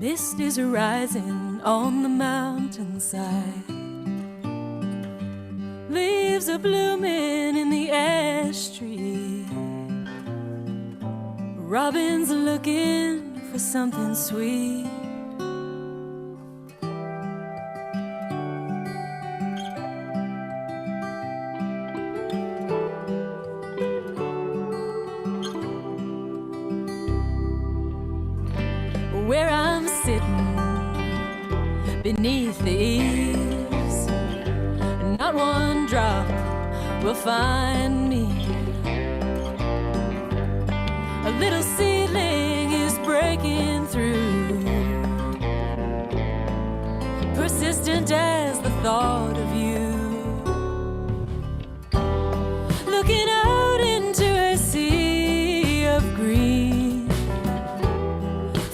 Mist is rising on the mountainside. Leaves are blooming in the ash tree. Robin's looking for something sweet. Where I'm sitting beneath the eaves, not one drop will find me. A little seedling is breaking through, persistent as the thought of you. Looking out into a sea of green,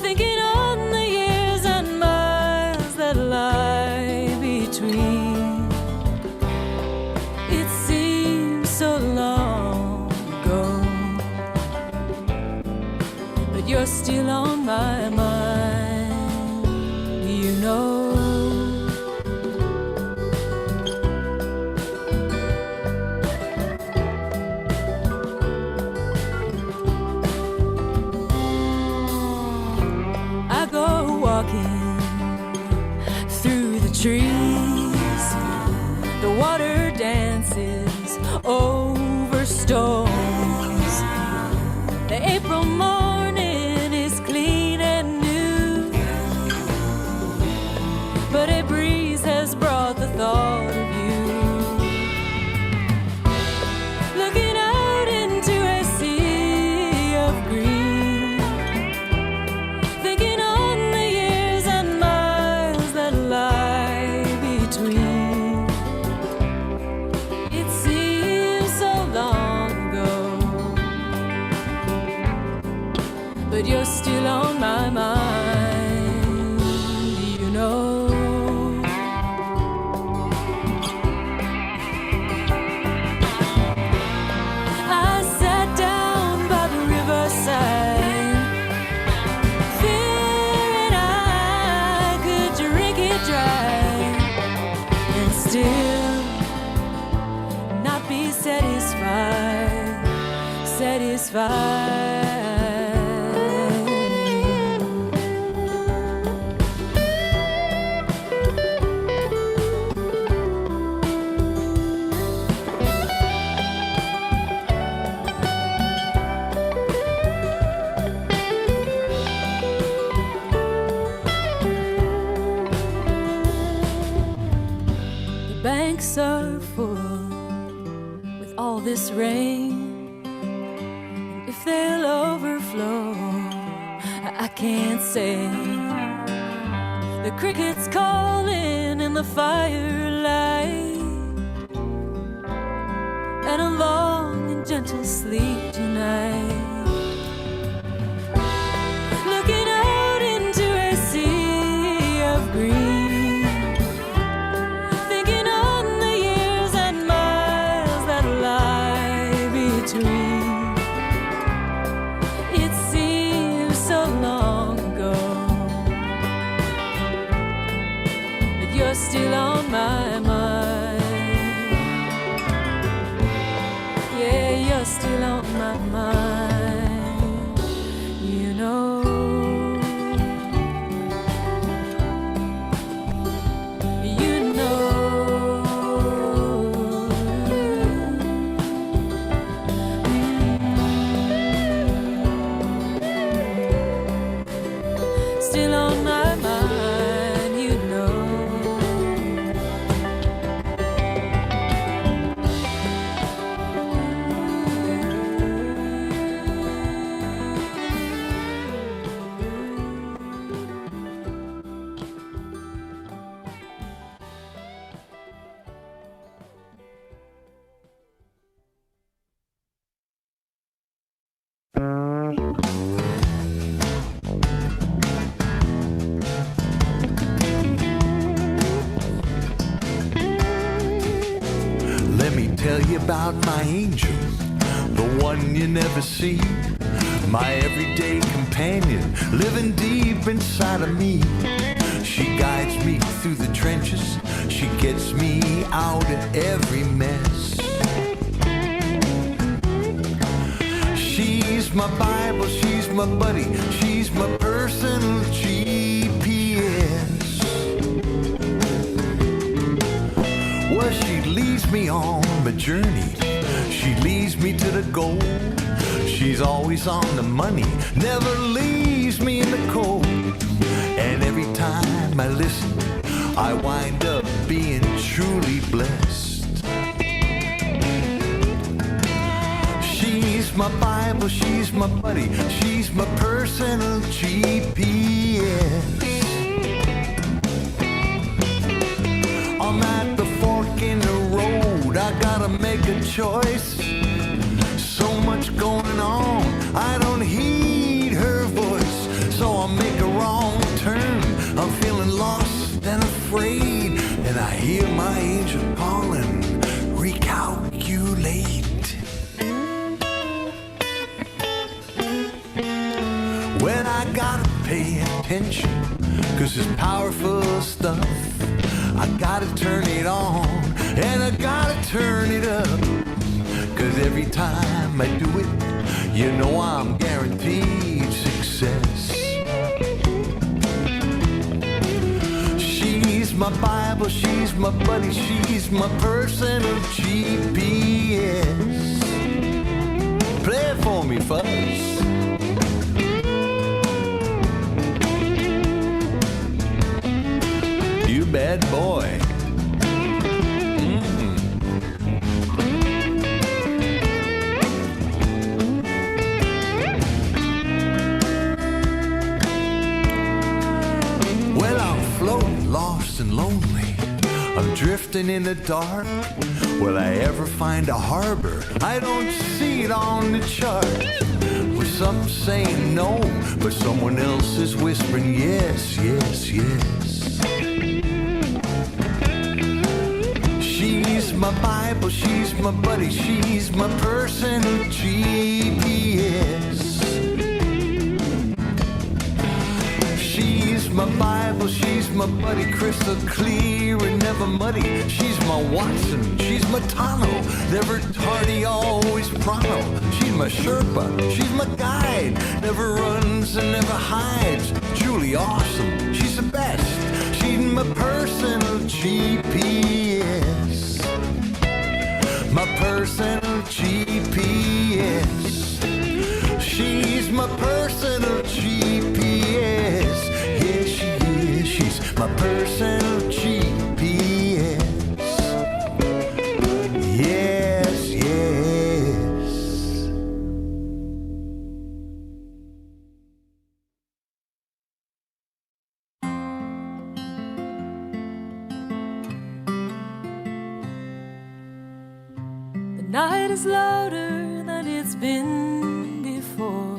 thinking on the years and miles that lie between. It seems so long ago, but you're still on my mind, you know. I go walking through the trees, the water dances over stones. The April morning is clean and new, but a breeze has brought the thought of you. Looking out into a sea of green, thinking on the years and miles that lie between. It seems so long ago, but you're still on my mind, you know. I sat down by the riverside, fearing I could drink it dry and still not be satisfied. The banks are full with all this rain. If they'll overflow, I can't say. The crickets calling in the firelight, and a long and gentle sleep tonight. Looking out into a sea of green, thinking on the years and miles that lie between. It seems so long ago, but you're still on my mind. Yeah, you're still on my mind, you know. You know. Still on my mind, you know. Let me tell you about my angel, the one you never see. my everyday companion, living deep inside of me. She guides me through the trenches, she gets me out of every mess. She's my Bible, she's my buddy, she's my personal GPS. Well, she leads me on my journey, she leads me to the goal. She's always on the money, never leaves me in the cold. And every time I listen, I wind up being truly blessed. She's my Bible, she's my buddy, she's my personal GPS. I'm at the fork in the road, I gotta make a choice. So much going on, I don't heed her voice, so I'll make a wrong turn. I'm feeling lost and afraid, and I hear my angel calling, recalculate. When I gotta pay attention, 'cause it's powerful stuff. I gotta turn it on, and I gotta turn it up. 'Cause every time I do it, you know I'm guaranteed success. She's my Bible, she's my buddy, she's my personal GPS. Play it for me, folks. You bad boy. Well, I'm floating, lost and lonely. I'm drifting in the dark. Will I ever find a harbor? I don't see it on the chart. With some saying no, but someone else is whispering yes, yes, yes. She's my Bible, she's my buddy, she's my personal GPS. She's my Bible, she's my buddy, crystal clear and never muddy. She's my Watson, she's my Tano, never tardy, always pronto. She's my Sherpa, she's my guide, never runs and never hides. Truly awesome, she's the best, she's my personal GPS. My personal GPS. She's my personal GPS. Yes, she is. She's my personal GPS. Yes, yes. The night is louder than it's been before.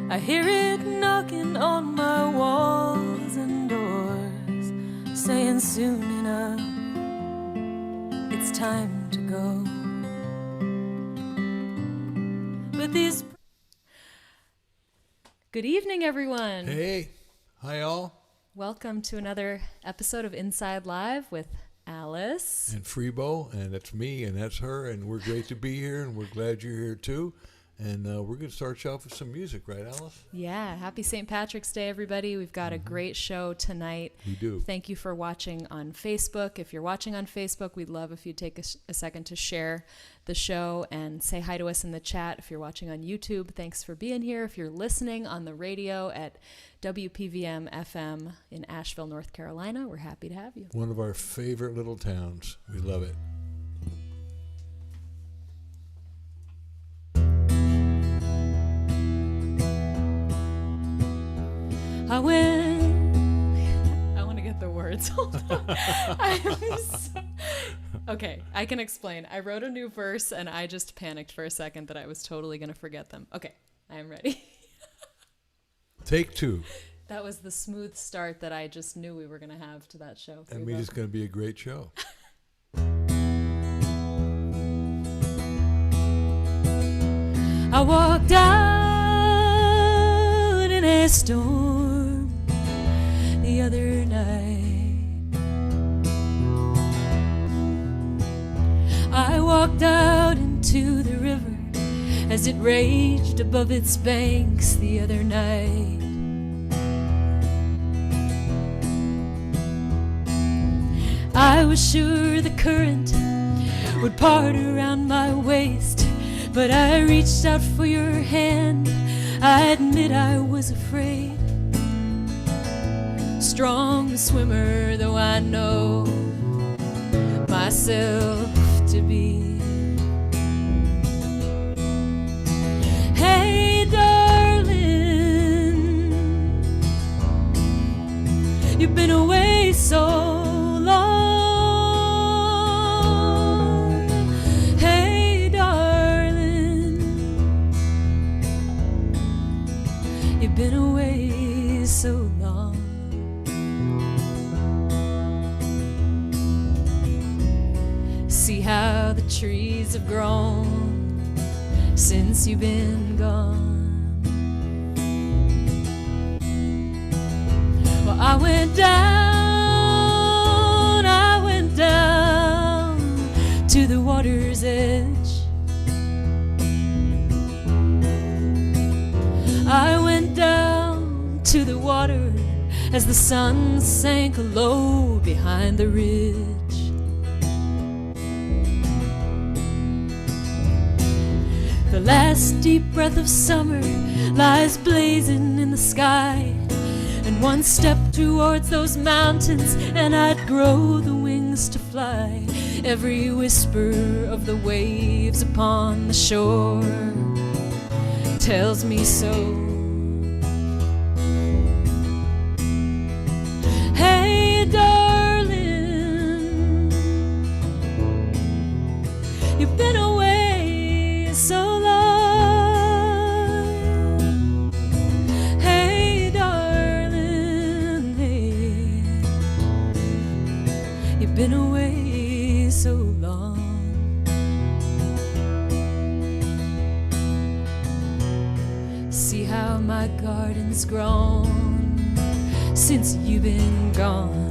I hear it knocking on my walls and doors, saying soon enough, it's time to go. But these... Good evening, everyone. Hey, hi all. Welcome to another episode of Inside Live with Alice. And Freebo, and that's me, and that's her, and we're great to be here, and we're glad you're here too. And we're going to start you off with some music, right, Alice? Yeah, happy St. Patrick's Day, everybody. We've got a great show tonight. We do. Thank you for watching on Facebook. If you're watching on Facebook, we'd love if you'd take a second to share the show and say hi to us in the chat. If you're watching on YouTube, thanks for being here. If you're listening on the radio at WPVM FM in Asheville, North Carolina, we're happy to have you. One of our favorite little towns. We love it. I want to get the words. Hold on. Okay, I can explain. I wrote a new verse and I just panicked for a second that I was totally going to forget them. Okay, I am ready. Take two. That was the smooth start that I just knew we were going to have to that show. I mean, it's going to be a great show. I walked out in a storm the other night. I walked out into the river as it raged above its banks the other night. I was sure the current would part around my waist, but I reached out for your hand. I admit I was afraid. Strong swimmer though I know myself to be. Hey darling, you've been away so long. Hey darling, you've been away so long. See how the trees have grown since you've been gone. Well, I went down to the water's edge. I went down to the water as the sun sank low behind the ridge. The last deep breath of summer lies blazing in the sky, and one step towards those mountains and I'd grow the wings to fly. Every whisper of the waves upon the shore tells me so. Hey darling, you've been away so long. Hey darling, hey, you've been away so long. See how my garden's grown since you've been gone.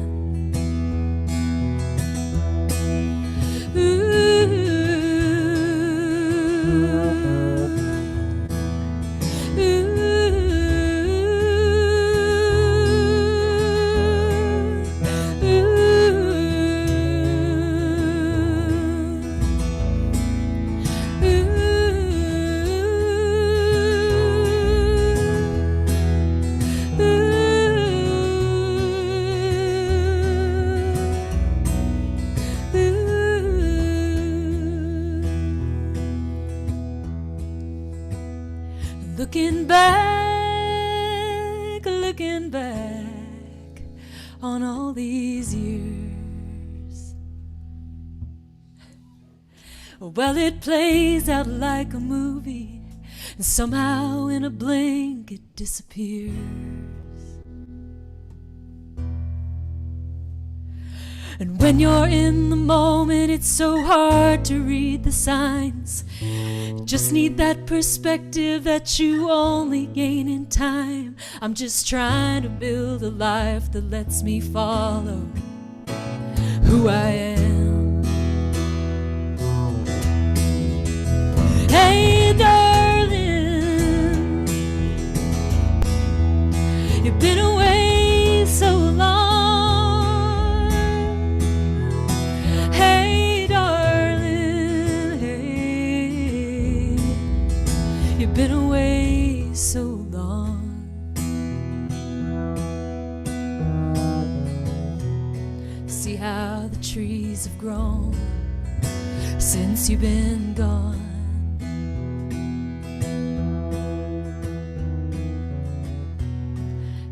Looking back on all these years, well, it plays out like a movie, and somehow in a blink it disappears. And when you're in the moment, it's so hard to read the signs. Just need that perspective that you only gain in time. I'm just trying to build a life that lets me follow who I am. Hey darling, you've been away so long. Been away so long. See how the trees have grown since you've been gone.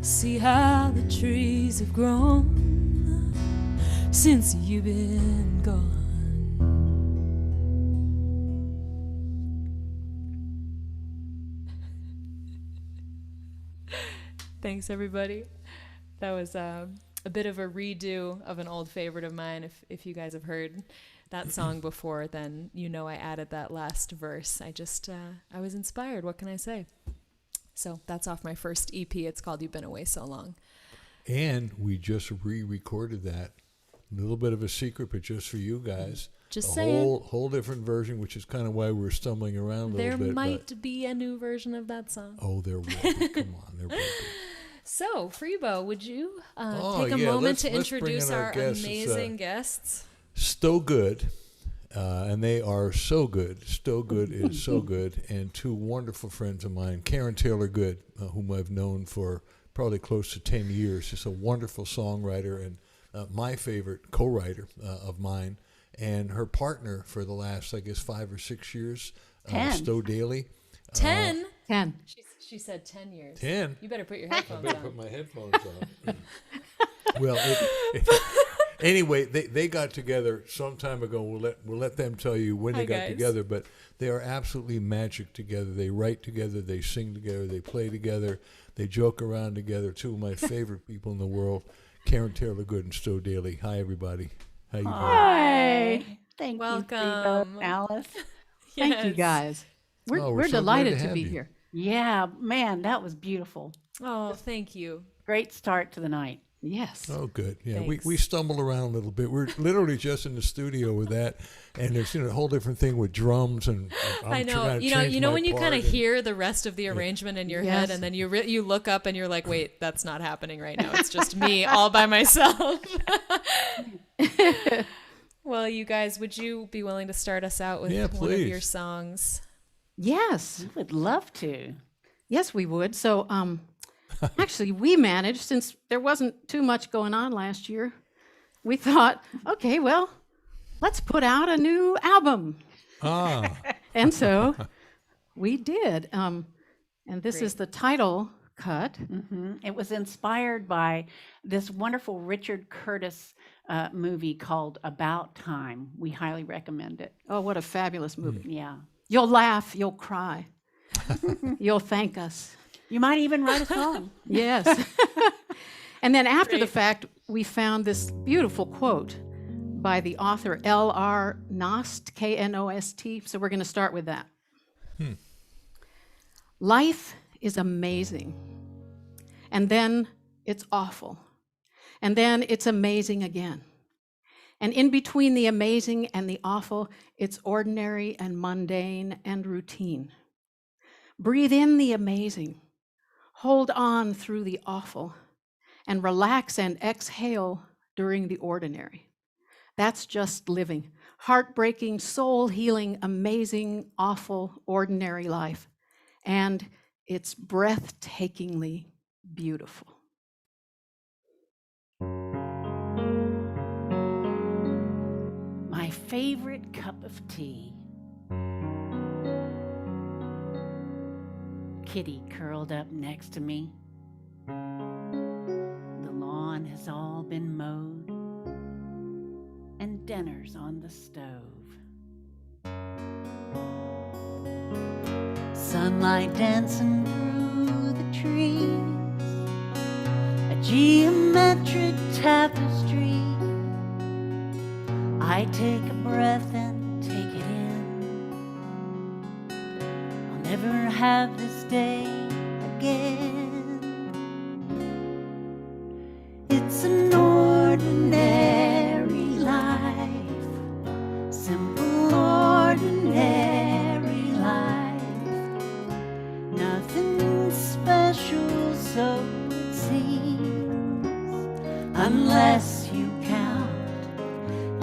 See how the trees have grown since you've been gone. Thanks, everybody. That was a bit of a redo of an old favorite of mine, if you guys have heard that song before, then I added that last verse. I was inspired. What can I say? So that's off my first EP. It's called You've Been Away So Long. And we just re-recorded that. A little bit of a secret, but just for you guys. Just saying. Whole different version, which is kind of why we're stumbling around a little bit. There might be a new version of that song. Oh, there will be. Come on, there will be. So, Freebo, would you take a moment to introduce our guests. amazing guests? StoweGood, and they are so good. StoweGood is so good, and two wonderful friends of mine, Karen Taylor Good, whom I've known for probably close to 10 years. She's a wonderful songwriter and my favorite co-writer of mine, and her partner for the last, I guess, 5 or 6 years, Stowe Daly. 10? 10. She said 10 years. 10? You better put your headphones on. I better put my headphones on. Well, anyway, they got together some time ago. We'll let them tell you when they got together, but they are absolutely magic together. They write together, they sing together, they play together, they joke around together. Two of my favorite people in the world, Karen Taylor Good and Stowe Daly. Hi, everybody. How you doing? Hi. Thank Welcome. you, Freebo, Alice. Thank you, guys. We're so delighted glad to to have be you. here. Yeah, man, that was beautiful. Oh, thank you. Great start to the night. Yes. Oh, good. Yeah, Thanks. we stumbled around a little bit. We're literally just in the studio with that, and there's a whole different thing with drums and I know. trying to You know change my when you kind of part and- hear the rest of the arrangement in your head, Yes. and then you look up and you're like, wait, that's not happening right now. It's just me all by myself. Well, you guys, would you be willing to start us out with Yeah, one of your please. songs? Yes. I would love to. Yes, we would. So, actually, we managed, since there wasn't too much going on last year, we thought, okay, well, let's put out a new album. Ah, And so we did. And this is the title cut. It was inspired by this wonderful Richard Curtis movie called About Time. We highly recommend it. Oh, what a fabulous movie. Yeah. You'll laugh, you'll cry, you'll thank us. You might even write a song. Yes. And then after the fact, we found this beautiful quote by the author L.R. Knost, K-N-O-S-T. So we're going to start with that. Life is amazing. And then it's awful. And then it's amazing again. And in between the amazing and the awful, it's ordinary and mundane and routine. Breathe in the amazing. Hold on through the awful. And relax and exhale during the ordinary. That's just living. Heartbreaking, soul-healing, amazing, awful, ordinary life. And it's breathtakingly beautiful. My favorite cup of tea. Kitty curled up next to me. The lawn has all been mowed, and dinner's on the stove. Sunlight dancing through the trees, a geometric tapestry. I take a breath and take it in. I'll never have this day again. It's an ordinary life, simple ordinary life. Nothing special, so it seems, unless you count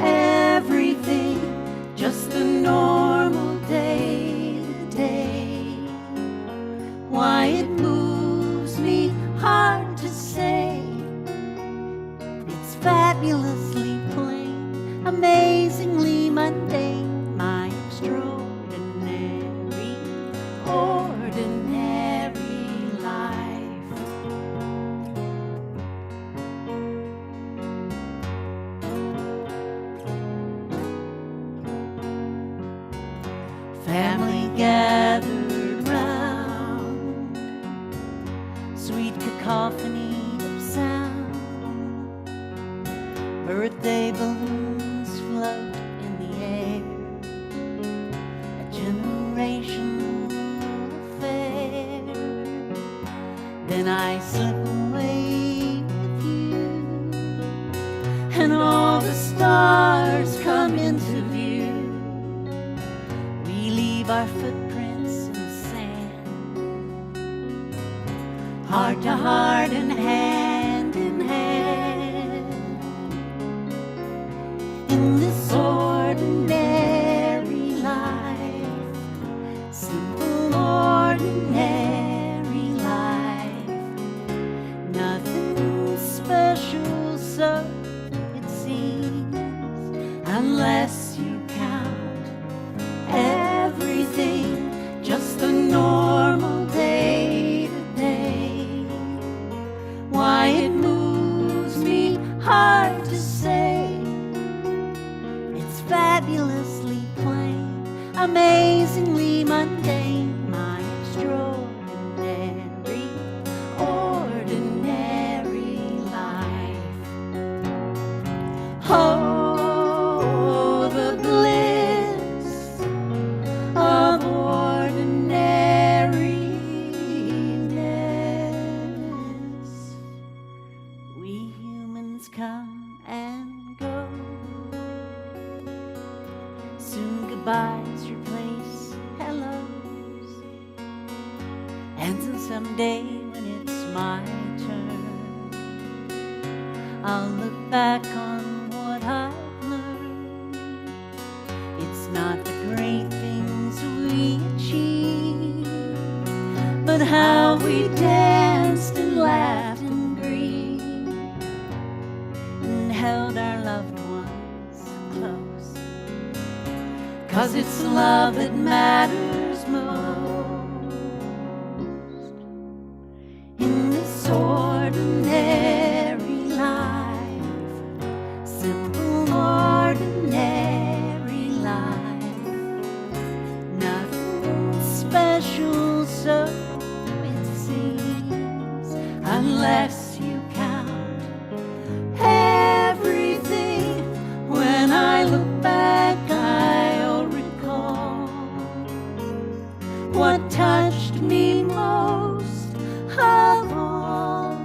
everything, just a normal day to day. Why it moves me hard to say. It's fabulously plain, amazingly mundane, my extraordinary, ordinary life. Family gathered round, sweet cacophony of sound. Birthday balloons float in the I slip away with you, and all the stars come into view. We leave our footprints in sand, heart to heart and hand in hand. In this ordinary life, simple ordinary life, nothing special, so it seems, unless you count everything, just a normal day to day. Why it moves me hard to say. It's fabulously plain, amazingly mundane, my extraordinary, ordinary life. Oh, the bliss of ordinariness. We humans come and go. Soon goodbyes replace hellos. And then someday when it's my turn, I'll look back on what I've learned. It's not the great things we achieved, but how we danced and laughed and grieved and held our loved ones close. 'Cause it's love that matters most. In this ordinary life, simple ordinary life, nothing special, so it seems, unless you count everything. When I look back, I'll recall what touched me most of all.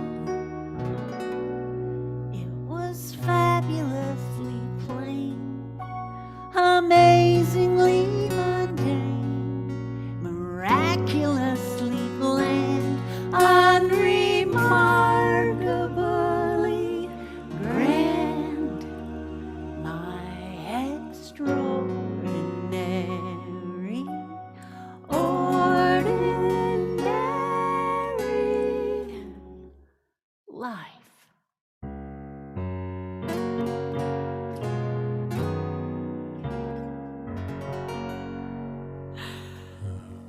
It was fabulously plain, amazingly mundane, miraculously bland, unremarkably grand, my extraordinary, ordinary life.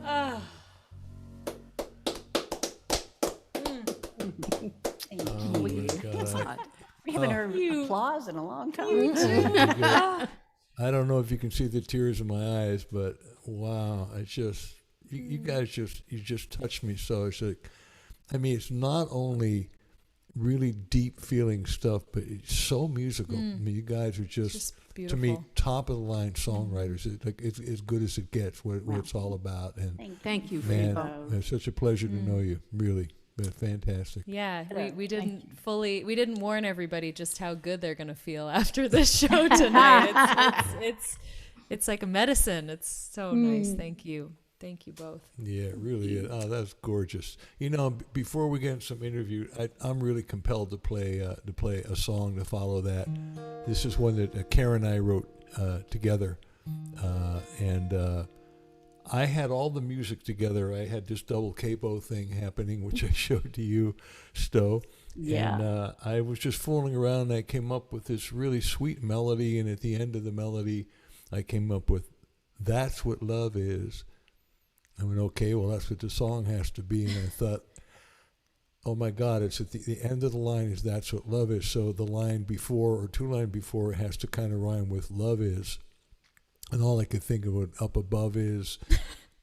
Ah. Thank Oh you. my God. We haven't heard You- applause in a long time. I don't know if you can see the tears in my eyes, but wow, it's just you guys just touched me so. It's like, I mean, it's not only really deep feeling stuff, but it's so musical. I mean, you guys are just to beautiful. me top of the line songwriters. It's as good as it gets. What it's all about. And Thank you, man, Freebo. it's such a pleasure to know you. Really, been fantastic. Yeah, Hello. we didn't we didn't warn everybody just how good they're gonna feel after this show tonight. It's like a medicine. It's so nice. Thank you both. Yeah, it really is. Oh, that's gorgeous. You know, before we get into some interview, I'm really compelled to play a song to follow that. This is one that Karen and I wrote together, and I had all the music together. I had this double capo thing happening, which I showed to you, Stowe. Yeah. And I was just fooling around, and I came up with this really sweet melody, and at the end of the melody, I came up with, "That's what love is." I went, okay, well, that's what the song has to be. And I thought, oh my God, it's at the end of the line is "That's what love is." So the line before or two lines before it has to kind of rhyme with "love is." And all I could think of what up above is,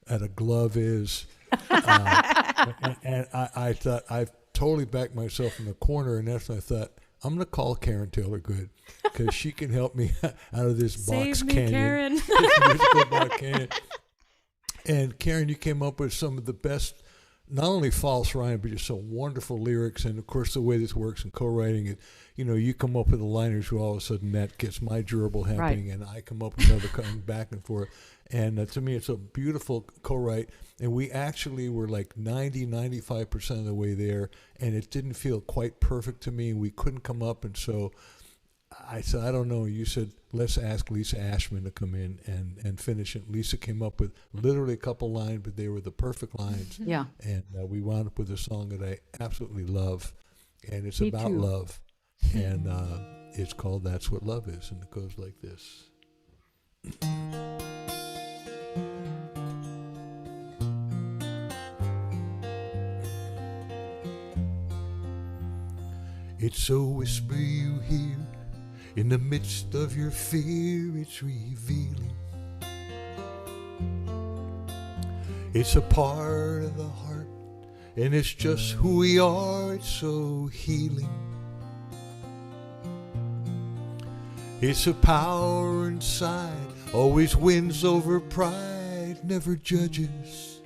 at a glove is. And I thought, I totally backed myself in the corner. And that's when I thought, I'm going to call Karen Taylor Good because she can help me out of this box Save me, canyon. Karen. This musical box canyon. And Karen, you came up with some of the best not only false rhyme, but just some wonderful lyrics. And of course, the way this works in co-writing, it, you come up with the liners where all of a sudden that gets my gerbil happening, and I come up with another coming back and forth. And to me, it's a beautiful co-write. And we actually were like 95% of the way there, and it didn't feel quite perfect to me. We couldn't come up, and so I said, I don't know. You said, let's ask Lisa Ashman to come in and finish it. Lisa came up with literally a couple lines, but they were the perfect lines. Yeah. And we wound up with a song that I absolutely love, and it's Me about too. love. And it's called That's What Love Is, and it goes like this. It's a whisper you hear in the midst of your fear, it's revealing. It's a part of the heart, and it's just who we are, it's so healing. It's a power inside, always wins over pride, never judges.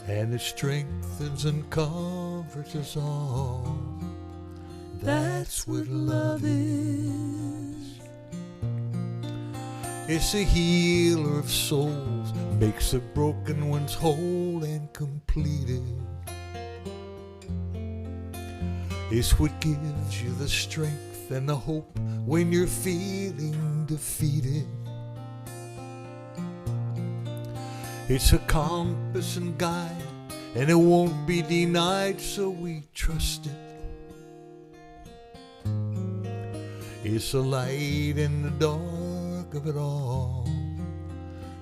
And it strengthens and comforts us all. That's what love is. It's a healer of souls, makes the broken ones whole and completed. It's what gives you the strength and the hope when you're feeling defeated. It's a compass and guide, and it won't be denied, so we trust it. It's a light in the dark of it all.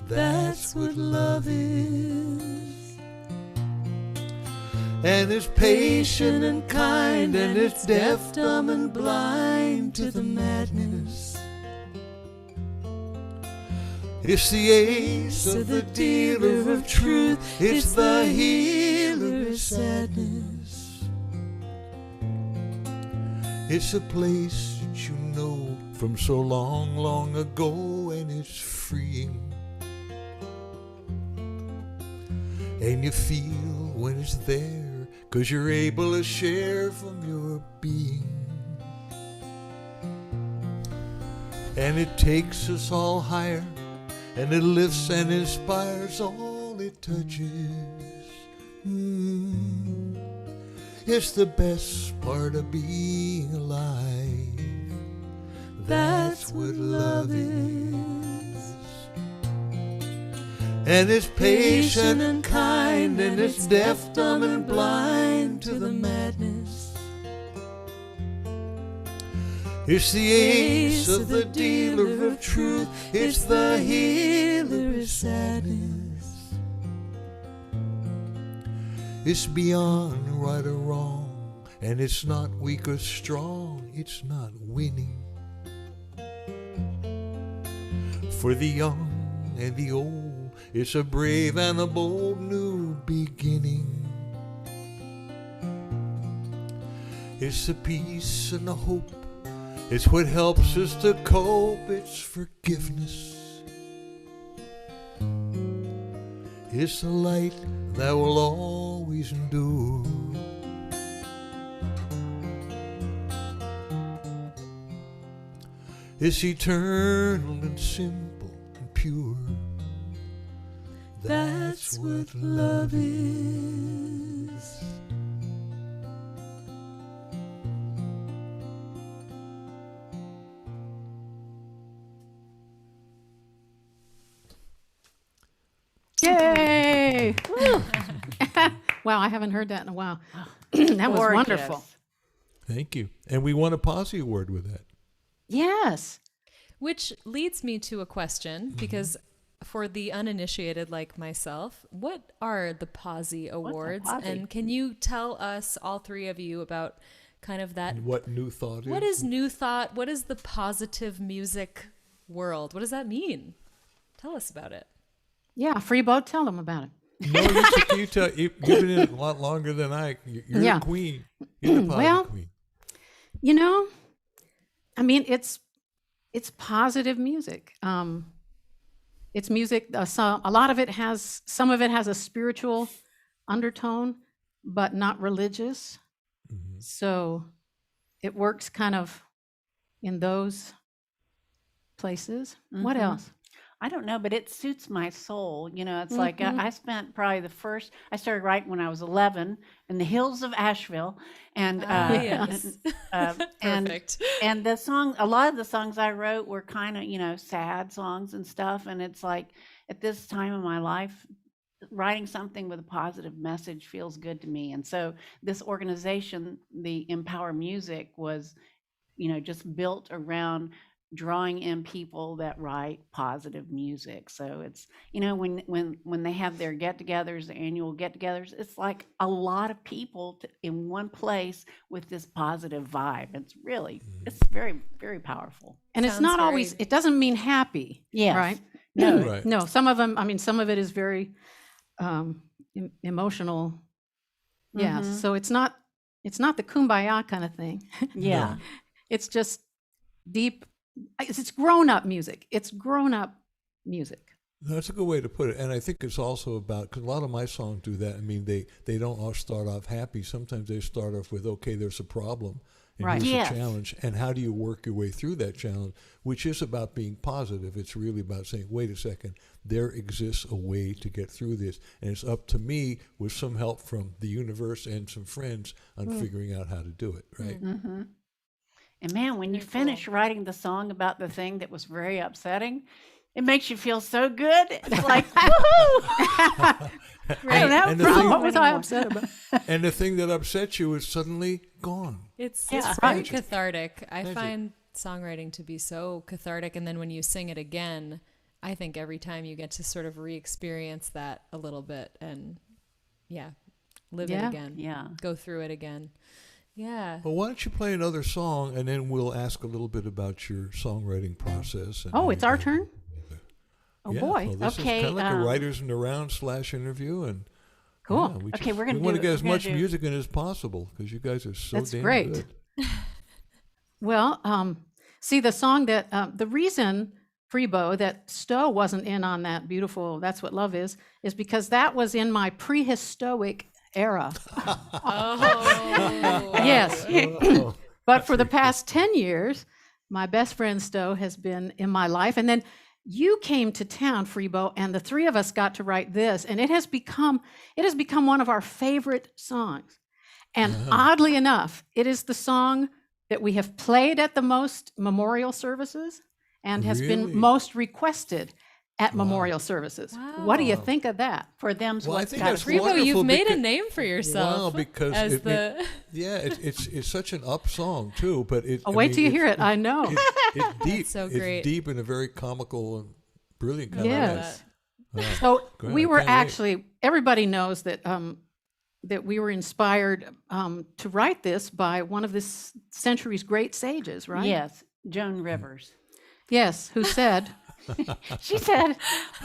That's what love is. And it's patient and kind, and it's deaf, dumb, and blind to the madness. It's the ace of the dealer of truth. It's the healer of sadness. It's a place that you know from so long, long ago, and it's freeing. And you feel when it's there, 'cause you're able to share from your being. And it takes us all higher, and it lifts and inspires all it touches. It's the best part of being alive. That's what love is. And it's patient and kind, and it's deaf, dumb, and blind to the madness. It's the ace of the dealer of truth. It's the healer of sadness. It's beyond right or wrong, and it's not weak or strong. It's not winning. For the young and the old, it's a brave and a bold new beginning. It's the peace and the hope. It's what helps us to cope. It's forgiveness. It's the light that will always endure. It's eternal and simple and pure. That's what love is. Yay! Wow, I haven't heard that in a while. That was Gorgeous. wonderful. Thank you. And we won a Posse Award with that. Yes. Which leads me to a question, because for the uninitiated like myself, what are the Posse Awards? Posse? And can you tell us, all three of you, about kind of that? And what New Thought is? What is New Thought? What is the positive music world? What does that mean? Tell us about it. Yeah, Freebo, tell them about it. No, you tell. You've been in it a lot longer than I. You're Yeah. the queen. You're the Posse Well, queen. You know, I mean, it's positive music. It's music. Some of it has a spiritual undertone, but not religious. So it works kind of in those places. What else? I don't know, but it suits my soul. You know, it's like I spent probably I started writing when I was 11 in the hills of Asheville. And, yes. Perfect. and a lot of the songs I wrote were kind of, you know, sad songs and stuff. And it's like at this time in my life, writing something with a positive message feels good to me. And so this organization, the Empower Music, was, you know, just built around drawing in people that write positive music. So it's, you know, when they have their get-togethers, the annual get-togethers, it's like a lot of people in one place with this positive vibe. It's really, it's very, very powerful. And it's not always, it doesn't mean happy. Yes. Right? No. Right. No, some of it is very emotional. Yeah. So it's not the kumbaya kind of thing. Yeah. It's just deep. It's grown-up music. It's grown-up music. That's a good way to put it. And I think it's also about, because a lot of my songs do that. I mean, they don't all start off happy. Sometimes they start off with, okay, there's a problem. And Right. here's Yes. a challenge. And how do you work your way through that challenge, which is about being positive. It's really about saying, wait a second, there exists a way to get through this. And it's up to me, with some help from the universe and some friends, on figuring out how to do it, right? Mm-hmm. And man, when you finish writing the song about the thing that was very upsetting, it makes you feel so good. It's like, woohoo! I don't have And a the thing- problem What was I anymore. upset about? And the thing that upsets you is suddenly gone. It's Yeah. very Right. cathartic. I Magic. find songwriting to be so cathartic, and then when you sing it again, I think every time you get to sort of re-experience that a little bit and live it Yeah. again. Yeah. Go through it again. Yeah. Well, why don't you play another song, and then we'll ask a little bit about your songwriting process. And Oh, it's our everything. turn? Oh, Yeah, boy. well, this Okay, is kind of like a writers in the round / interview, and Cool. yeah, Okay, we're gonna want to do- get as we're gonna much do- music in as possible, because you guys are so That's damn great. good. Well, see, the song that, the reason, Freebo, that Stowe wasn't in on that beautiful That's What Love Is because that was in my prehistoric era. Oh. Yes. Oh, But for the past 10 years, my best friend Stowe has been in my life. And then you came to town, Freebo, and the three of us got to write this. And it has become one of our favorite songs. And oddly enough, it is the song that we have played at the most memorial services and has Really? been most requested at memorial services. What do you Wow. think of that? For them's Well, I what's think got that's us. Freebo, wonderful you've made a because- name for yourself. Well, because as it's such an up song too, but Oh, wait till you hear it. I know. It's deep. so great. It's deep in a very comical and brilliant kind Yes. of way. Wow. So Good. we I were can't wait. actually, everybody knows that that we were inspired to write this by one of this century's great sages, right? Yes, Joan Rivers. Yes, who said, She said,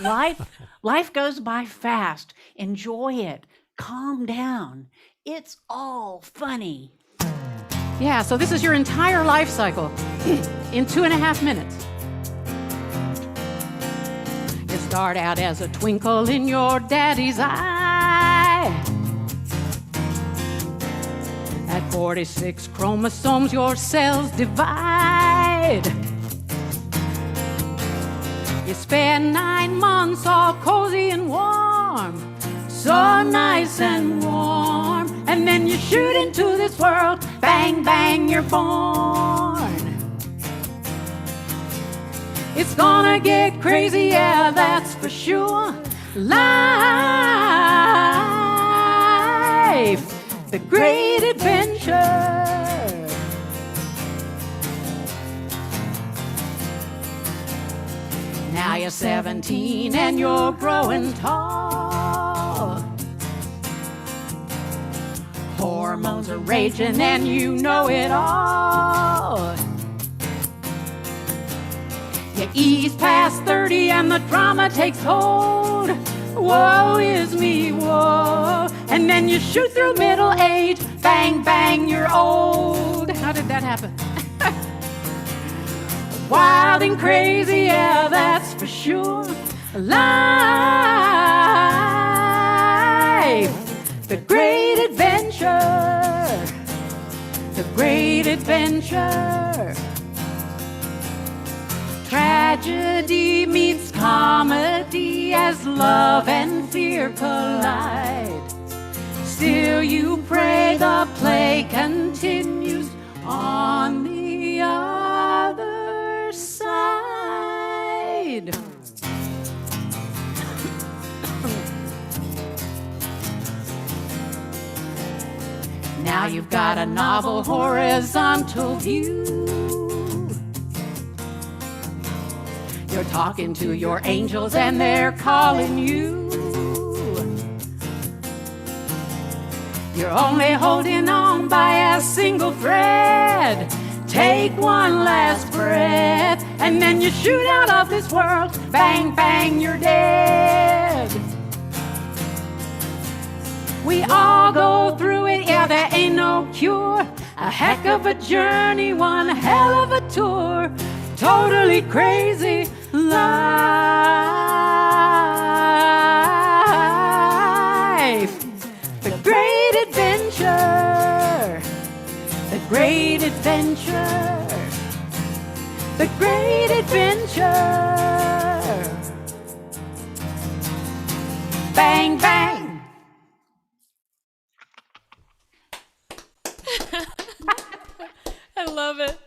life goes by fast. Enjoy it. Calm down. It's all funny. yeah, so this is your entire life cycle in 2.5 minutes. You start out as a twinkle in your daddy's eye. At 46 chromosomes, your cells divide. You spend 9 months all cozy and warm, so nice and warm. And then you shoot into this world, bang, bang, you're born. It's gonna get crazy, yeah, that's for sure. Life, the great adventure. Now you're 17 and you're growing tall. Hormones are raging and you know it all. You ease past 30 and the drama takes hold. Woe is me, woe. And then you shoot through middle age. Bang, bang, you're old. How did that happen? Wild and crazy, yeah, that's for sure. life, the great adventure, the great adventure. Tragedy meets comedy as love and fear collide. Still you pray the play continues on the other side. Now you've got a novel horizontal view. You're talking to your angels and they're calling you. You're only holding on by a single thread. Take one last breath and then you shoot out of this world. Bang, bang, you're dead. We all go through it, yeah, there ain't no cure. A heck of a journey, one hell of a tour. Totally crazy life. The great adventure. The great adventure. The great adventure. Bang, bang. I love it.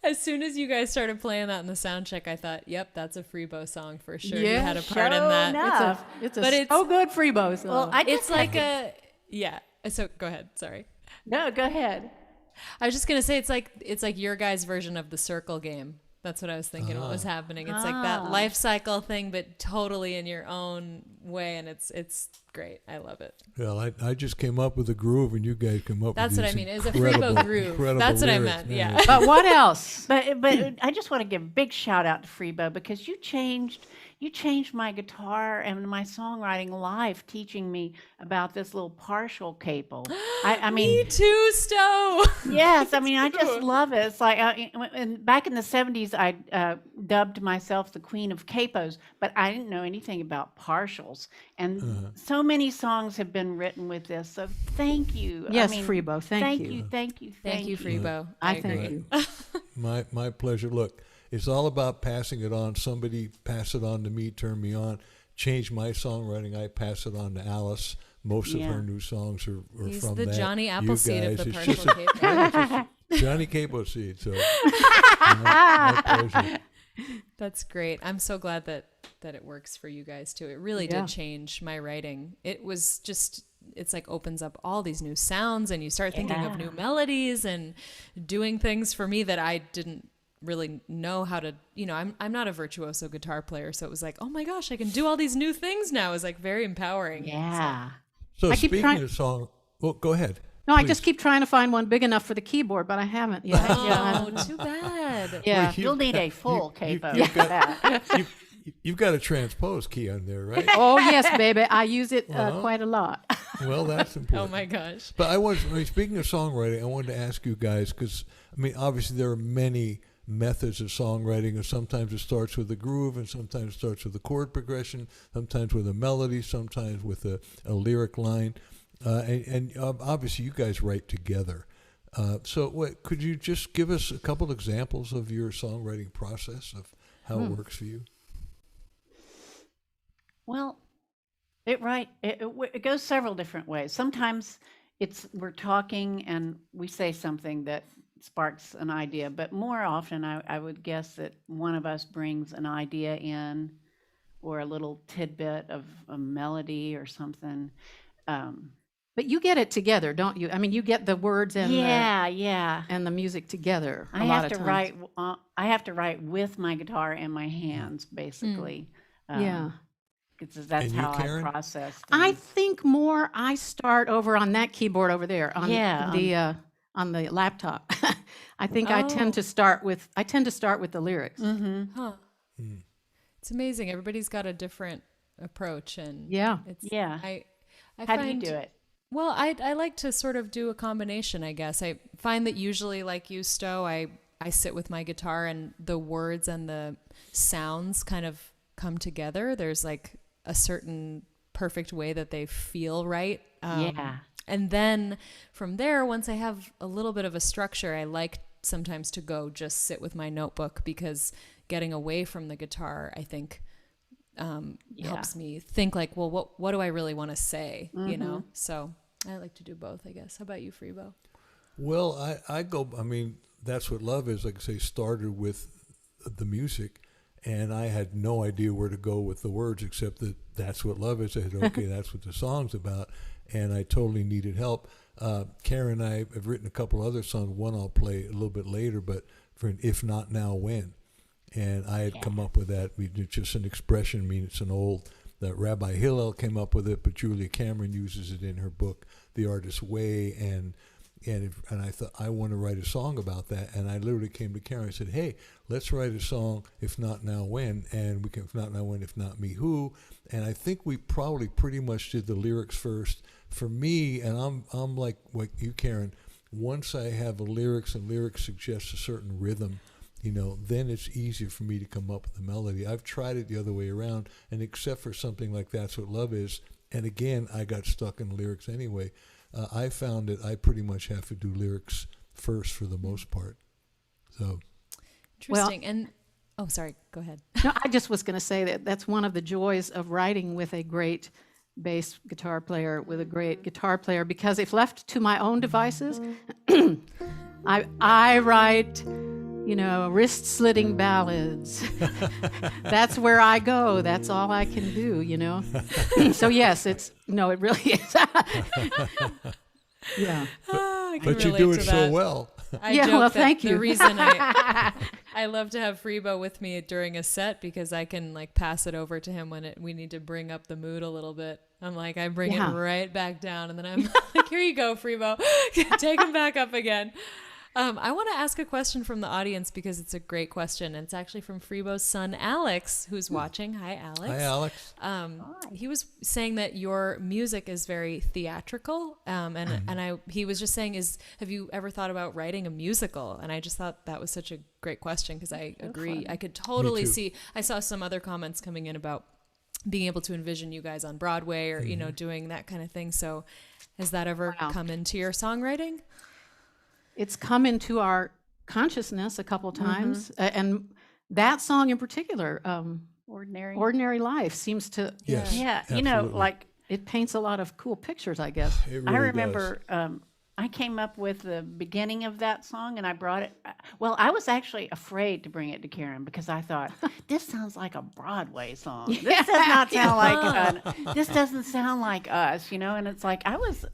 As soon as you guys started playing that in the sound check, I thought, yep, that's a Freebo song for sure. You had a part in that. enough. It's a But it's- so good Freebo song. Well, I It's just like a, yeah. So go ahead. Sorry. no, go ahead. I was just going to say, it's like your guys' version of the circle game. That's what I was thinking what was happening. It's like that life cycle thing, but totally in your own way. And it's great. I love it. Well, I just came up with a groove, and you guys come up That's with what I these mean. It was a incredible- Freebo groove. incredible That's what I lyrics, meant. man. Yeah. It's- But what else? But I just want to give a big shout out to Freebo because you changed my guitar and my songwriting life, teaching me about this little partial capo. I mean, Me too, Stowe. yes, I mean, I just love it. It's like, and back in the 70s, I dubbed myself the queen of capos, but I didn't know anything about partials. And so many songs have been written with this. So thank you. Yes, I mean, Freebo, thank you. Thank you. Thank you, Freebo. I agree. thank you. My pleasure. Look, it's all about passing it on. Somebody pass it on to me, turn me on, change my songwriting. I pass it on to Alice. Most of Yeah. her new songs are He's from the that. Johnny You Appleseed of guys, the it's partial just capo. Johnny Capo Seed. So my pleasure. That's great. I'm so glad that it works for you guys too. It really Yeah. did change my writing. It was just, it's like opens up all these new sounds and you start thinking of new melodies and doing things for me that I didn't really know how to, I'm not a virtuoso guitar player. So it was like, oh my gosh, I can do all these new things now. It was like very empowering. Yeah. So I keep speaking trying- of song, well, go ahead. No, I Please. just keep trying to find one big enough for the keyboard, but I haven't yet. Oh, too bad. Yeah. Well, You'll need a full you- capo you've for got- that. You've got a transpose key on there, right? Oh, yes, baby. I use it Well. quite a lot. Well, that's important. Oh my gosh. But speaking of songwriting, I wanted to ask you guys, because, obviously there are many methods of songwriting, and sometimes it starts with a groove, and sometimes it starts with a chord progression, sometimes with a melody, sometimes with a lyric line. And obviously you guys write together. So could you just give us a couple examples of your songwriting process, of how it works for you? Well, it goes several different ways. Sometimes we're talking and we say something that sparks an idea, but more often I would guess that one of us brings an idea in or a little tidbit of a melody or something. But you get it together, don't you? I mean, you get the words and Yeah. the music together. I a lot have of to times. write. I have to write with my guitar and my hands, basically. Yeah. 'Cause that's And you, how I Karen? process. I things. think more. I start over on that keyboard over there on on the laptop. I think I tend to start with the lyrics. Huh. It's amazing. Everybody's got a different approach and Yeah. it's, Yeah. I How do you find, do it? Well, I like to sort of do a combination, I guess. I find that usually, like you, Stowe, I sit with my guitar and the words and the sounds kind of come together. There's like a certain perfect way that they feel right. Yeah. And then from there, once I have a little bit of a structure, I like sometimes to go just sit with my notebook, because getting away from the guitar, I think, helps me think like, well, what do I really want to say? You know? So I like to do both, I guess. How about you, Freebo? Well, I mean, That's What Love Is, like I say, started with the music, and I had no idea where to go with the words except that that's what love is. I said, okay, that's what the song's about, and I totally needed help. Karen and I have written a couple other songs. One I'll play a little bit later, but for an If Not Now, When? And I had come up with that. It's just an expression. I mean, it's an old, that Rabbi Hillel came up with it, but Julia Cameron uses it in her book, The Artist's Way, and I thought, I want to write a song about that. And I literally came to Karen and said, hey, let's write a song, If Not Now, When? And we can, If Not Now, When? If Not Me, Who? And I think we probably pretty much did the lyrics first. For me, and I'm like what you, Karen, once I have the lyrics and lyrics suggest a certain rhythm, then it's easier for me to come up with a melody. I've tried it the other way around, and except for something like That's What Love Is, and again, I got stuck in lyrics anyway, I found that I pretty much have to do lyrics first for the most part. So Interesting. Well, And sorry, go ahead. No, I just was going to say that that's one of the joys of writing with a great bass guitar player, with a great guitar player, because if left to my own devices, I write, wrist-slitting ballads. That's where I go. That's all I can do, So yes, it really is. Yeah. I can but you relate do to it that. so well. I Yeah, joke well, that thank the you. reason I love to have Freebo with me during a set, because I can like pass it over to him when we need to bring up the mood a little bit. I'm like, I bring it right back down, and then I'm like, here you go, Freebo. Take him back up again. I want to ask a question from the audience, because it's a great question. And it's actually from Freebo's son, Alex, who's watching. Hi, Alex. Hi, Alex. He was saying that your music is very theatrical. He was just saying, have you ever thought about writing a musical? And I just thought that was such a great question, because I agree. fun. I could totally see, I saw some other comments coming in about being able to envision you guys on Broadway or, doing that kind of thing. So has that ever come into your songwriting? It's come into our consciousness a couple times, and that song in particular, Ordinary Life, seems to, Yes. Yeah, absolutely. it paints a lot of cool pictures, I guess. It I really remember I came up with the beginning of that song, and I brought it. Well, I was actually afraid to bring it to Karen, because I thought, this sounds like a Broadway song. This does not sound like this doesn't sound like us, And it's like I was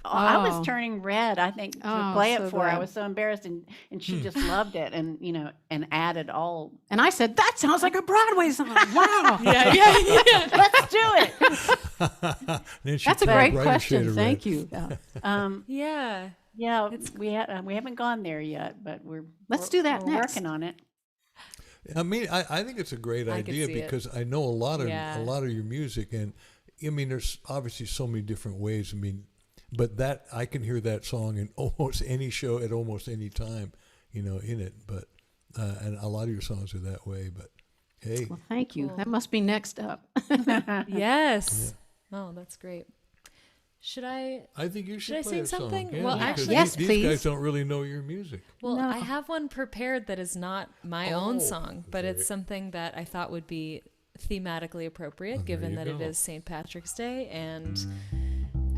turning red, I think, to play it so for her. I glad. was so embarrassed, and she just loved it, and and added all. And I said, that sounds like a Broadway song. Wow. Yeah. Let's do it. Then she That's a put great brighter shade question. of Thank red. you. Yeah. Yeah, we haven't gone there yet, but Let's do that we're next. working on it. I mean, I think it's a great I could idea, see it. because I know a lot of your music, and I mean, there's obviously so many different ways. I mean, but that I can hear that song in almost any show at almost any time, in it. But and a lot of your songs are that way. But hey, Well, thank you. Cool. That must be next up. Yes. Oh, that's great. Should I I think you should I play sing a song. something? Yeah, Well, because actually- Yes, these please. guys don't really know your music. Well, No. I have one prepared that is not my own Oh, song, but very- it's something that I thought would be thematically appropriate, there given you that it go. is St. Patrick's Day. And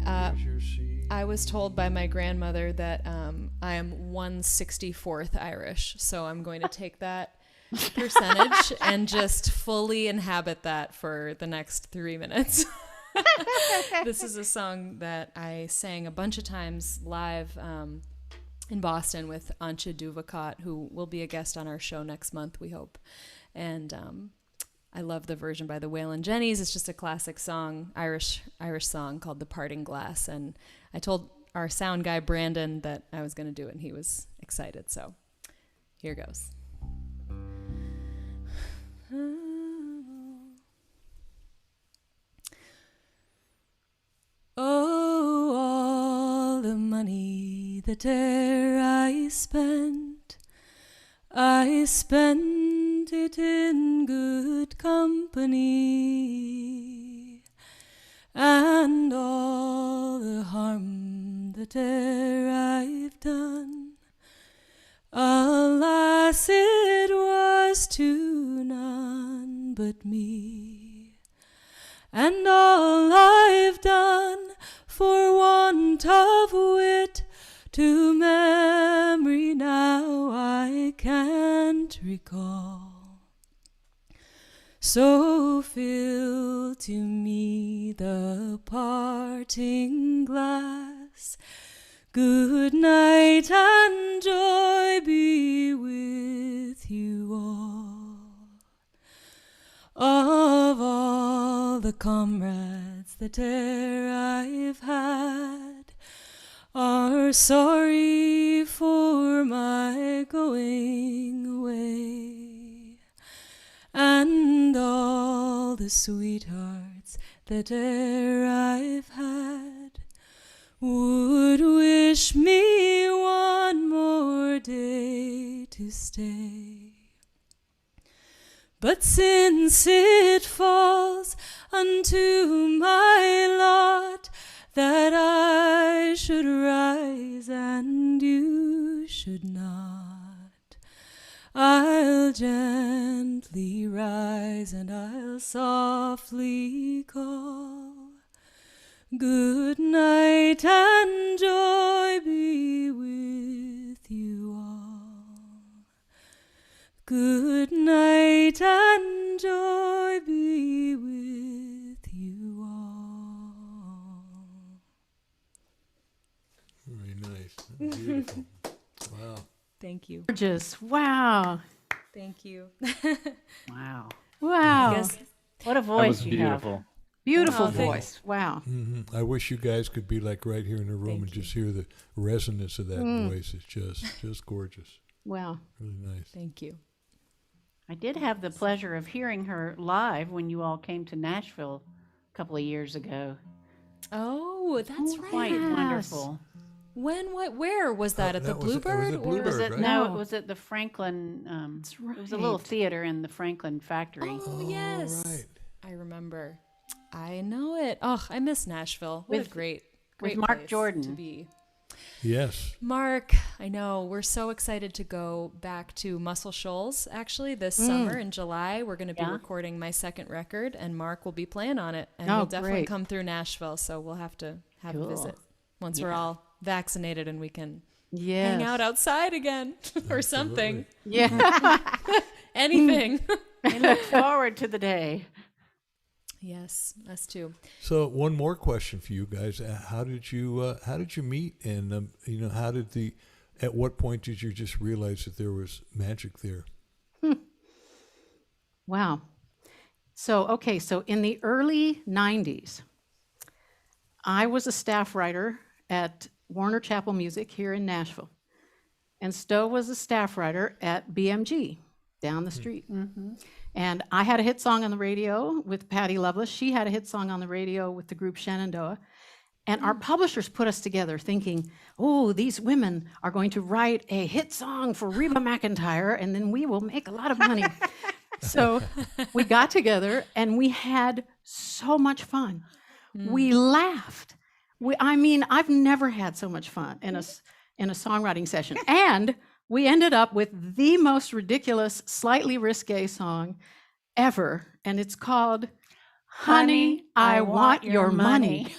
Here's your seed. I was told by my grandmother that I am 1/64th Irish. So I'm going to take that percentage and just fully inhabit that for the next 3 minutes. This is a song that I sang a bunch of times live in Boston with Antje Duvakot, who will be a guest on our show next month, we hope. And I love the version by the Waylon Jennings. It's just a classic song, Irish song called The Parting Glass. And I told our sound guy, Brandon, that I was going to do it, and he was excited. So here goes. Oh, all the money that e'er I spent it in good company, and all the harm that e'er I've done, alas, it was to none but me. And all I've done for want of wit, to memory now I can't recall. So fill to me the parting glass. Good night and joy be with you all. Of all the comrades that e'er I've had, are sorry for my going away, and all the sweethearts that e'er I've had would wish me one more day to stay. But since it falls unto my lot that I should rise and you should not, I'll gently rise and I'll softly call. Good night and joy be with you all. Good night and joy be with you all. Very nice. Beautiful. Wow. Thank you. Gorgeous. Wow. Thank you. Wow. Wow. Yes. What a That voice was you have. beautiful. Beautiful Oh, thank- voice. Wow. I wish you guys could be like right here in the room Thank and you. just hear the resonance of that voice. It's just gorgeous. Wow. Really nice. Thank you. I did have the pleasure of hearing her live when you all came to Nashville a couple of years ago. Oh, that's right. Quite wonderful. When? What? Where was that? At the that was at Bluebird? Bluebird, Was it right? no? It No. was at the Franklin. That's It was a little right. theater in the Franklin factory. Oh, yes. right. I remember. I know it. Oh, I miss Nashville. What With- a great Mark place Jordan. to be. Yes. Mark, I know. We're so excited to go back to Muscle Shoals actually this summer in July. We're going to be Yeah. recording my second record, and Mark will be playing on it. And Oh, he'll definitely great. come through Nashville, so we'll have to have a Cool. visit once we're Yeah. all vaccinated and we can Yes. hang out outside again or something. Yeah. Anything. I look forward to the day. Yes, us too. So one more question for you guys: how did you meet, and at what point did you just realize that there was magic there? Wow. So in the early 90s, I was a staff writer at Warner Chapel Music here in Nashville. And Stowe was a staff writer at BMG down the street. And I had a hit song on the radio with Patty Loveless. She had a hit song on the radio with the group Shenandoah. And our publishers put us together thinking, oh, these women are going to write a hit song for Reba McEntire, and then we will make a lot of money. So we got together and we had so much fun. We laughed. I've never had so much fun in a songwriting session. And we ended up with the most ridiculous, slightly risque song ever. And it's called Honey, I Want Your Money.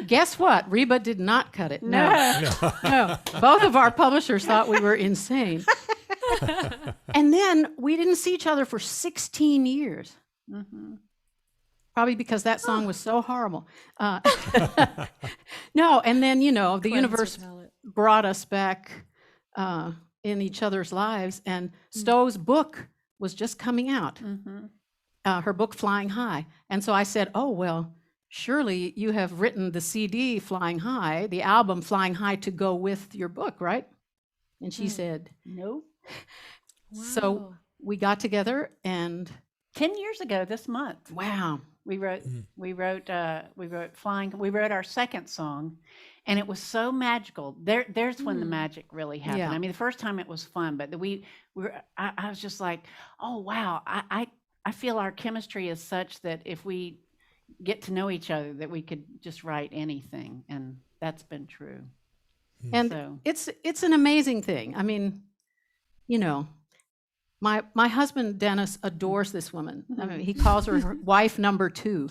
Guess what? Reba did not cut it. No. Both of our publishers thought we were insane. And then we didn't see each other for 16 years. Probably because that song was so horrible. No, and then, the Cleanse your universe palate. brought us back in each other's lives. And Stowe's book was just coming out, her book, Flying High. And so I said, oh, well, surely you have written the CD, Flying High, the album, Flying High, to go with your book, right? And she said, No. so Wow. we got together and 10 years ago this month. wow, We wrote Flying. We wrote our second song, and it was so magical. There's when the magic really happened. Yeah. I mean, the first time it was fun, but I was just like, oh wow, I feel our chemistry is such that if we get to know each other, that we could just write anything, and that's been true. And So- it's an amazing thing. I mean, you know, my husband Dennis adores this woman. I mean, he calls her wife number 2.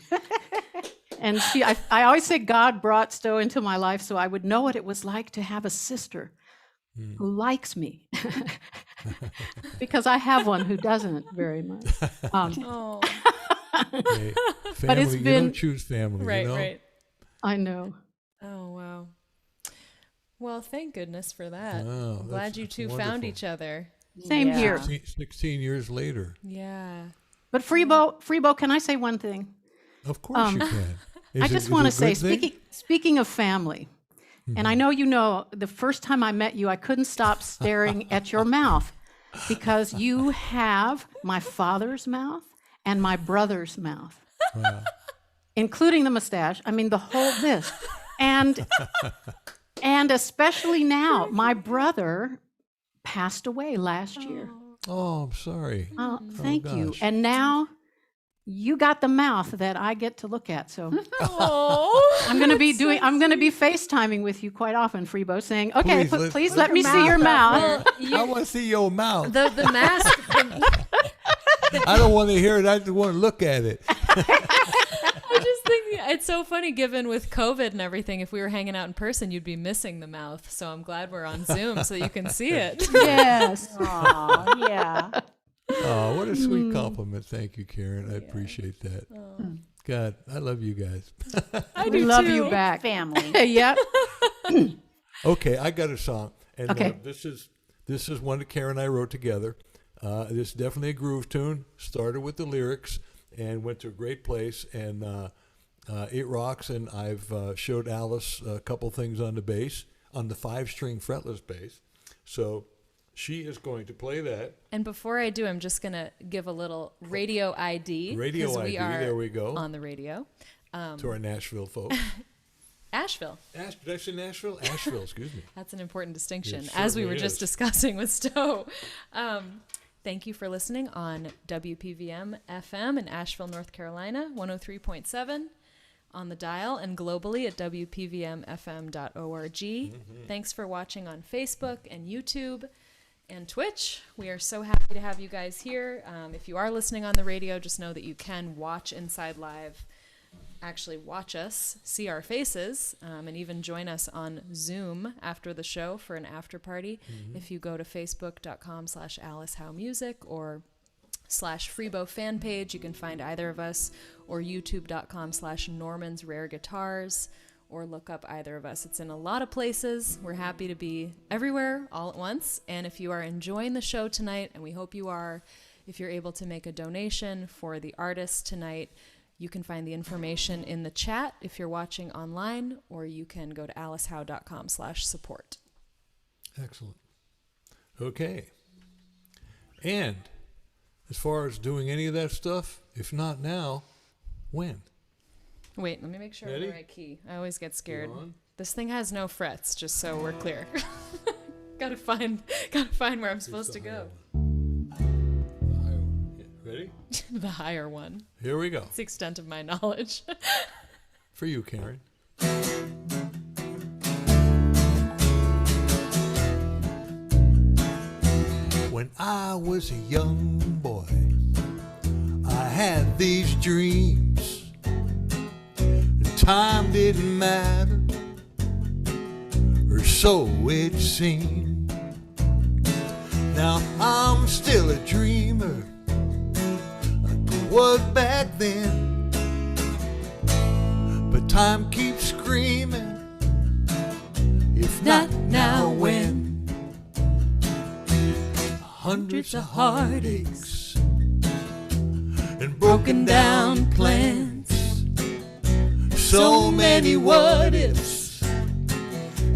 And I always say God brought Stowe into my life so I would know what it was like to have a sister who likes me, because I have one who doesn't very much. Oh, Hey, family, But it's you been- don't choose family, right, you know? right. I know. Oh, wow. Well, thank goodness for that. Wow, I'm glad that's you two wonderful. found each other. Same Yeah. here. 16 years later. Yeah. But Freebo, can I say one thing? Of course you can. I just want to say, speaking of family, and I know you know, the first time I met you, I couldn't stop staring at your mouth, because you have my father's mouth and my brother's mouth, including the mustache. I mean, the whole this. And especially now, my brother passed away last year. Oh, I'm sorry. Oh, thank you. gosh. And now you got the mouth that I get to look at. So Oh, I'm going to be FaceTiming with you quite often, Freebo, saying, okay, please let me your see your mouth mouth. I want to see your mouth. the mask. I don't want to hear it. I just want to look at it. I just think it's so funny, given with COVID and everything. If we were hanging out in person, you'd be missing the mouth. So I'm glad we're on Zoom so you can see it. Yes. Aw, yeah. Oh, what a sweet compliment. Thank you, Karen. I appreciate that. God, I love you guys. I We do love too. you back. Family. Yeah. Okay, I got a song. And Okay. this is one that Karen and I wrote together. This is definitely a groove tune. Started with the lyrics and went to a great place. And it rocks. And I've showed Alice a couple things on the bass, on the 5-string fretless bass. So she is going to play that. And before I do, I'm just going to give a little radio ID. Radio 'cause ID, We are there we go. on the radio. To our Nashville folks. Asheville. Did I say Nashville? Asheville, excuse me. That's an important distinction, It as we were certainly just is. discussing with Stowe. Thank you for listening on WPVM FM in Asheville, North Carolina, 103.7 on the dial, and globally at WPVMFM.org. Thanks for watching on Facebook and YouTube and Twitch. We are so happy to have you guys here. If you are listening on the radio, just know that you can watch Inside Live, actually watch us, see our faces, and even join us on Zoom after the show for an after party. If you go to facebook.com/AliceHoweMusic or /Freebo fan page, you can find either of us, or youtube.com/NormansRareGuitars, or look up either of us. It's in a lot of places. We're happy to be everywhere all at once. And if you are enjoying the show tonight, and we hope you are, if you're able to make a donation for the artist tonight, you can find the information in the chat if you're watching online, or you can go to alicehowe.com/support. Excellent. Okay. And as far as doing any of that stuff, if not now, when? Wait, let me make sure I'm in the Ready? right key. I always get scared. on. This thing has no frets, just so we're clear. gotta find where I'm supposed to go. Ready? The higher one. Here we go. It's the extent of my knowledge. For you, Karen. When I was a young boy, I had these dreams. And time didn't matter, or so it seemed. Now I'm still a dreamer, like I was back then. But time keeps screaming, if not now, when? Hundreds of heartaches and broken down plans, so many what ifs,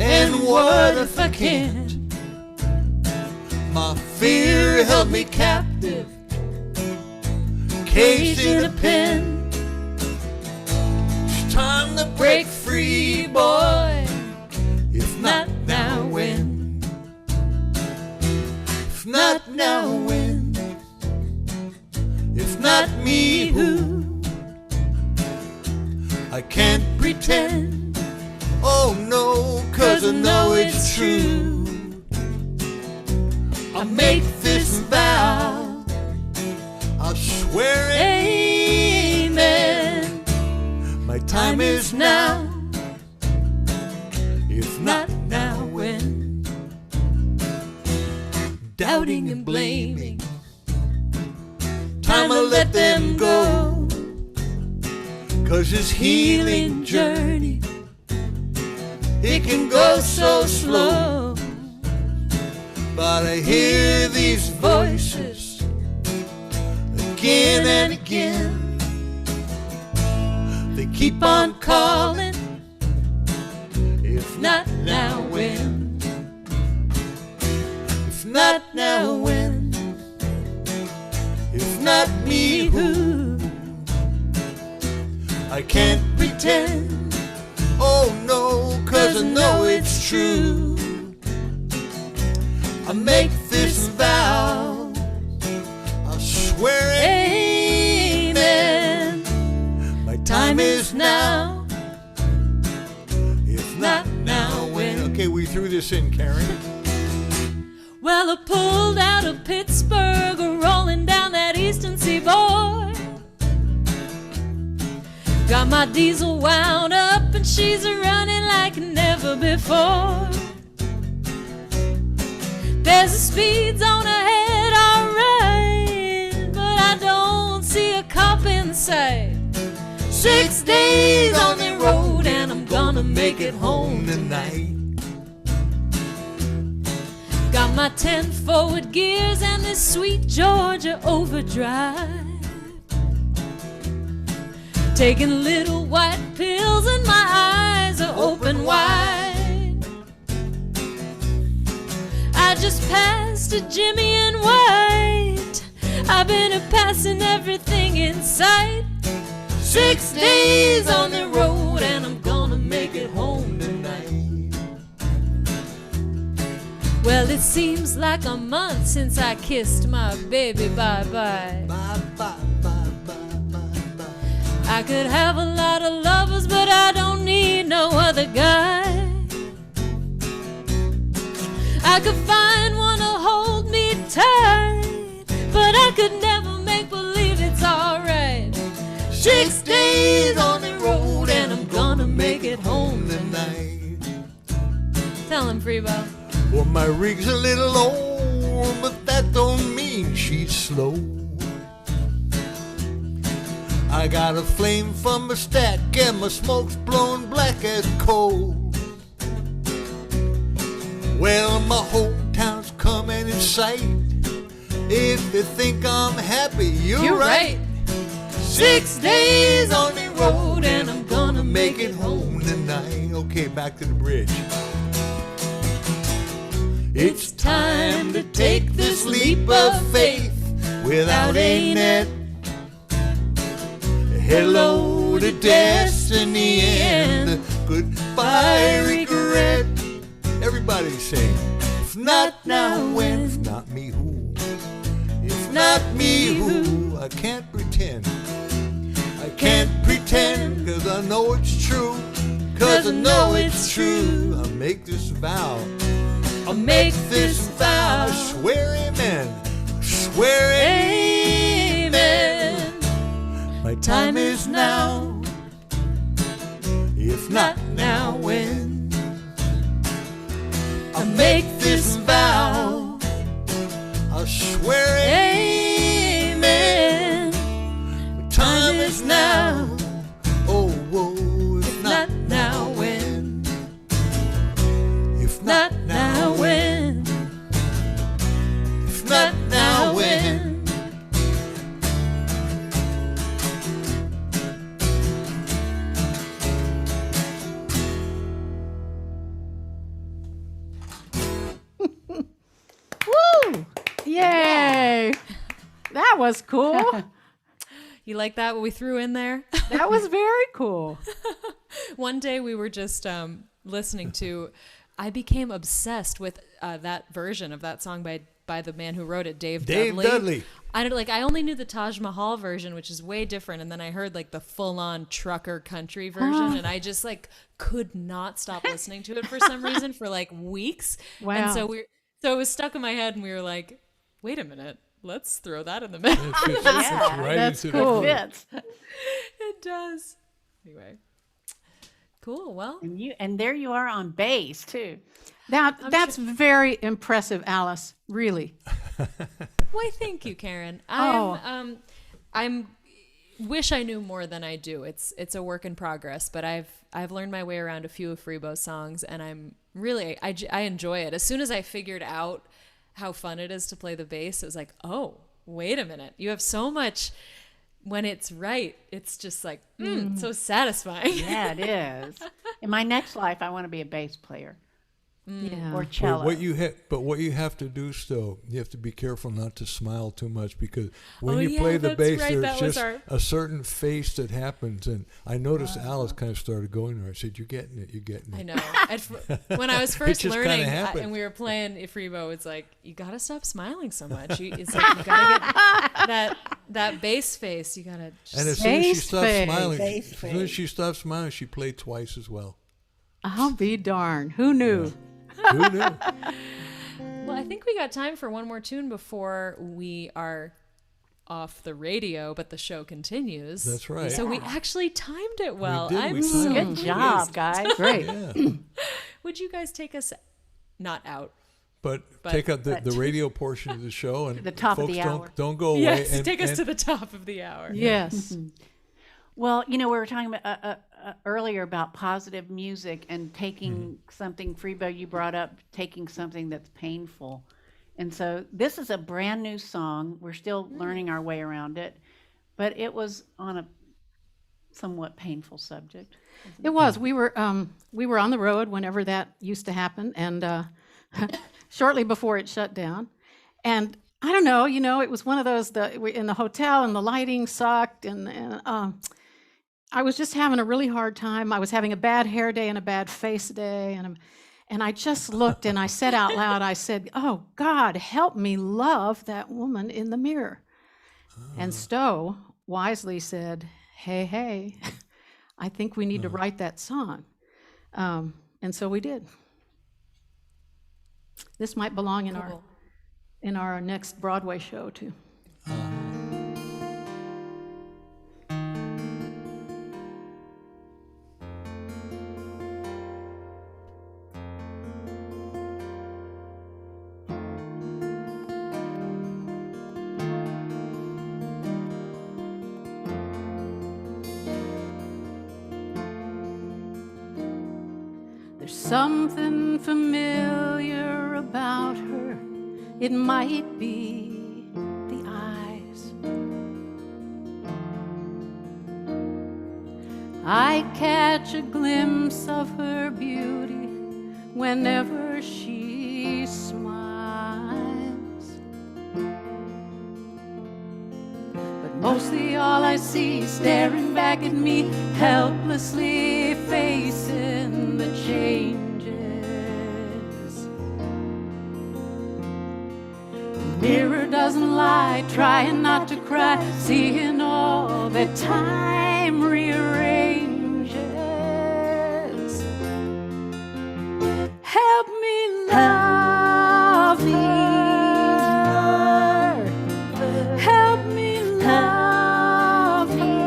and what if I can't? My fear held me captive, caged in a pen. not now, when? If not me, who? I can't pretend. Oh no, 'cause I know it's true. I make this vow, I swear it. Amen. My time is now. If not now, when? Doubting and blaming, time to let them go. 'Cause this healing journey, it can go so slow. But I hear these voices again and again. They keep on calling. If not now, when? If not now, when? If not me, who? I can't pretend. Oh no, 'cause I know it's true. I make this vow, I swear it. Amen. My time is now. If not now, when? Okay, we threw this in, Karen. Well, I pulled out of Pittsburgh, rolling down that eastern seaboard. Got my diesel wound up and she's running like never before. There's a speed zone ahead, alright, but I don't see a cop in sight. 6 days on the road and I'm gonna make it home tonight. Got my 10 forward gears and this sweet Georgia overdrive. Taking little white pills and my eyes are open wide. I just passed a Jimmy in white. I've been passing everything in sight. 6 days on the road and I'm gonna make it home tonight. Well, it seems like a month since I kissed my baby bye-bye. Bye, bye, bye, bye, bye, bye. I could have a lot of lovers, but I don't need no other guy. I could find one to hold me tight, but I could never make believe it's alright. 6 days on the road and I'm gonna make it home tonight. Tell him, Freebo. Well, my rig's a little old, but that don't mean she's slow. I got a flame from a stack and my smoke's blowing black as coal. Well, my whole town's coming in sight. If you think I'm happy, you're right. 6 days on the road and I'm gonna make it home tonight. Okay, back to the bridge. It's time to take this leap of faith without a net. Hello to destiny and goodbye regret. Everybody sing. If not now, when? If not me, who? If not me, who? I can't pretend. I can't pretend, 'cause I know it's true. 'Cause I know it's true. I make this vow. I make this vow. I swear amen. I swear amen. My time is now. If not now, when? I make this vow. I swear amen. My time is now. Oh, whoa. If not now, when? If not now, when? If not now, when? Woo! Yay! That was cool. You like that, what we threw in there? That was very cool. One day we were just listening to I became obsessed with that version of that song by the man who wrote it, Dave Dudley. I only knew the Taj Mahal version, which is way different, and then I heard like the full-on trucker country version, and I just like could not stop listening to it for some reason for like weeks. Wow. And so it was stuck in my head, and we were like, wait a minute, let's throw that in the middle. It fits right that's into cool. the Fits. It does. Anyway, cool. Well, And there you are on bass too. That's very impressive, Alice. Really. why, thank you, Karen. I'm wish I knew more than I do. It's a work in progress, but I've learned my way around a few of Freebo's songs, and I'm really I enjoy it. As soon as I figured out how fun it is to play the bass, it was like, oh, wait a minute, you have so much. When it's right, it's just like so satisfying. Yeah, it is. In my next life, I want to be a bass player Yeah. or cello. But what you have to do still, you have to be careful not to smile too much, because when Oh, you yeah, play the that's bass, right. there's That was just our- a certain face that happens. And I noticed Alice kind of started going there. I said, "You're getting it. You're getting it." I know. When I was first just kinda learning happened. and we were playing Freebo, it's like, you gotta stop smiling so much. It's like you gotta get that bass face. You gotta. And as Just, soon as she Bass stopped face. smiling, Bass as soon as she stopped smiling, she played twice as well. I'll be darned. Who knew? Who knew? well, I think we got time for one more tune before we are off the radio, but the show continues. That's right. So we actually timed it well. did. I'm We so timed it. Good pleased. job, guys. Great. Yeah. Would you guys take us not out? But But- take out the radio portion of the show, and The top of folks the hour. don't go away. Yes, and, take us and to the top of the hour. Yes. Well, we were talking about earlier about positive music and taking something, Freebo, you brought up taking something that's painful. And so this is a brand new song. We're still learning our way around it, but it was on a somewhat painful subject. It was. We were on the road whenever that used to happen, and shortly before it shut down. And I don't know, it was one of those, we in the hotel and the lighting sucked, and I was just having a really hard time. I was having a bad hair day and a bad face day, and I just looked and I said out loud, I said, "Oh, God, help me love that woman in the mirror." And Stowe wisely said, hey, I think we need to write that song. And so we did. This might belong in our next Broadway show, too. There's something familiar about her. It might be the eyes. I catch a glimpse of her beauty whenever she smiles. But mostly all I see is staring back at me, helplessly facing the changes. The mirror doesn't lie, trying not to cry, seeing all that time rearranges. Help me love her. Help me love her.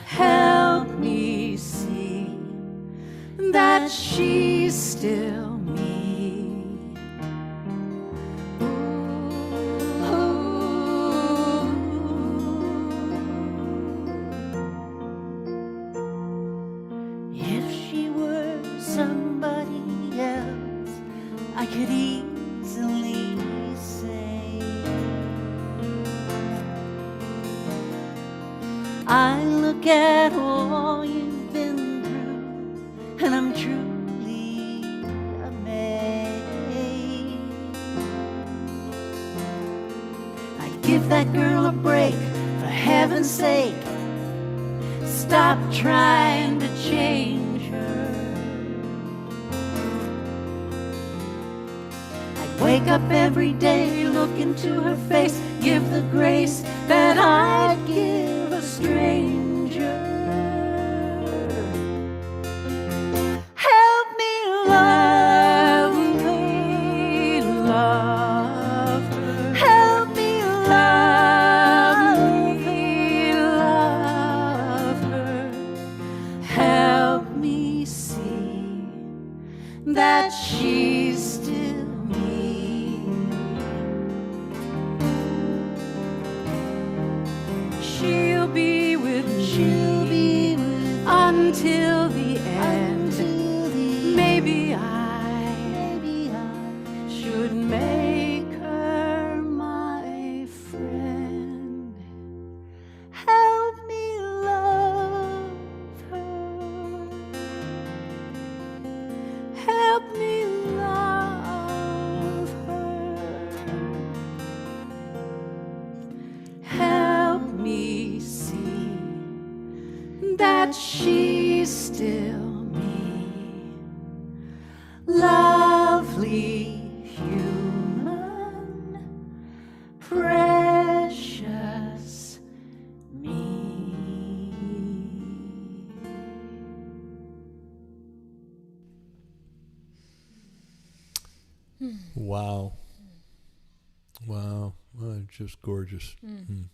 Help me see that she's still me. If she were somebody else, I could easily say, I look at all you've been through, and I'm truly amazed. I give that girl a break, for heaven's sake. Stop trying to change Wake up every day, look into her face, give the grace that I'd give a stranger. Help me love her. Help me love her. Help me see that she's still me. She'll be with me until the end. Maybe I should make her my friend. Help me love her. Help me love her. Help me see that she's still me. Lovely human, precious me. Wow. Wow. Well, just gorgeous. Mm.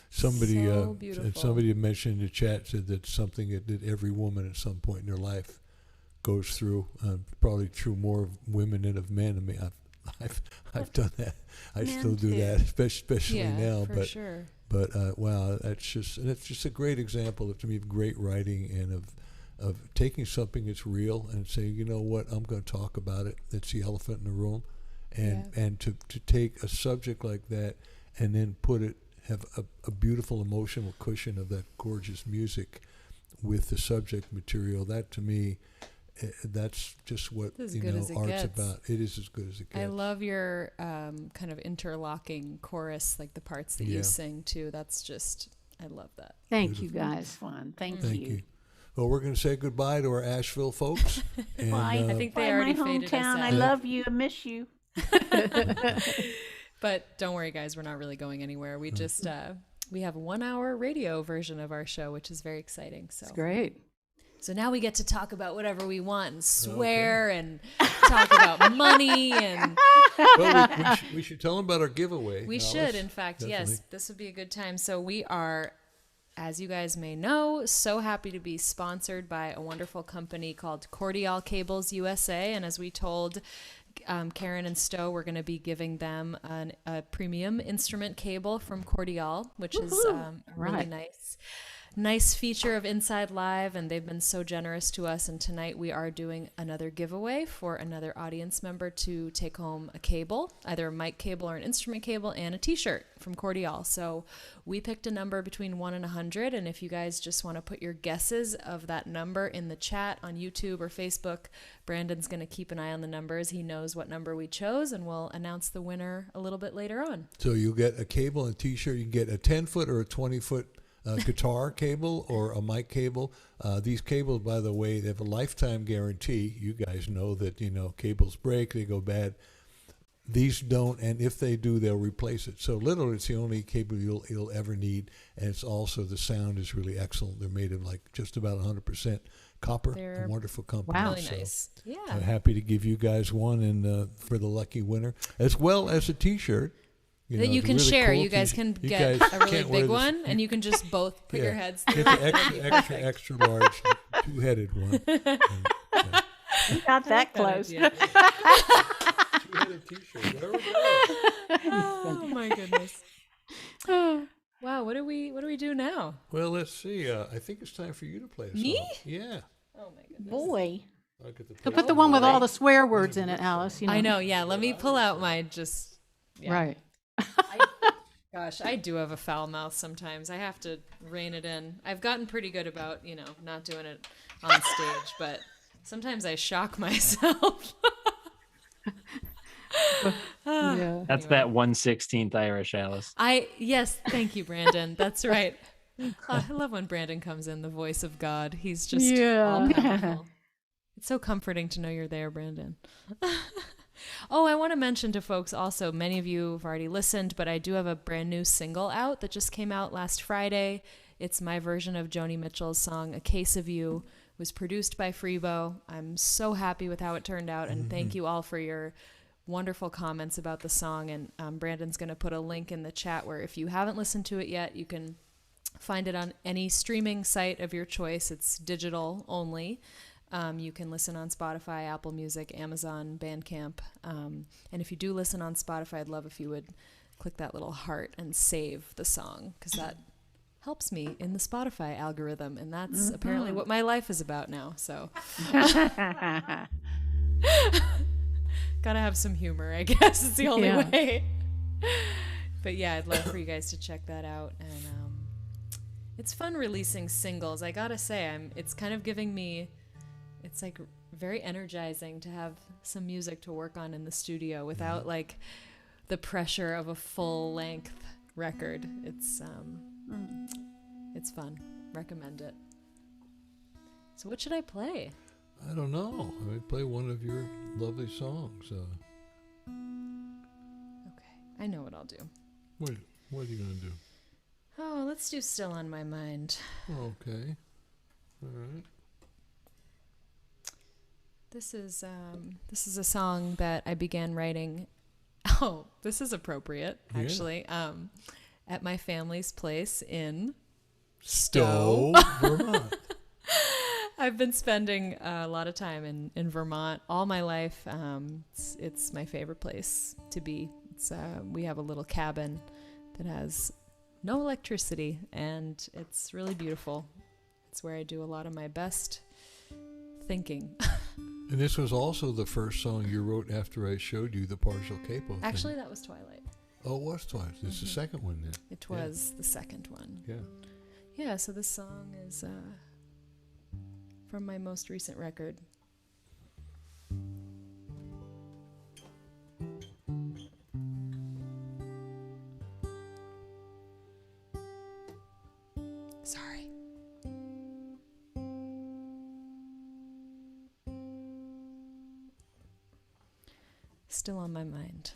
Somebody, So beautiful. somebody mentioned in the chat, said that's something that every woman at some point in their life goes through. Probably true more of women than of men. I mean, I've done that. I Men still do too. that, especially Yeah, now. for But sure. But wow, that's just a great example to me of great writing and of taking something that's real and saying, you know what, I'm going to talk about it. That's the elephant in the room, and to take a subject like that and then have a beautiful emotional cushion of that gorgeous music with the subject material. That to me, that's just what As good as it art's gets. about. It is as good as it gets. I love your kind of interlocking chorus, like the parts that Yeah. you sing too. That's just, I love that. Thank you, It's guys. fun. Thank Thank you. Well, we're going to say goodbye to our Asheville folks. And, Bye. I think they Bye, already my faded us hometown. I out. love you. I miss you. But don't worry, guys, we're not really going anywhere. We just we have a 1 hour radio version of our show, which is very exciting. So It's great. So now we get to talk about whatever we want and swear and talk about money and well, we should tell them about our giveaway. we Alice. should, in fact, Definitely. yes, this would be a good time. So we are, as you guys may know, so happy to be sponsored by a wonderful company called Cordial Cables USA. And as we told Karen and Stowe, we're going to be giving them a premium instrument cable from Cordial, which is a really Right. nice feature of Inside Live, and they've been so generous to us. And tonight we are doing another giveaway for another audience member to take home a cable, either a mic cable or an instrument cable, and a t-shirt from Cordial. So we picked a number between 1 and 100, and if you guys just want to put your guesses of that number in the chat on YouTube or Facebook, Brandon's going to keep an eye on the numbers. He knows what number we chose, and we'll announce the winner a little bit later on. So you'll get a cable and a t-shirt. You can get a 10-foot or a 20-foot guitar cable or a mic cable. These cables, by the way, they have a lifetime guarantee. You guys know that, cables break, they go bad. These don't, and if they do, they'll replace it. So literally, it's the only cable you'll ever need, and it's also, the sound is really excellent. They're made of like just about 100% copper. They're a wonderful company. Wow. Really So nice. Yeah. I'm happy to give you guys one, and for the lucky winner, as well as a T-shirt. That you it's can really share. cool You guys t-shirt. can You get guys a really can't wear big this- one, and you can just both put your Yeah. heads Get through. the extra large, two-headed one. Not that Good close. idea. Two-headed T-shirt. Whatever it is. Oh my goodness. Wow, what do we do now? Well, let's see. I think it's time for you to play a song. Me? Yeah. Oh my goodness. Boy. I'll get the So put the one with all the swear words in it, Alice. I know, yeah. Let me pull out my yeah. Right. Gosh, I do have a foul mouth sometimes. I have to rein it in. I've gotten pretty good about, not doing it on stage, but sometimes I shock myself. Yeah. That's that 1/16 Irish, Alice. Yes, thank you, Brandon. That's right. I love when Brandon comes in, the voice of God. He's just Yeah. all powerful. It's so comforting to know you're there, Brandon. Oh, I want to mention to folks also, many of you have already listened, but I do have a brand new single out that just came out last Friday. It's my version of Joni Mitchell's song, A Case of You. It was produced by Freebo. I'm so happy with how it turned out, and thank you all for your wonderful comments about the song. And Brandon's going to put a link in the chat where if you haven't listened to it yet, you can find it on any streaming site of your choice. It's digital only. You can listen on Spotify, Apple Music, Amazon, Bandcamp. And if you do listen on Spotify, I'd love if you would click that little heart and save the song, because that helps me in the Spotify algorithm. And that's apparently what my life is about now. So gotta have some humor, I guess. It's the only way. But yeah, I'd love for you guys to check that out. And it's fun releasing singles. I gotta say, it's kind of giving me, it's like very energizing to have some music to work on in the studio without like the pressure of a full length record. It's fun. Recommend it. So what should I play? I don't know. I might play one of your lovely songs. Okay, I know what I'll do. What are you going to do? Oh, let's do Still on My Mind. Okay. All right. This is a song that I began writing. Oh, this is appropriate, actually. At my family's place in Stowe, Vermont. I've been spending a lot of time in Vermont all my life. It's my favorite place to be. We have a little cabin that has no electricity, and it's really beautiful. It's where I do a lot of my best thinking. And this was also the first song you wrote after I showed you the partial capo thing. Actually, that was Twilight. Oh, it was twice. This is the second one then. It was the second one. Yeah. Yeah, so this song is from my most recent record. Sorry. Still on my mind.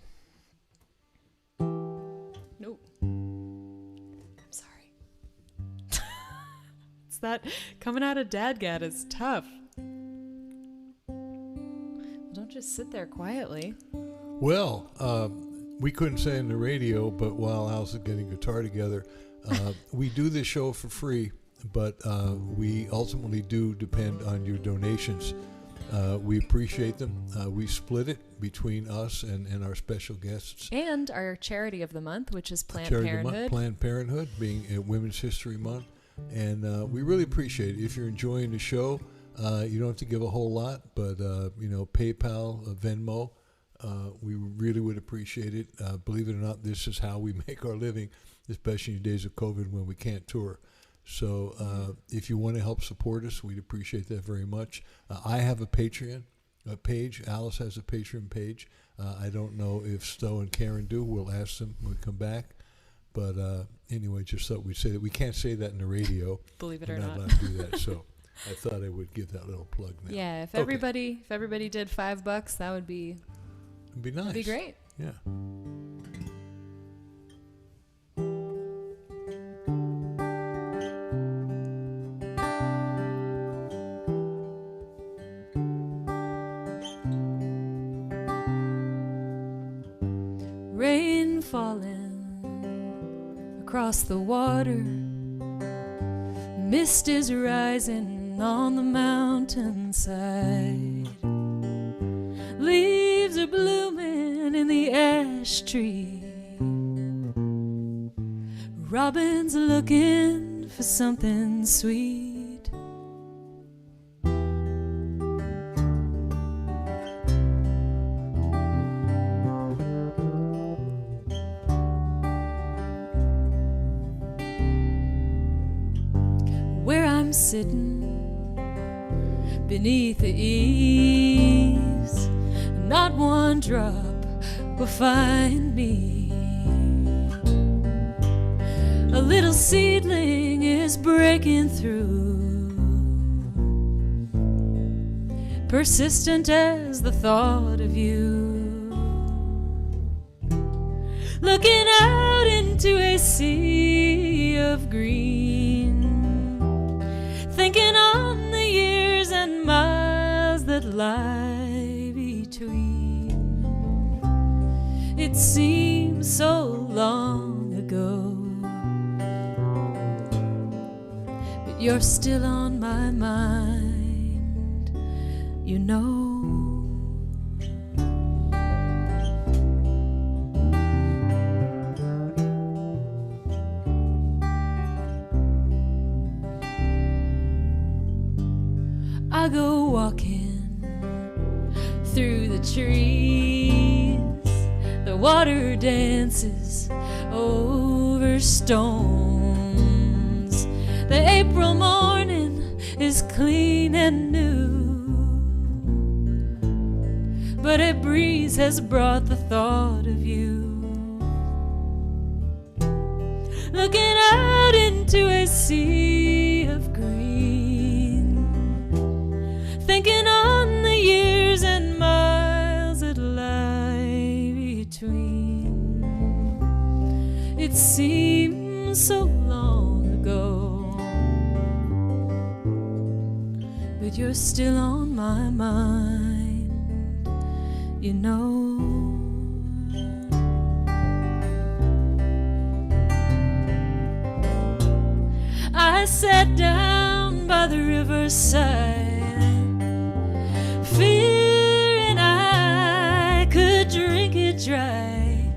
Nope. I'm sorry. It's that coming out of Dadgad is tough. Don't just sit there quietly. Well, we couldn't say on the radio, but while Alice is getting guitar together, we do this show for free, but we ultimately do depend on your donations. We appreciate them. We split it between us and our special guests. And our charity of the month, which is Planned Charity of the Parenthood. Month, Planned Parenthood being Women's History Month. And we really appreciate it. If you're enjoying the show, you don't have to give a whole lot, but, PayPal, Venmo, we really would appreciate it. Believe it or not, this is how we make our living, especially in days of COVID when we can't tour. So if you want to help support us, we'd appreciate that very much. I have a Patreon page. Alice has a Patreon page. I don't know if Stowe and Karen do. We'll ask them when we come back. But anyway, just thought we'd say that. We can't say that in the radio. Believe it We're or not not. allowed to do that. So I thought I would give that little plug now. Yeah, if Okay. everybody did $5, that would be It'd be nice. that'd be great. Yeah. Rain falling across the water. Mist is rising on the mountainside. Leaves are blooming in the ash tree. Robin's looking for something sweet. Where I'm sitting beneath the eaves, not one drop will find me. A little seedling is breaking through, persistent as the thought of you. looking out into a sea of green, thinking on the years and miles that lie between. It seems so long ago, but you're still on my mind, you know. I go walking through the trees, the water dances over stones. The April morning is clean and new, but a breeze has brought the thought of you. Looking out into a sea of green, thinking on the years and miles that lie between. It seems so long ago, but you're still on my mind, you know. I sat down by the riverside, fearing I could drink it dry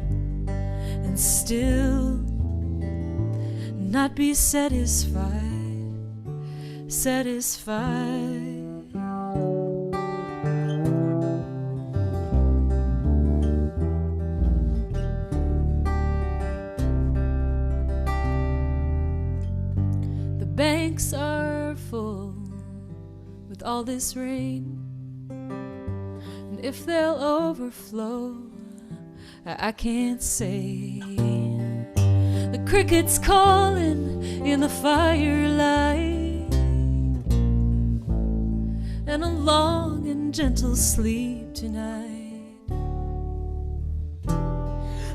and still not be satisfied. The banks are full with all this rain, and if they'll overflow, I can't say. The crickets calling in the firelight, and a long and gentle sleep tonight.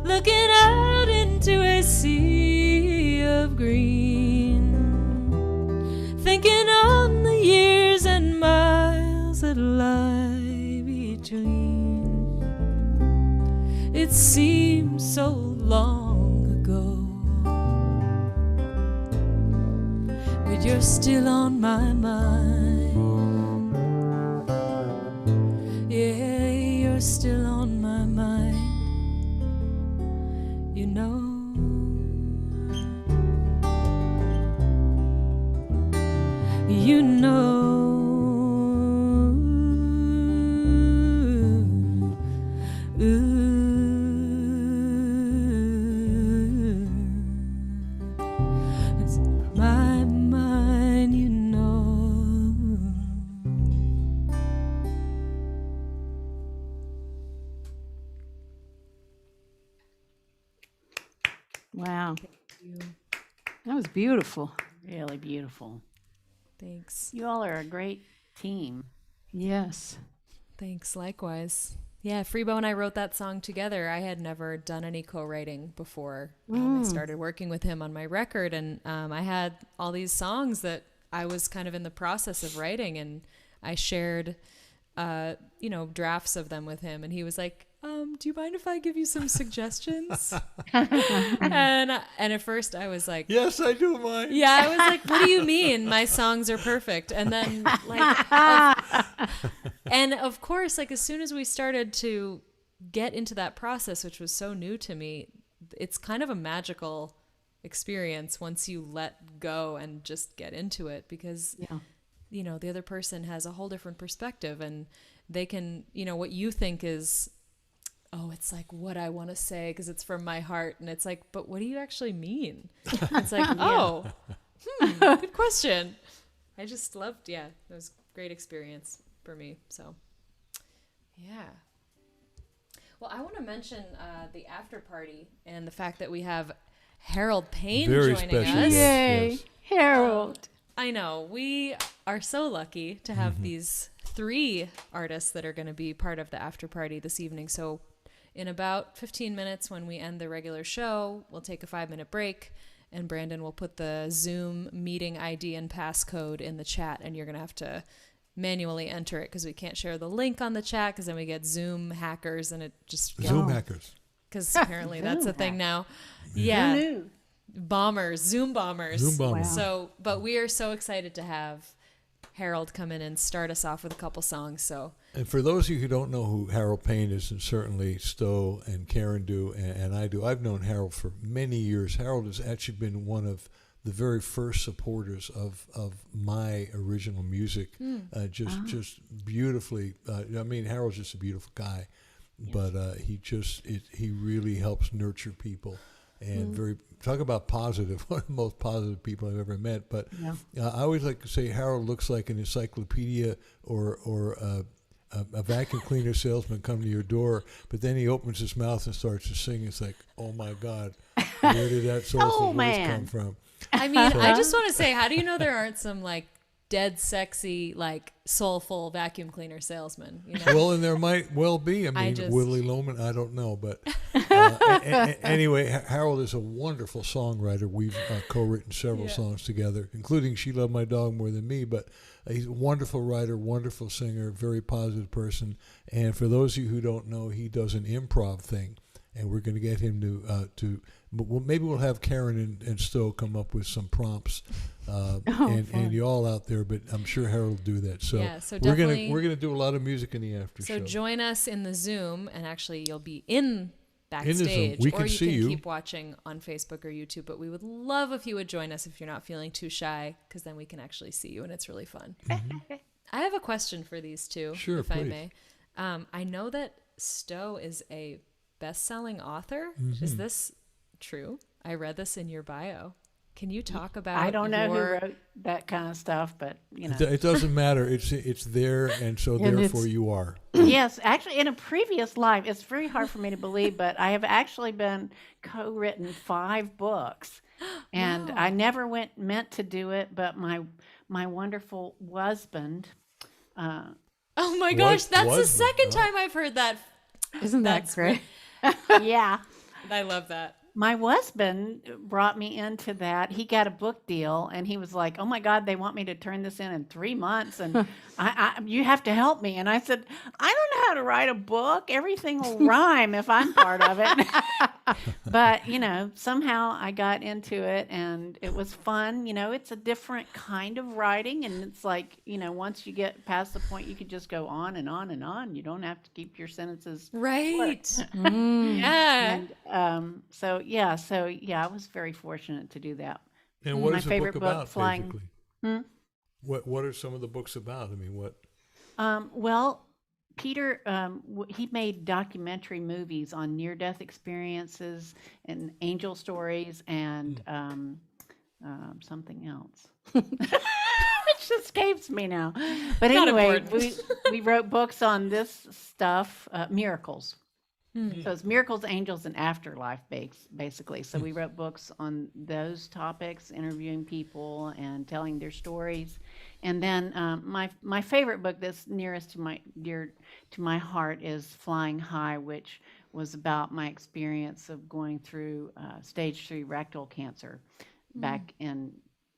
Looking out into a sea of green, thinking on the years and miles that lie between. It seems so long ago, but you're still on my mind. Yeah, you're still on my mind, you know. You know. It's my mind, you know. Wow. That was beautiful. Really beautiful. Thanks. You all are a great team. Yes. Thanks, likewise. Yeah, Freebo and I wrote that song together. I had never done any co-writing before. I started working with him on my record, and I had all these songs that I was kind of in the process of writing, and I shared, drafts of them with him, and he was like, do you mind if I give you some suggestions? and at first I was like, Yes, I do mind. yeah, I was like, what do you mean? My songs are perfect. And then and of course, like as soon as we started to get into that process, which was so new to me, it's kind of a magical experience once you let go and just get into it, because, the other person has a whole different perspective, and they can, what you think is, oh, it's like what I want to say because it's from my heart. And it's like, but what do you actually mean? It's like, oh, good question. I just loved, it was a great experience for me. So, yeah. Well, I want to mention the after party and the fact that we have Harold Payne Very joining special. us. Yay. Harold. I know. We are so lucky to have these 3 artists that are going to be part of the after party this evening. So in about 15 minutes when we end the regular show, we'll take a 5-minute break, and Brandon will put the Zoom meeting ID and passcode in the chat, and you're going to have to manually enter it because we can't share the link on the chat because then we get Zoom hackers and it just... Zoom hackers. Because apparently that's a thing now. Yeah. Zoom bombers. Zoom bombers. Wow. So, but we are so excited to have Harold come in and start us off with a couple songs. So, And for those of you who don't know who Harold Payne is, and certainly Stowe and Karen do, and I do, I've known Harold for many years. Harold has actually been one of the very first supporters of my original music. Just beautifully. I mean, Harold's just a beautiful guy, but he really helps nurture people. And talk about positive, one of the most positive people I've ever met. But I always like to say Harold looks like an encyclopedia or a vacuum cleaner salesman come to your door, but then he opens his mouth and starts to sing. It's like, oh my God, where did that soulful voice come from? I mean, I just want to say, how do you know there aren't some like dead sexy, like soulful vacuum cleaner salesmen? You know? Well, and there might well be. I mean, Willie Loman, I don't know. But anyway, Harold is a wonderful songwriter. We've co-written several songs together, including She Loved My Dog More Than Me. But he's a wonderful writer, wonderful singer, very positive person. And for those of you who don't know, he does an improv thing. And we're going to get him to maybe we'll have Karen and Stowe come up with some prompts, and you all out there. But I'm sure Harold will do that. So, we're gonna do a lot of music in the after show. So join us in the Zoom, and actually you'll be in backstage, In the Zoom. We can see you. Keep watching on Facebook or YouTube. But we would love if you would join us if you're not feeling too shy, because then we can actually see you, and it's really fun. I have a question for these two, if I may. I know that Stowe is a best-selling author. Is this true? I read this in your bio. Can you talk about I don't know who wrote that kind of stuff, but you know. It doesn't matter. It's there, and so therefore you are. Yes, actually, in a previous life, it's very hard for me to believe, but I have actually been co-written 5 books, and I never meant to do it, but my wonderful husband. Oh my gosh, that's the second Oh. time I've heard that. Isn't that great? Yeah. I love that. My husband brought me into that. He got a book deal, and he was like, "Oh my God, they want me to turn this in 3 months, and you have to help me." And I said, "I don't know how to write a book. Everything will rhyme if I'm part of it." But you know, somehow I got into it, and it was fun. You know, it's a different kind of writing, and it's like, you know, once you get past the point, you could just go on and on and on. You don't have to keep your sentences Right. short. Yeah. And so I was very fortunate to do that. And what My is the favorite book book, about, Flying- basically? What are some of the books about? I mean, what? Well, Peter, he made documentary movies on near-death experiences and angel stories and something else. It just escapes me now. But Not anyway, important. we wrote books on this stuff, miracles. So it's miracles, angels, and afterlife, basically. So we wrote books on those topics, interviewing people and telling their stories. And then my favorite book that's nearest to my heart is Flying High, which was about my experience of going through stage 3 rectal cancer back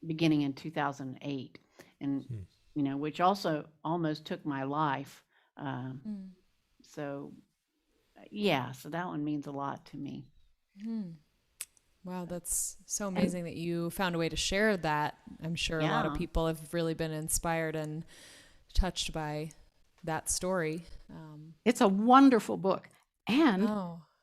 beginning in 2008, and you know, which also almost took my life. So that one means a lot to me. Wow, that's so amazing that you found a way to share that. I'm sure a lot of people have really been inspired and touched by that story. It's a wonderful book, and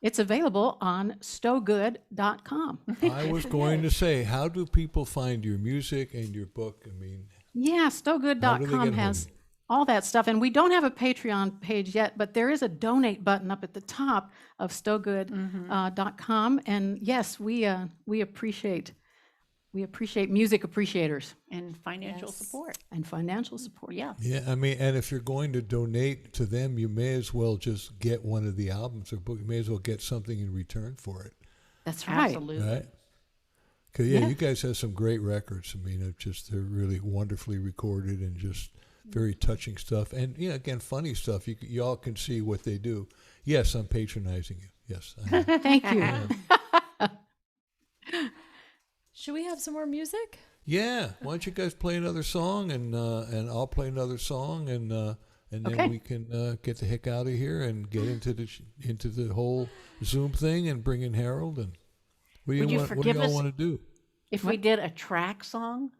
it's available on StoweGood.com. I was going to say, how do people find your music and your book? I mean, Yeah, how do they StoweGood.com get has hold all that stuff. And we don't have a Patreon page yet, but there is a donate button up at the top of StoweGood.com. And yes, we appreciate music appreciators And financial support. and financial support. Yeah. Yeah, I mean, and if you're going to donate to them, you may as well just get one of the albums or book. You may as well get something in return for it, That's right. Absolutely. right? Because you guys have some great records. I mean, they're really wonderfully recorded and just very touching stuff. And, again, funny stuff. You all can see what they do. Yes, I'm patronizing you. Yes. I am. Thank you. Should we have some more music? Yeah. Why don't you guys play another song, and I'll play another song, and then Okay. we can get the heck out of here and get into the whole Zoom thing and bring in Harold. And what do Would you what do forgive y'all us? want to do? If we did a track song,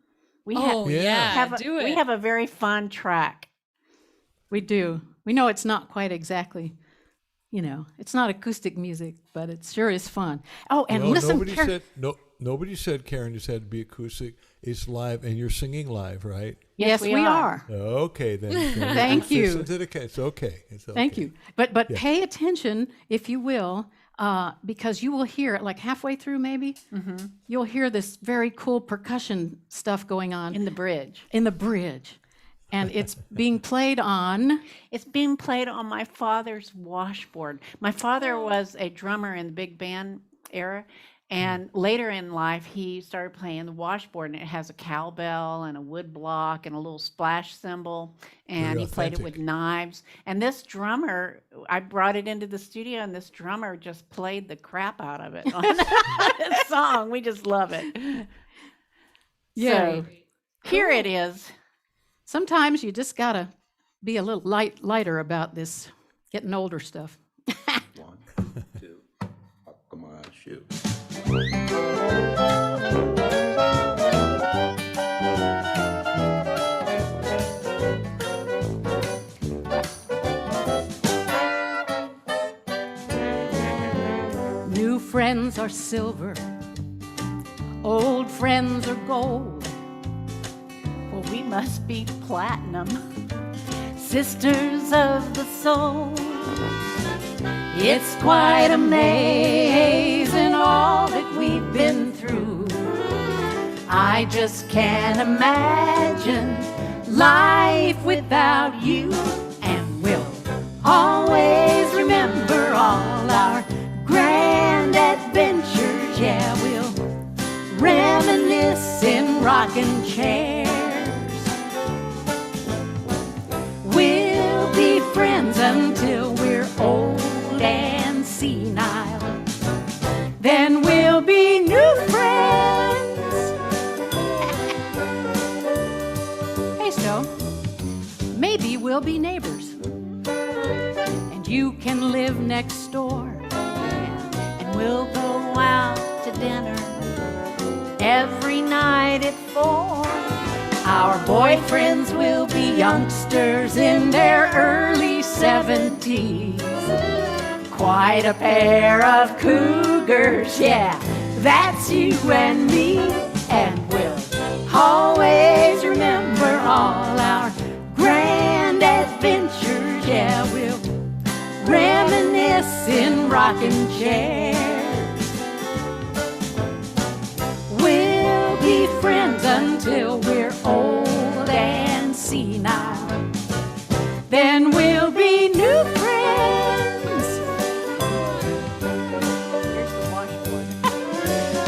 we Oh, Yeah. yeah. Do it. we have a very fun track. We do. We know it's not quite exactly, it's not acoustic music, but it sure is fun. Oh, and No, listen, nobody said Karen just had to be acoustic. It's live, and you're singing live, right? yes, we are. Okay, then. Thank you. Listen to it's okay. It's okay. Thank you. But Yeah. pay attention, if you will, because you will hear it like halfway through, maybe. You'll hear this very cool percussion stuff going on In the bridge. in the bridge, and it's being played on. It's being played on my father's washboard. My father was a drummer in the big band era, and later in life he started playing the washboard, and it has a cowbell and a wood block and a little splash cymbal, and Very he played it with authentic. knives. And this drummer, I brought it into the studio, and this drummer just played the crap out of it on this song. We just love it. Yay. So here it is. Sometimes you just gotta be a little lighter about this getting older stuff. 1, 2, buckle my shoe. New friends are silver, old friends are gold. Well, we must be platinum, sisters of the soul. It's quite amazing all that we've been through. I just can't imagine life without you. And we'll always remember all our grand adventures. Yeah, we'll reminisce in rocking chairs. We'll be friends until we're old and senile. Then we'll be new friends. Hey, Stowe, maybe we'll be neighbors, and you can live next door, and we'll go out to dinner every night at 4. Our boyfriends will be youngsters in their early 70s. Quite a pair of cougars, yeah, that's you and me. And we'll always remember all our grand adventures. Yeah, we'll reminisce in rocking chairs. We'll be friends until we're old and senile. Then we'll be new friends. Here's the washboard.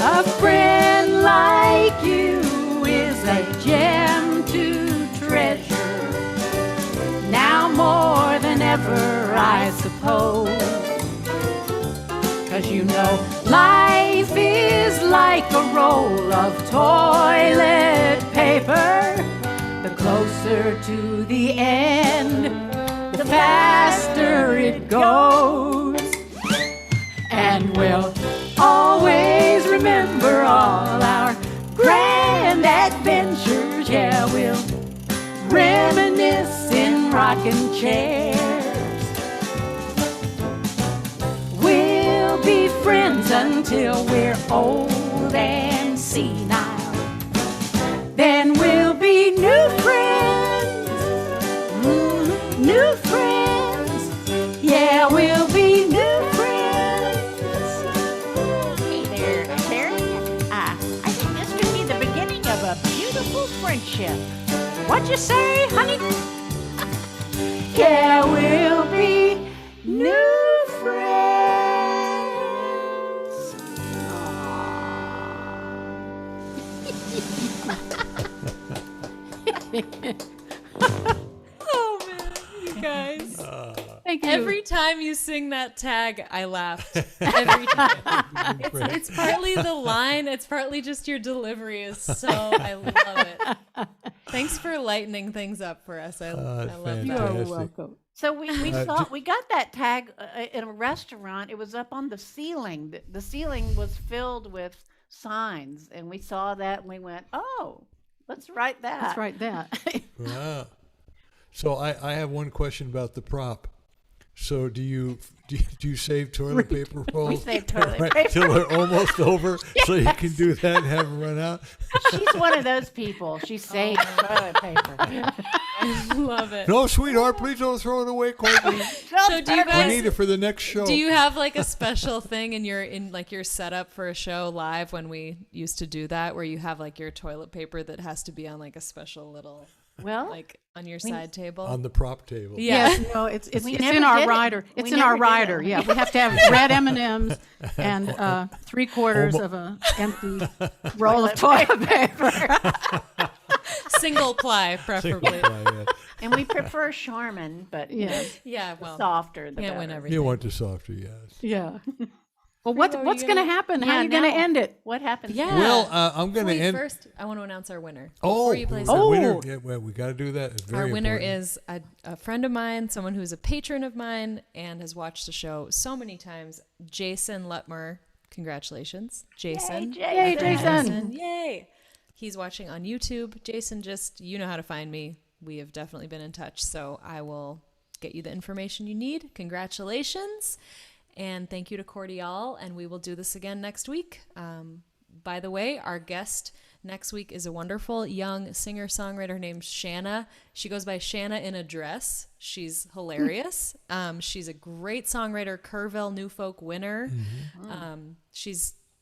A friend like you is a gem to treasure. Now more than ever, I suppose. 'Cause you know life is like a roll of toilet paper. The closer to the end, the faster it goes. And we'll always remember all our grand adventures. Yeah, we'll reminisce in rocking chairs. We'll be friends until we're old and senile. Then we'll be new friends. New friends. Yeah, we'll be new friends. Hey there, Terry. I think this could be the beginning of a beautiful friendship. What'd you say, honey? Yeah, we'll be new friends. Aw. guys. Thank you. Every time you sing that tag, I laughed. Every time. It's partly the line. It's partly just your delivery is so, I love it. Thanks for lightening things up for us. I love You that. are welcome. So we got that tag in a restaurant. It was up on the ceiling. The ceiling was filled with signs, and we saw that and we went, "Oh, let's write that." That's right, that. Wow. So I have one question about the prop. So do you save toilet paper rolls? We save toilet paper. Till they're almost over, so you can do that and have them run out. She's one of those people. She saves toilet paper. I love it. No, sweetheart, please don't throw it away, Courtney. So do you We guys need it for the next show. do you have like a special thing in your setup for a show live when we used to do that, where you have like your toilet paper that has to be on like a special little Well, like on your side table? on the prop table? Yeah. Yes, no, it's We in never our did it. rider. We It's in never our did it. rider. Yeah, we have to have red M&Ms and 3/4 of a empty roll of toilet paper. Single ply, preferably. Yeah. and we prefer Charmin, but Yes. Yeah, well, softer the can't win better. everything. You want the softer, yes. Yeah. Well, Freebo, are what's you going to gonna- happen? How Yeah, are you going to now- end it? What happens? Yeah. Well, I'm going to Wait, end. first, I want to announce our winner. Oh, Before you play the something. winner. Yeah, well, we got to do that. It's very Our winner important. is a friend of mine, someone who's a patron of mine and has watched the show so many times. Jason Lutmer. Congratulations, Jason. Yay, Jason. Yay. He's watching on YouTube. Jason, you know how to find me. We have definitely been in touch, so I will get you the information you need. Congratulations. And thank you to Cordial, and we will do this again next week. By the way, our guest next week is a wonderful young singer-songwriter named Shanna. She goes by Shanna in a Dress. She's hilarious. She's a great songwriter, Kerrville New Folk winner.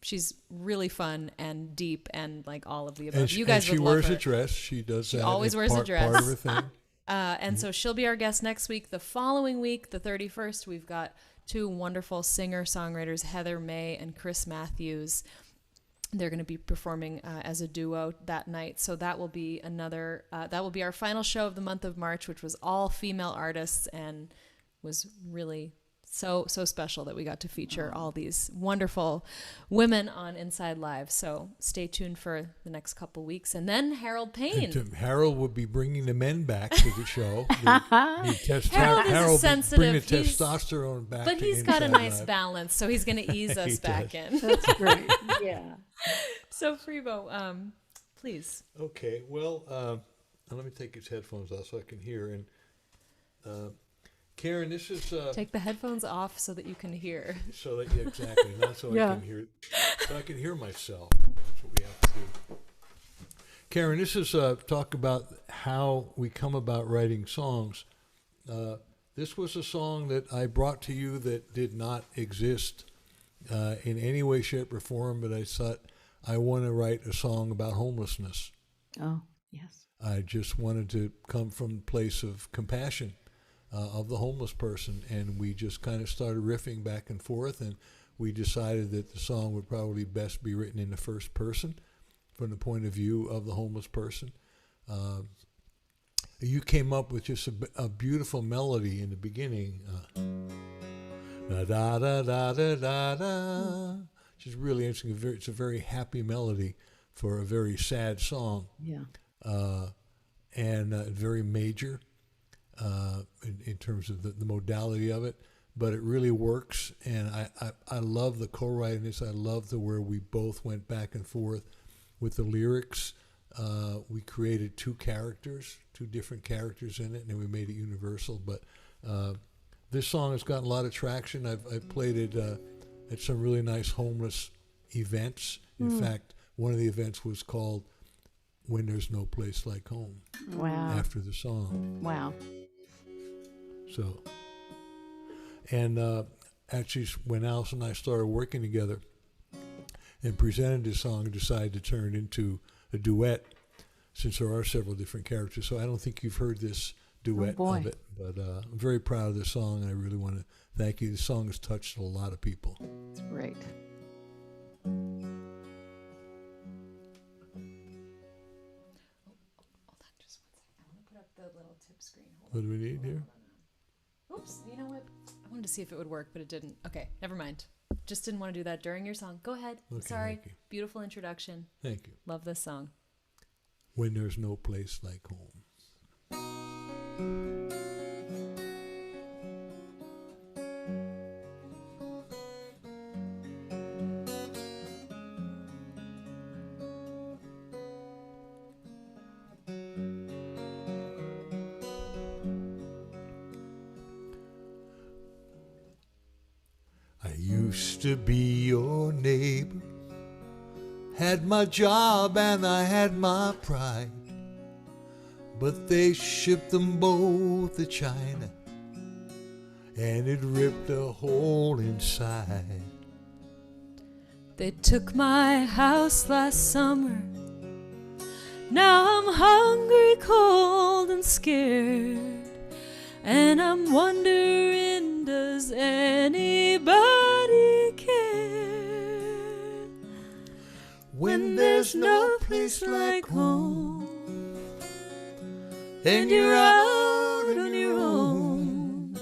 She's really fun and deep and like all of the above. And You guys she would love wears her. a dress. She does that. always It's wears a part dress. of her thing. And so she'll be our guest next week. The following week, the 31st, we've got two wonderful singer-songwriters, Heather May and Chris Matthews. They're going to be performing as a duo that night. So that will be that will be our final show of the month of March, which was all female artists and was really so special that we got to feature all these wonderful women on Inside Live. So stay tuned for the next couple weeks. And then Harold Payne. Harold will be bringing the men back to the show. Harold is Harold will sensitive. bring the He's- testosterone back. But to he's got a Inside nice Live. balance, so he's going to ease us He back does. in. That's great. Yeah. So Freebo, please. Okay, well, let me take his headphones off so I can hear. And Karen, this is Take the headphones off so that you can hear. so that exactly not so Yeah. I can hear, so I can hear myself. That's what we have to do. Karen, this is talk about how we come about writing songs. This was a song that I brought to you that did not exist in any way, shape, or form, but I thought I want to write a song about homelessness. Oh, yes. I just wanted to come from a place of compassion of the homeless person, and we just kind of started riffing back and forth, and we decided that the song would probably best be written in the first person from the point of view of the homeless person. You came up with just a beautiful melody in the beginning. Da da da da da da da. Which is really interesting. It's a very happy melody for a very sad song. Yeah. And very major in terms of the modality of it, but it really works. And I love the co-writing this. I love the where we both went back and forth with the lyrics. We created two different characters in it, and then we made it universal. But this song has gotten a lot of traction. I've played it at some really nice homeless events. In fact, one of the events was called When There's No Place Like Home, Wow. after the song. Wow. So, and actually, when Alice and I started working together and presented this song, and decided to turn it into a duet, since there are several different characters. So I don't think you've heard this duet of it, but I'm very proud of this song, and I really want to thank you. The song has touched a lot of people. It's great. Hold on just one second. I want to put up the little tip screen. What do we need here? Oops, you know what? I wanted to see if it would work, but it didn't. Okay, never mind. Just didn't want to do that during your song. Go ahead. Okay, Sorry. thank you. Beautiful introduction. Thank you. Love this song. When there's no place like home. I used to be your neighbor, had my job and I had my pride, but they shipped them both to China and it ripped a hole inside. They took my house last summer. Now I'm hungry, cold, and scared. And I'm wondering, does anybody care? When there's no place like home, and you're out on your own,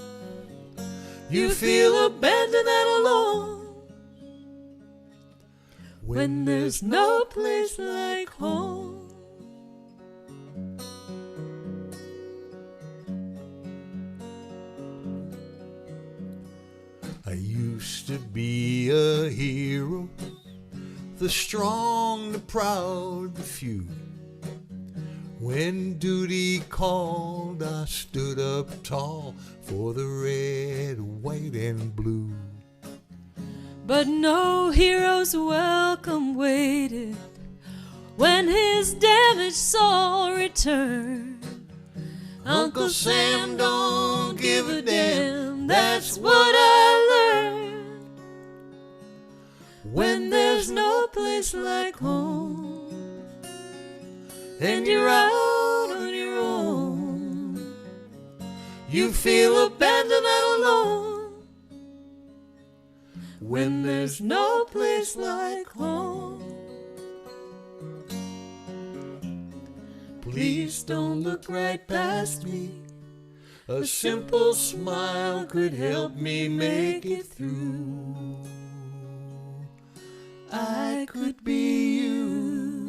you feel abandoned and alone. When there's no place like home. I used to be a hero, the strong, the proud, the few. When duty called, I stood up tall for the red, white, and blue. But no hero's welcome waited when his damaged soul returned. Uncle Sam don't give a damn, that's what I learned. When there's no place like home, and you're out on your own, you feel abandoned and alone. When there's no place like home. Please don't look right past me. A simple smile could help me make it through. I could be you.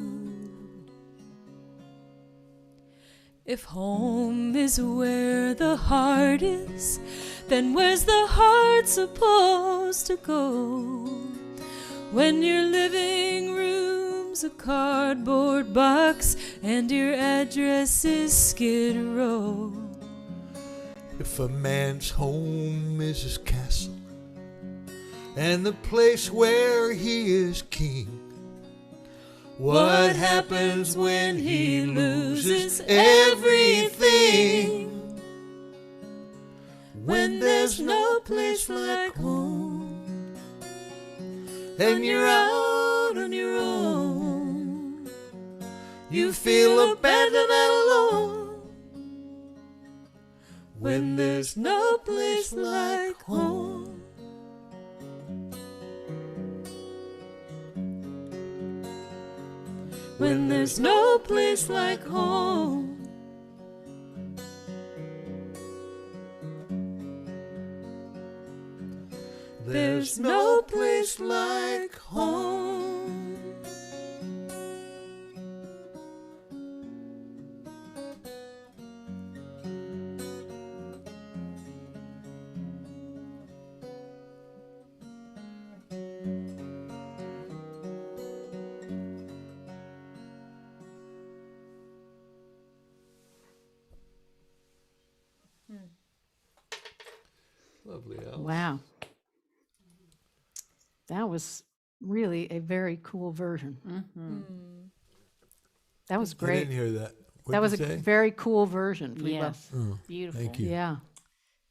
If home is where the heart is, then where's the heart supposed to go? When your living room's a cardboard box and your address is Skid Row. If a man's home is his castle and the place where he is king, what happens when he loses everything? When there's no place like home, and you're out on your own, you feel abandoned and alone. When there's no place like home. When there's no place like home. There's no place like home. Lovely, Alice. Wow. That was really a very cool version. That was I great. didn't hear that. What That was did a you say? very cool version. Freebo. Yes. Oh, Beautiful. thank you. Yeah.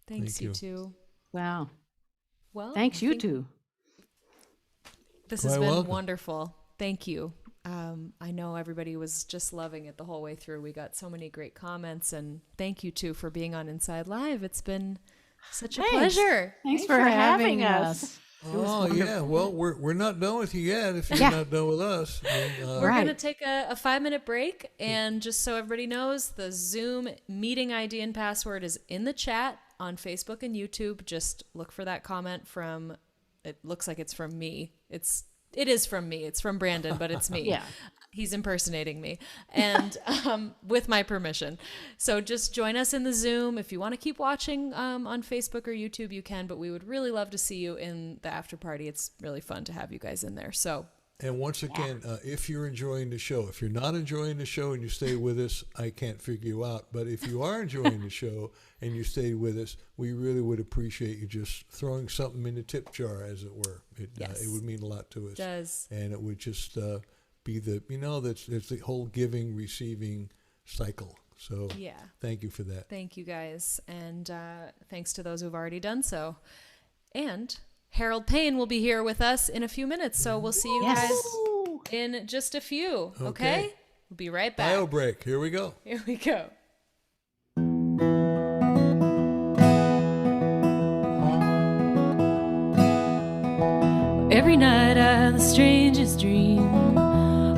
Thanks, Thank you you. two. Wow. Well, Thanks, I you think two. This Quite has been welcome. wonderful. Thank you. I know everybody was just loving it the whole way through. We got so many great comments, and thank you two for being on Inside Live. It's been such a Thanks. pleasure. Thanks for having us. Oh, yeah. Well, we're not done with you yet if you're Yeah. not done with us. And, We're Right. going to take a 5-minute break, and just so everybody knows, the Zoom meeting ID and password is in the chat. on Facebook and YouTube. Just look for that comment from, it looks like it's from me. It is from me. It's from Brandon, but it's me. Yeah. He's impersonating me, and with my permission. So just join us in the Zoom. If you want to keep watching on Facebook or YouTube, you can, but we would really love to see you in the after party. It's really fun to have you guys in there. So. And once again, if you're enjoying the show, if you're not enjoying the show and you stay with us, I can't figure you out. But if you are enjoying the show and you stay with us, we really would appreciate you just throwing something in the tip jar, as it were. It would mean a lot to us. It does. And it would just be the, it's the whole giving, receiving cycle. So thank you for that. Thank you guys. And thanks to those who've already done so. And Harold Payne will be here with us in a few minutes. So we'll see you guys in just a few. Okay? We'll be right back. Bio break. Here we go. Here we go. Every night I have the strangest dream.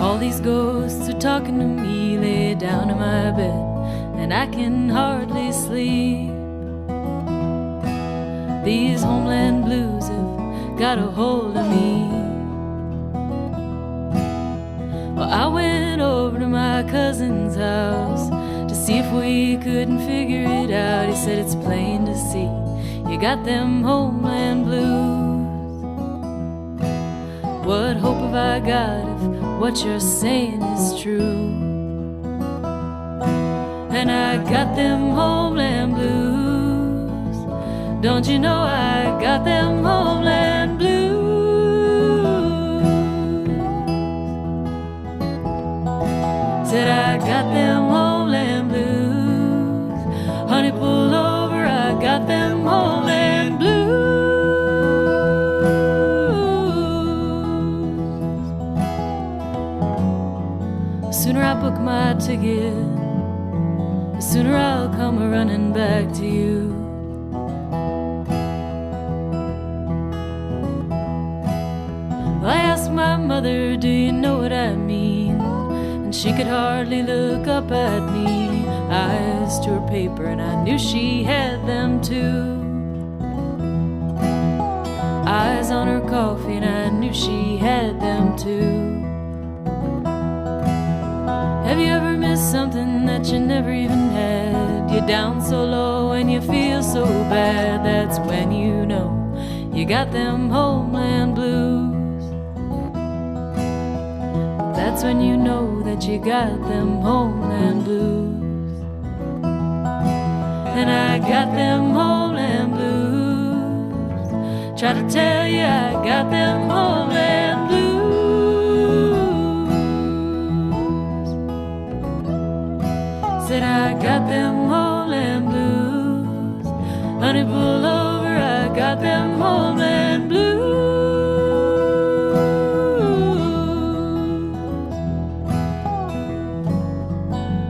All these ghosts are talking to me. Lay down in my bed and I can hardly sleep. These homeland blues have got a hold of me. Well, I went over to my cousin's house to see if we couldn't figure it out. He said it's plain to see you got them homeland blues. What hope have I got if what you're saying is true? And I got them homeland blues. Don't you know I got them homeland blues? Said I got them homeland blues. Honey, pull over, I got them homeland blues. The sooner I book my ticket, the sooner I'll come running back to you. I asked my mother, do you know what I mean? And she could hardly look up at me. Eyes to her paper and I knew she had them too. Eyes on her coffee and I knew she had them too. Have you ever missed something that you never even had? You're down so low and you feel so bad. That's when you know you got them homeland blues. That's when you know that you got them homeland blues. And I got them homeland blues. Try to tell you I got them homeland blues. Said I got them homeland blues. Honey, pull over, I got them homeland blues.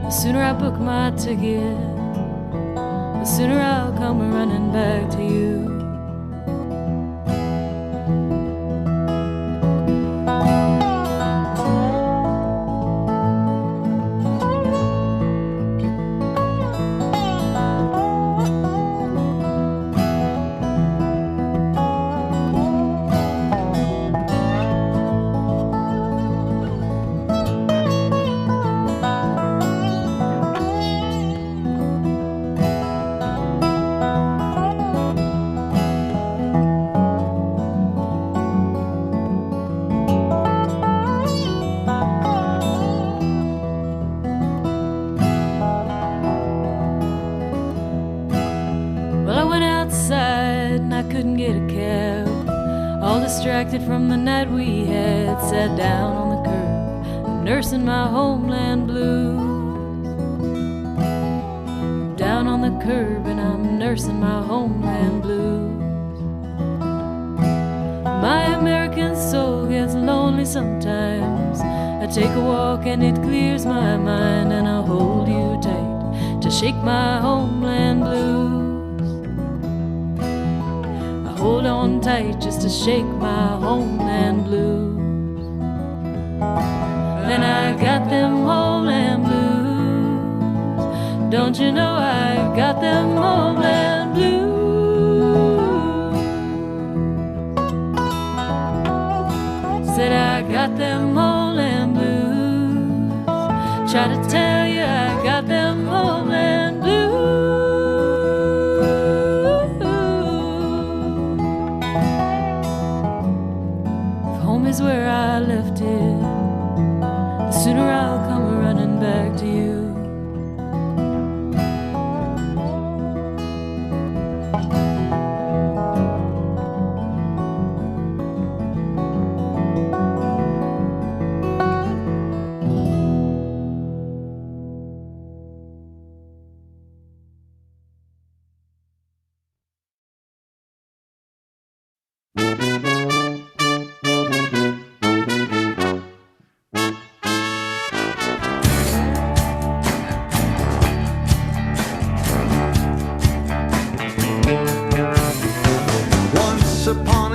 The sooner I book my ticket, the sooner I'll come running back to you. Distracted from the night we had, sat down on the curb, nursing my homeland blues. Down on the curb and I'm nursing my homeland blues. My American soul gets lonely sometimes. I take a walk and it clears my mind, and I hold you tight to shake my homeland blues. Hold on tight just to shake my homeland blues. Then I got them homeland blues. Don't you know I got them homeland blues?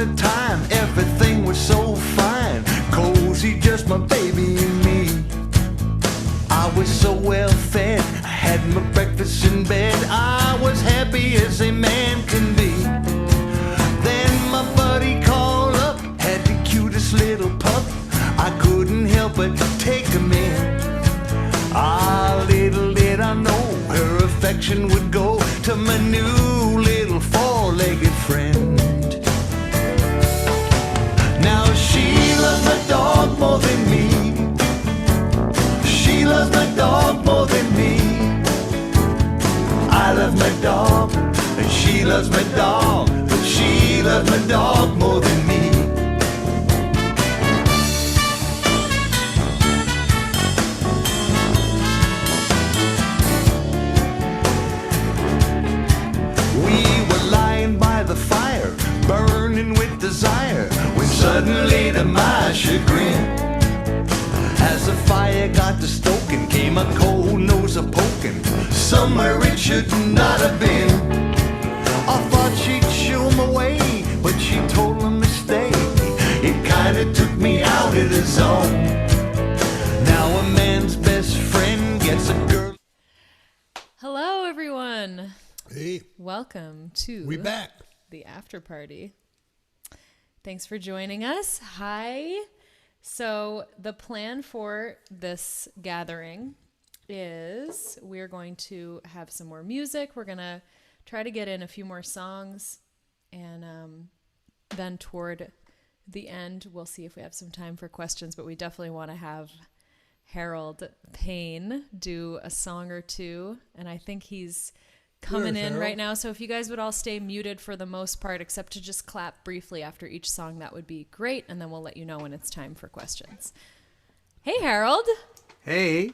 the time, everything was so fine. Cozy, just my baby and me. I was so well fed, I had my breakfast in bed. I was happy as a man can be. Then my buddy called up, had the cutest little pup. I couldn't help but take him in. Ah, little did I know her affection would go to my new little four-legged friend. Now she loves my dog more than me. She loves my dog more than me. I love my dog, and she loves my dog, but she loves my dog more than me. We were lying by the fire, burning with desire, when suddenly to my chagrin, as the fire got to stoking, came a cold nose a-poking, somewhere it should not have been. I thought she'd shoo him away, but she told him to stay. It kinda took me out of the zone. Now a man's best friend gets a girl. Hello, everyone. Hey, Welcome to we back. the after party. Thanks for joining us. Hi. So the plan for this gathering is we're going to have some more music. We're going to try to get in a few more songs, and then toward the end, we'll see if we have some time for questions, but we definitely want to have Harold Payne do a song or two, and I think he's coming Where's in Harold? right now. So if you guys would all stay muted for the most part, except to just clap briefly after each song, that would be great, and then we'll let you know when it's time for questions. Hey, Harold. Hey,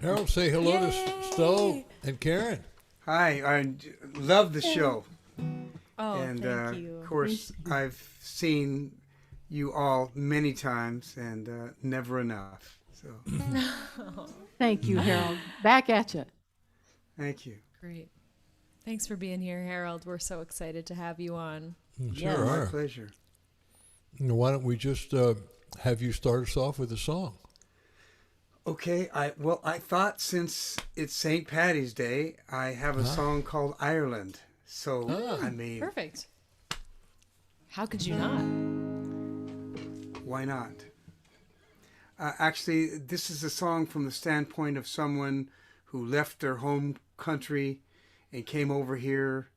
Harold, say hello to Stowe and Karen. hi, I love the show. Oh, And thank you. of course, I've seen you all many times and never enough. So Thank you, Harold. Back at you. thank you. Great. Thanks for being here, Harold. We're so excited to have you on. Sure My are. pleasure. Why don't we just have you start us off with a song? Okay, I thought since it's St. Patty's Day, I have a song called Ireland. So, I mean, Perfect. How could you not? why not? Actually, this is a song from the standpoint of someone who left their home country and came over here,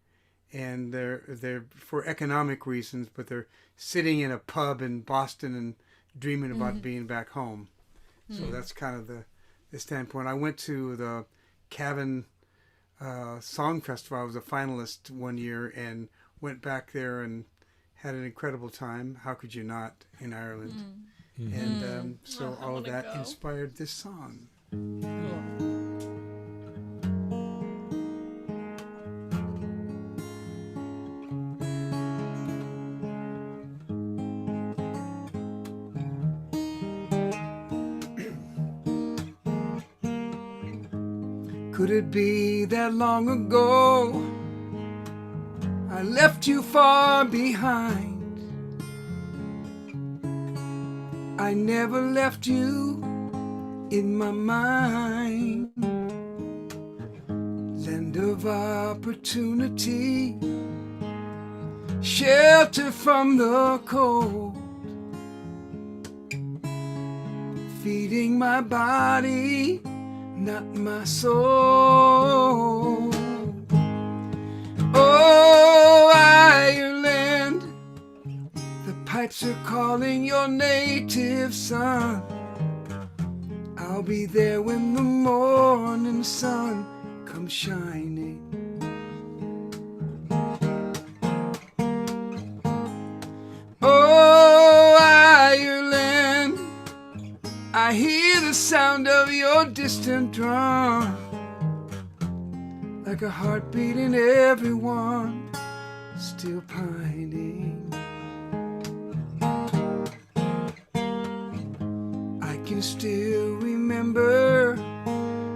and they're for economic reasons, but they're sitting in a pub in Boston and dreaming about being back home. So that's kind of the standpoint. I went to the Cavan Song Festival. I was a finalist one year and went back there and had an incredible time. How could you not, in Ireland? And so all of that inspired this song. Could it be that long ago I left you far behind? I never left you in my mind. Land of opportunity, shelter from the cold, feeding my body, not my soul. Oh, Ireland, the pipes are calling your native son. I'll be there when the morning sun comes shining. Oh, Ireland, I hear the sound of your distant drum, like a heartbeat in everyone still pining. I can still remember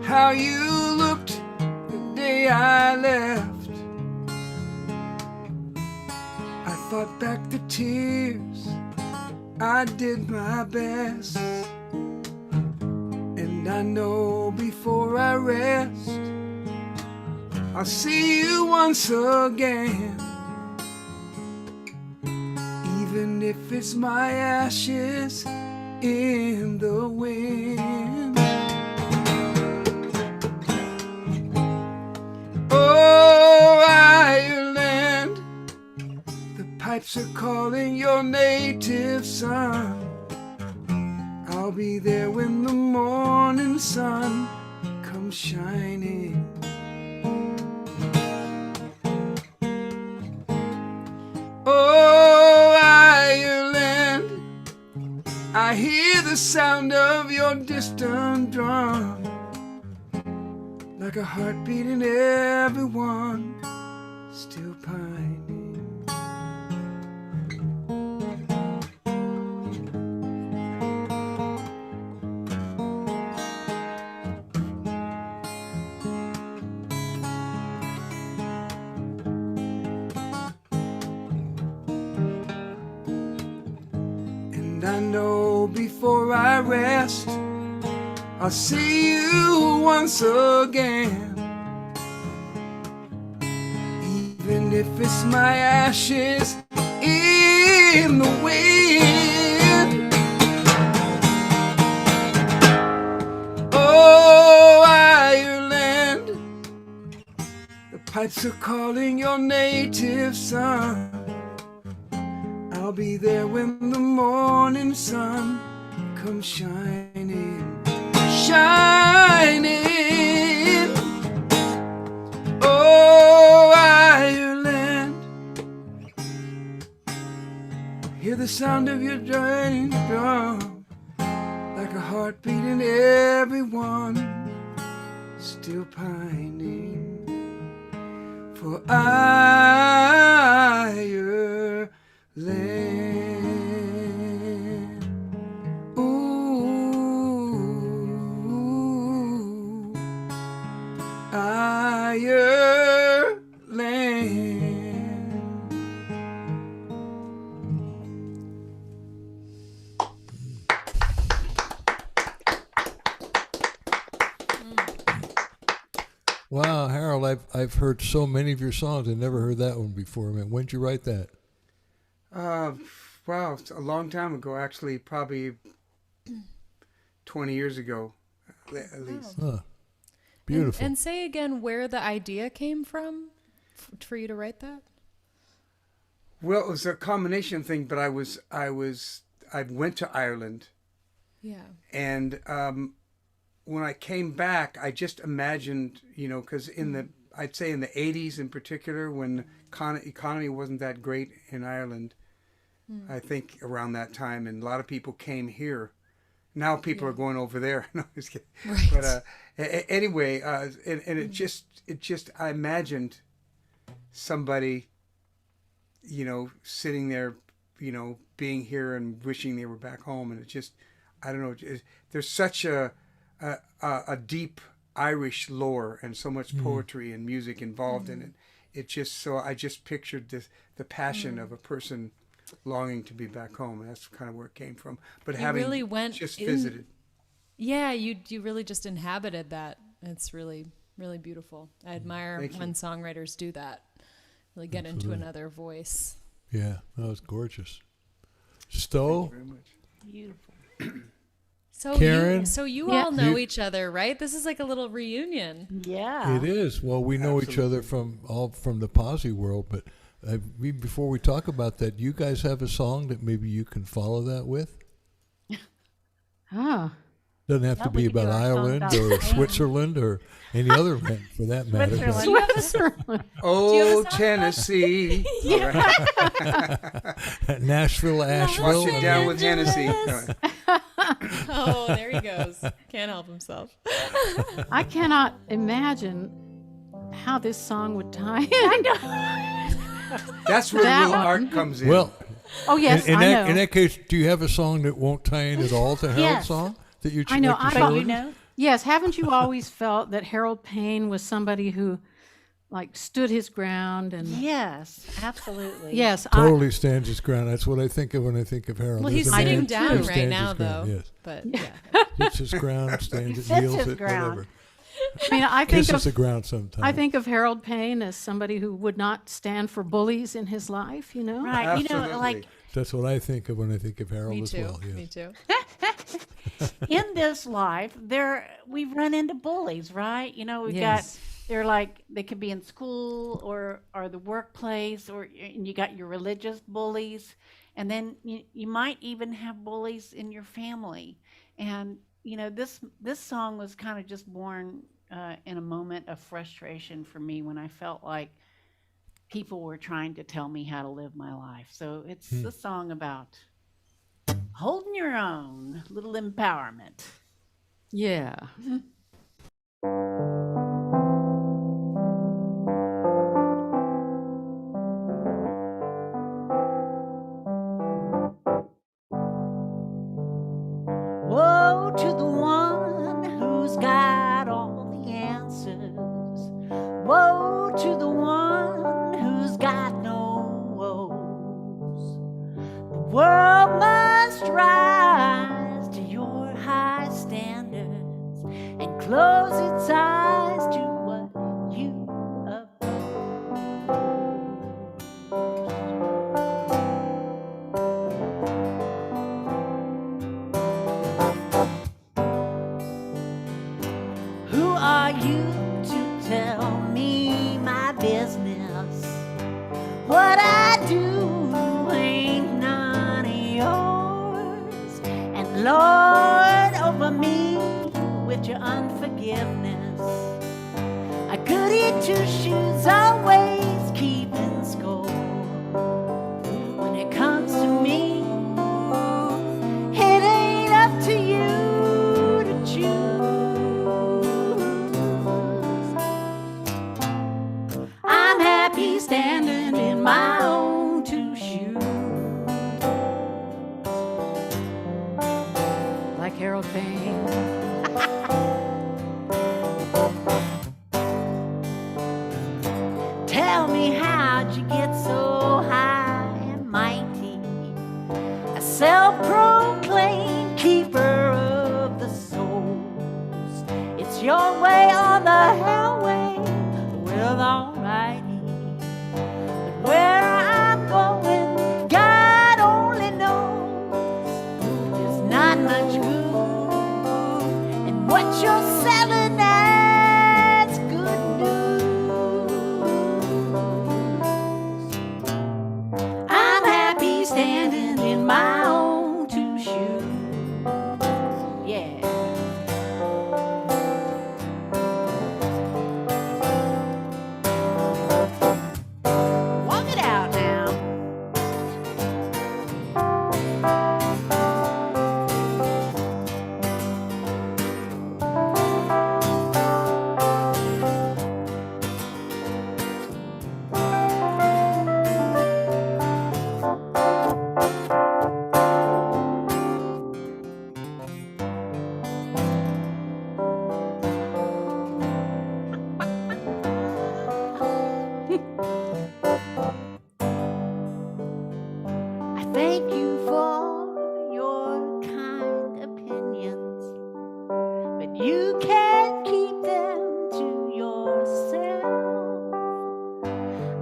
how you looked the day I left. I fought back the tears. I did my best. And I know before I rest, I'll see you once again. Even if it's my ashes in the wind. Oh, Ireland, the pipes are calling your native son. I'll be there when the morning sun comes shining. Oh, Ireland, I hear the sound of your distant drum, like a heartbeat in everyone still pining. And I know before I rest, I'll see you once again. Even if it's my ashes in the wind. Oh, Ireland, the pipes are calling your native son. I'll be there when the morning sun comes shining, shining. Oh, Ireland, hear the sound of your drum, like a heartbeat in everyone still pining for Ireland. Ooh, Ireland. Wow, Harold, I've heard so many of your songs. I never heard that one before. Man, when'd you write that? Wow, it's a long time ago, actually, probably 20 years ago, at least. Huh. Beautiful. And say again where the idea came from for you to write that? Well, it was a combination thing, but I went to Ireland. Yeah. And when I came back, I just imagined, because I'd say in the 80s in particular, when economy wasn't that great in Ireland, I think around that time, and a lot of people came here. Now people are going over there. No, just kidding. Right. But anyway, and it just I imagined somebody, sitting there, being here and wishing they were back home, and it just, I don't know. There's such a deep Irish lore and so much poetry and music involved in it. It just, so I just pictured the passion of a person longing to be back home. And that's kind of where it came from. But You having really went just in- visited. Yeah, you really just inhabited that. It's really, really beautiful. I admire Thank you. when songwriters do that. Really get into another voice. Yeah, that was gorgeous. Stowe, Very much. Beautiful. So Karen? you Yeah. all know You- each other, right? This is like a little reunion. Yeah. it is. Well, we know each other from the posse world, but before we talk about that, you guys have a song that maybe you can follow that with? Ah, Doesn't have to Well, we be could do about our song Ireland about or Spain. Switzerland or any other land for that matter. but- Switzerland. Oh, Tennessee. Nashville, Asheville. Wash it down with Hennessy. No. Oh, there he goes. Can't help himself. I cannot imagine how this song would tie in. That's where That real one. art comes in. Well, Oh, yes, in I that, know. in that case, do you have a song that won't tie in at all to Harold's Yes. song that you I know, like to I share thought- with You us? know? Yes, haven't you always felt that Harold Payne was somebody who like stood his ground and Yes, absolutely. yes, Totally stands his ground. That's what I think of when I think of Harold. Well, There's he's a man sitting who down right stands now, his ground, though. Yes. But yeah. Sits his ground, stands it, sits kneels his it, ground. whatever. I mean, I think Kisses the of ground sometimes. I think of Harold Payne as somebody who would not stand for bullies in his life. You know, Right. You know, like That's what I think of when I think of Harold Me as too. well. Yes. Me too. in this life, we run into bullies, right? You know, we've Yes. got they're like they could be in school or the workplace, and you got your religious bullies, and then you might even have bullies in your family. And you know, this song was kind of just born in a moment of frustration for me when I felt like people were trying to tell me how to live my life. So it's a song about holding your own, little empowerment. yeah. Woe to the one who's got all the answers. Woe to the one who's got no woes. The world must rise to your high standards and close its eyes to what you Who are you to tell me my business? What I do ain't none of yours. And Lord, over me with your unforgiveness. I could eat two shoes, always keeping score. When it comes to me, it ain't up to you to choose. I'm happy standing in my own two shoes. Like Harold Payne. Tell me, how'd you get so high and mighty? A self-proclaimed keeper of the souls. It's your way or the hell way. Well, alrighty. But where I'm going, God only knows. There's not much good in what you're selling as good news. I'm happy standing in my own two shoes. Yeah. Walk it out now. I thank you for your kind opinions, but you can't keep them to yourself.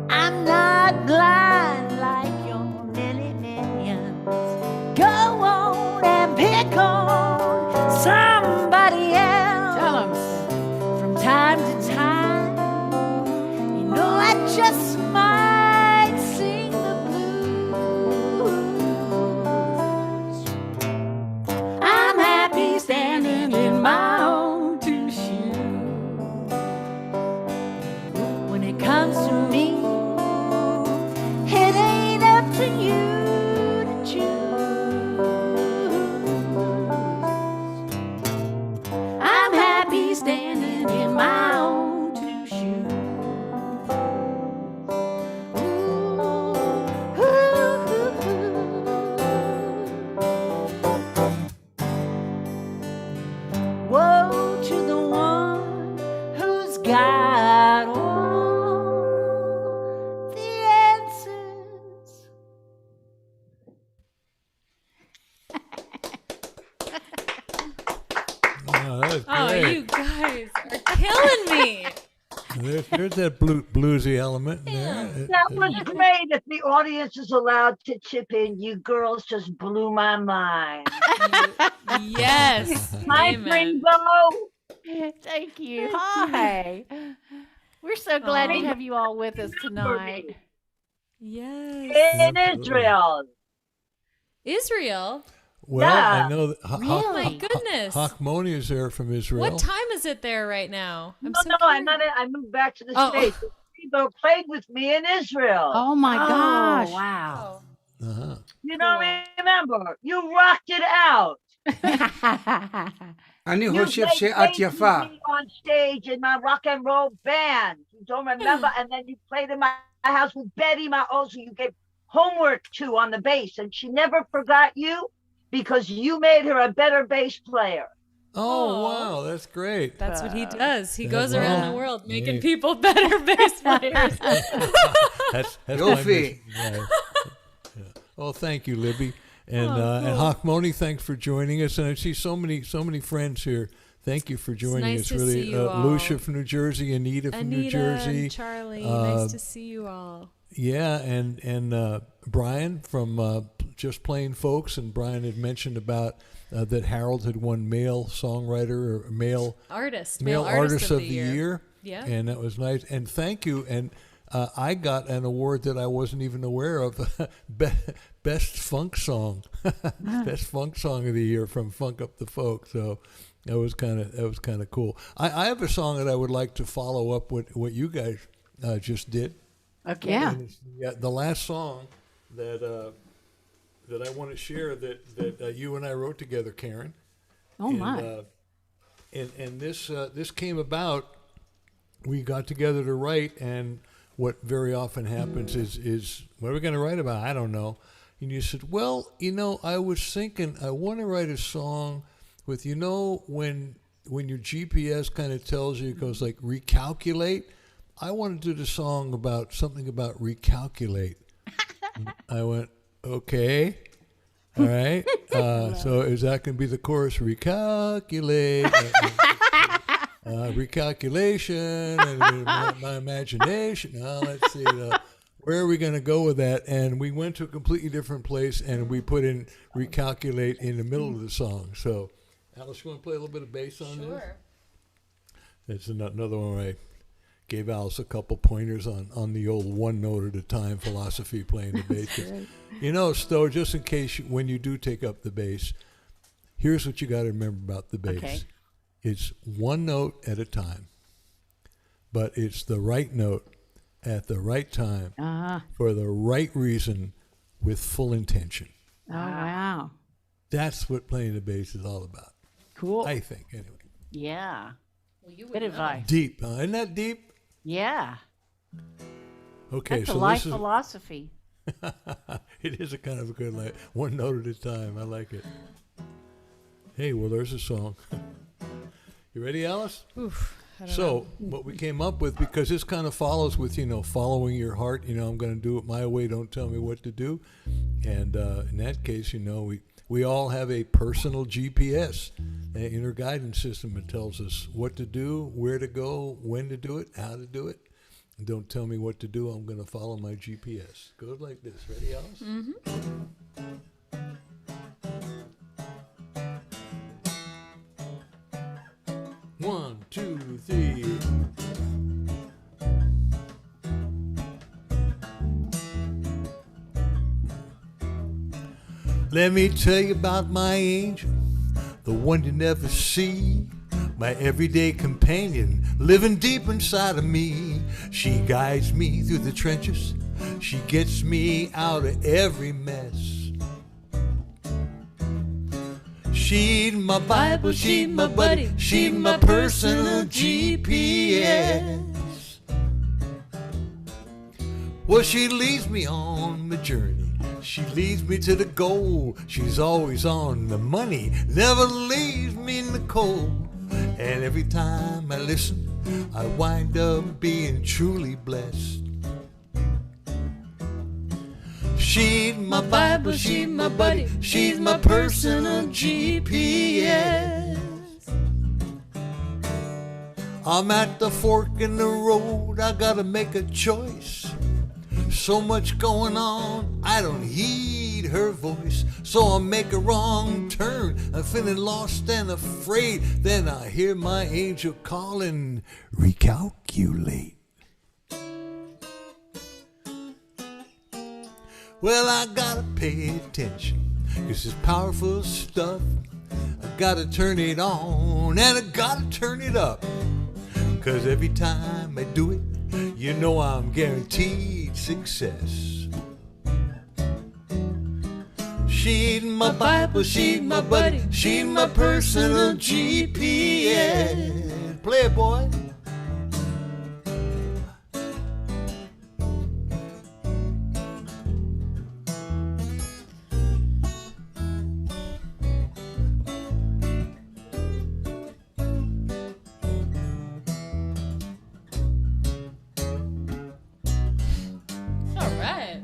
I'm not blind like your many minions. Go on and pick on somebody else. Tell 'em. From time to time, you know I just might sing the blues. I'm happy standing in my own two shoes. When it comes to me, there's that bluesy element in there. That was great. If the audience is allowed to chip in, you girls just blew my mind. Yes. Hi, Amen. Freebo. Thank you. Hi. We're so glad to have you all with us tonight. Yes. In Israel. Israel? Well, Yeah. I know that Oh my goodness. Hakmoni is there from Israel. What time is it there right now? I'm No, so no, I'm curious. not. I moved back to the Oh. States. Freebo played with me in Israel. Oh my gosh. Wow. Uh-huh. You don't remember? You rocked it out. אני You חושב played שאת bass with יפה. me on stage in my rock and roll band. You don't remember? And then you played in my house with Betty, my also you gave homework to on the bass, and she never forgot you because you made her a better bass player. Oh, Aw. wow, that's great. That's what he does. He Yeah, goes around well, the world making yeah. people better bass players. That's my Yofi. mission. Yeah. Oh, thank you, Libby. And and Hakmoni, thanks for joining us. And I see so many friends here. Thank you for joining nice us. to Really, see you all. Lucia from New Jersey, Anita from New Anita Jersey. and Charlie, Uh, nice to see you all. Yeah, and Brian from Just Plain Folks, and Brian had mentioned about that Harold had won male songwriter or male Artist, male artist of the year. year. Yeah. And that was nice. And thank you. And I got an award that I wasn't even aware of. Best funk song. Best funk song of the year from Funk Up the Folk. So that was kind of cool. I have a song that I would like to follow up with what you guys just did. Okay. Yeah. And it's the last song that I want to share that you and I wrote together, Karen. Oh my. And this came about. We got together to write, and what very often happens is what are we going to write about? I don't know. And you said, well, I was thinking I want to write a song with when your GPS kind of tells you, it goes like recalculate. I want to do the song about something about recalculate. I went, okay. All right. So is that going to be the chorus? Recalculate. Recalculation. And my imagination. Now, let's see. Where are we going to go with that? And we went to a completely different place, and we put in recalculate in the middle of the song. So, Alice, you want to play a little bit of bass on this? Sure. It's another one where I gave Alice a couple pointers on the old one note at a time philosophy playing the bass. 'Cause, Stowe, just in case when you do take up the bass, here's what you got to remember about the bass. Okay. It's one note at a time, but it's the right note at the right time for the right reason with full intention. Oh wow. That's what playing the bass is all about. Cool. I think, anyway. Yeah. Well, you Good advice. Deep, huh? Isn't that deep? Yeah. Okay, That's so a life this is philosophy. it is a kind of a good one note at a time. I like it. Hey, well, there's a song. You ready, Alice? Oof. I don't know. So what we came up with, because this kind of follows with, following your heart, I'm going to do it my way, don't tell me what to do. And in that case, we all have a personal GPS, an inner guidance system that tells us what to do, where to go, when to do it, how to do it. And don't tell me what to do, I'm going to follow my GPS. Go like this. Ready, Alice? Mm-hmm. 1, 2, 3. Let me tell you about my angel, the one you never see, my everyday companion, living deep inside of me. She guides me through the trenches, she gets me out of every mess. She's my Bible, she's my buddy, she's my personal GPS. Well, she leads me on my journey, she leads me to the goal. She's always on the money, never leaves me in the cold. And every time I listen, I wind up being truly blessed. She's my Bible, she's my buddy, she's my personal GPS. I'm at the fork in the road, I gotta make a choice. So much going on, I don't heed her voice. So I make a wrong turn, I'm feeling lost and afraid. Then I hear my angel calling, recalculate. Well, I gotta pay attention, 'cause it's powerful stuff. I gotta turn it on and I gotta turn it up. 'Cause every time I do it, you know I'm guaranteed success. She's my Bible, she's my buddy, she's my personal GPS. Play it, boy. All right.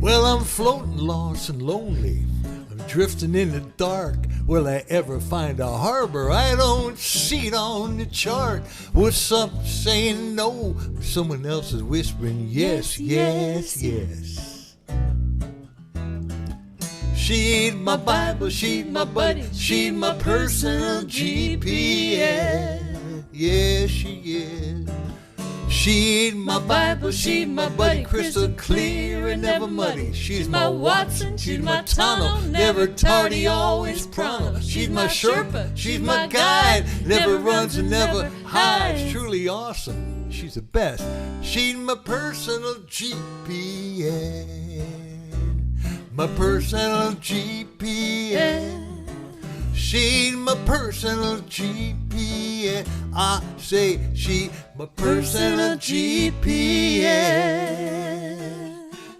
Well, I'm floating lost and lonely. I'm drifting in the dark. Will I ever find a harbor? I don't see it on the chart. With some saying no, someone else is whispering yes, yes, yes. She's my Bible, she's my buddy, she's my personal GPS. Yeah, she is. She's my Bible, she's my buddy, crystal clear and never muddy. She's my Watson, she's my tunnel, never tardy, always pronto. She's my Sherpa, she's my guide, never runs and never hides. Truly awesome, she's the best. She's my personal GPS, my personal GPS. She's my personal GPS. I say she my personal GPS.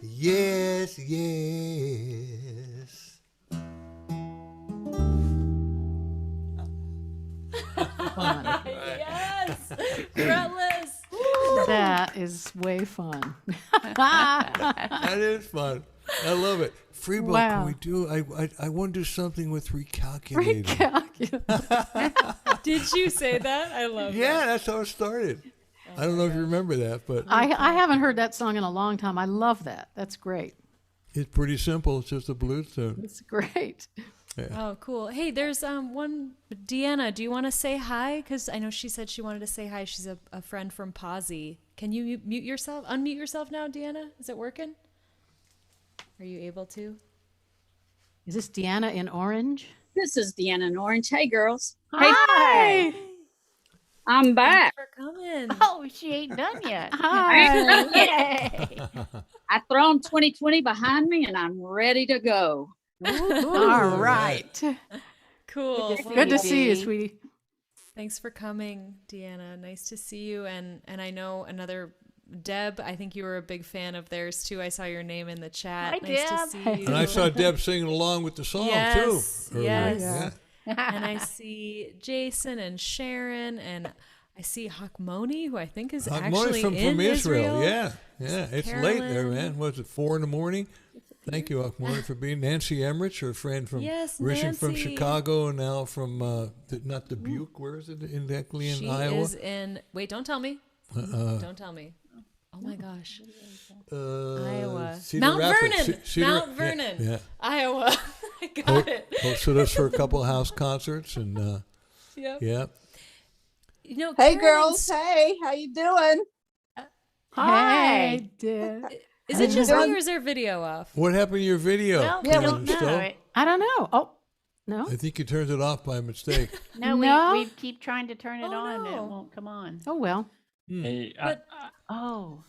Yes, yes. Yes, Fretless. That is way fun. That is fun. I love it. Freebo, Wow. can we do? I want to do something with recalculating. Did you say that? I love Yeah, that's how it started. I don't know if you remember that, but I haven't heard that song in a long time. I love that. That's great. it's pretty simple. It's just a blues tune. It's great. Yeah. Oh, cool. Hey, there's one, Deanna, do you want to say hi? Because I know she said she wanted to say hi. She's a friend from Posy. Can you unmute yourself now, Deanna? Is it working? Are you able to? Is this Deanna in Orange? This is Deanna in Orange. Hey, girls. Hi. I'm back. Thanks for coming. Oh, she ain't done yet. Hi. Yay. I've thrown 2020 behind me and I'm ready to go. All right. Cool. Good to see you, sweetie. Thanks for coming, Deanna. Nice to see you. And I know another Deb, I think you were a big fan of theirs too. I saw your name in the chat. Hi, nice Deb. to see you. And I saw Deb singing along with the song Yes, too. earlier. yes. Yeah. And I see Jason and Sharon, and I see Hakmoni, who I think is actually from in Israel. Israel. Yeah. It's late there, Carolyn. man. Was it 4 a.m? Thank you, Hakmoni, for being Nancy Emmerich, her friend from Yes, originally from Nancy. Chicago, and now from not Dubuque. Where is it? Exactly in She Iowa. is in. Wait, don't tell me. Don't tell me. Oh my gosh. Iowa. Cedar Mount Rapids. Vernon. Cedar- Mount Vernon. Yeah. Iowa. I got it. Hosted us for a couple house concerts, and Yep. yeah. You know, Hey Carolyn's- girls, hey, how you doing? Hey, Deb. Is it just me or is their video off? What happened to your video? Well, we Come don't on, know. Stowe? I don't know. Oh, no. I think you turned it off by mistake. No, No? we keep trying to turn it Oh, on and it no. won't come on. Oh, well. Hey, But- Oh,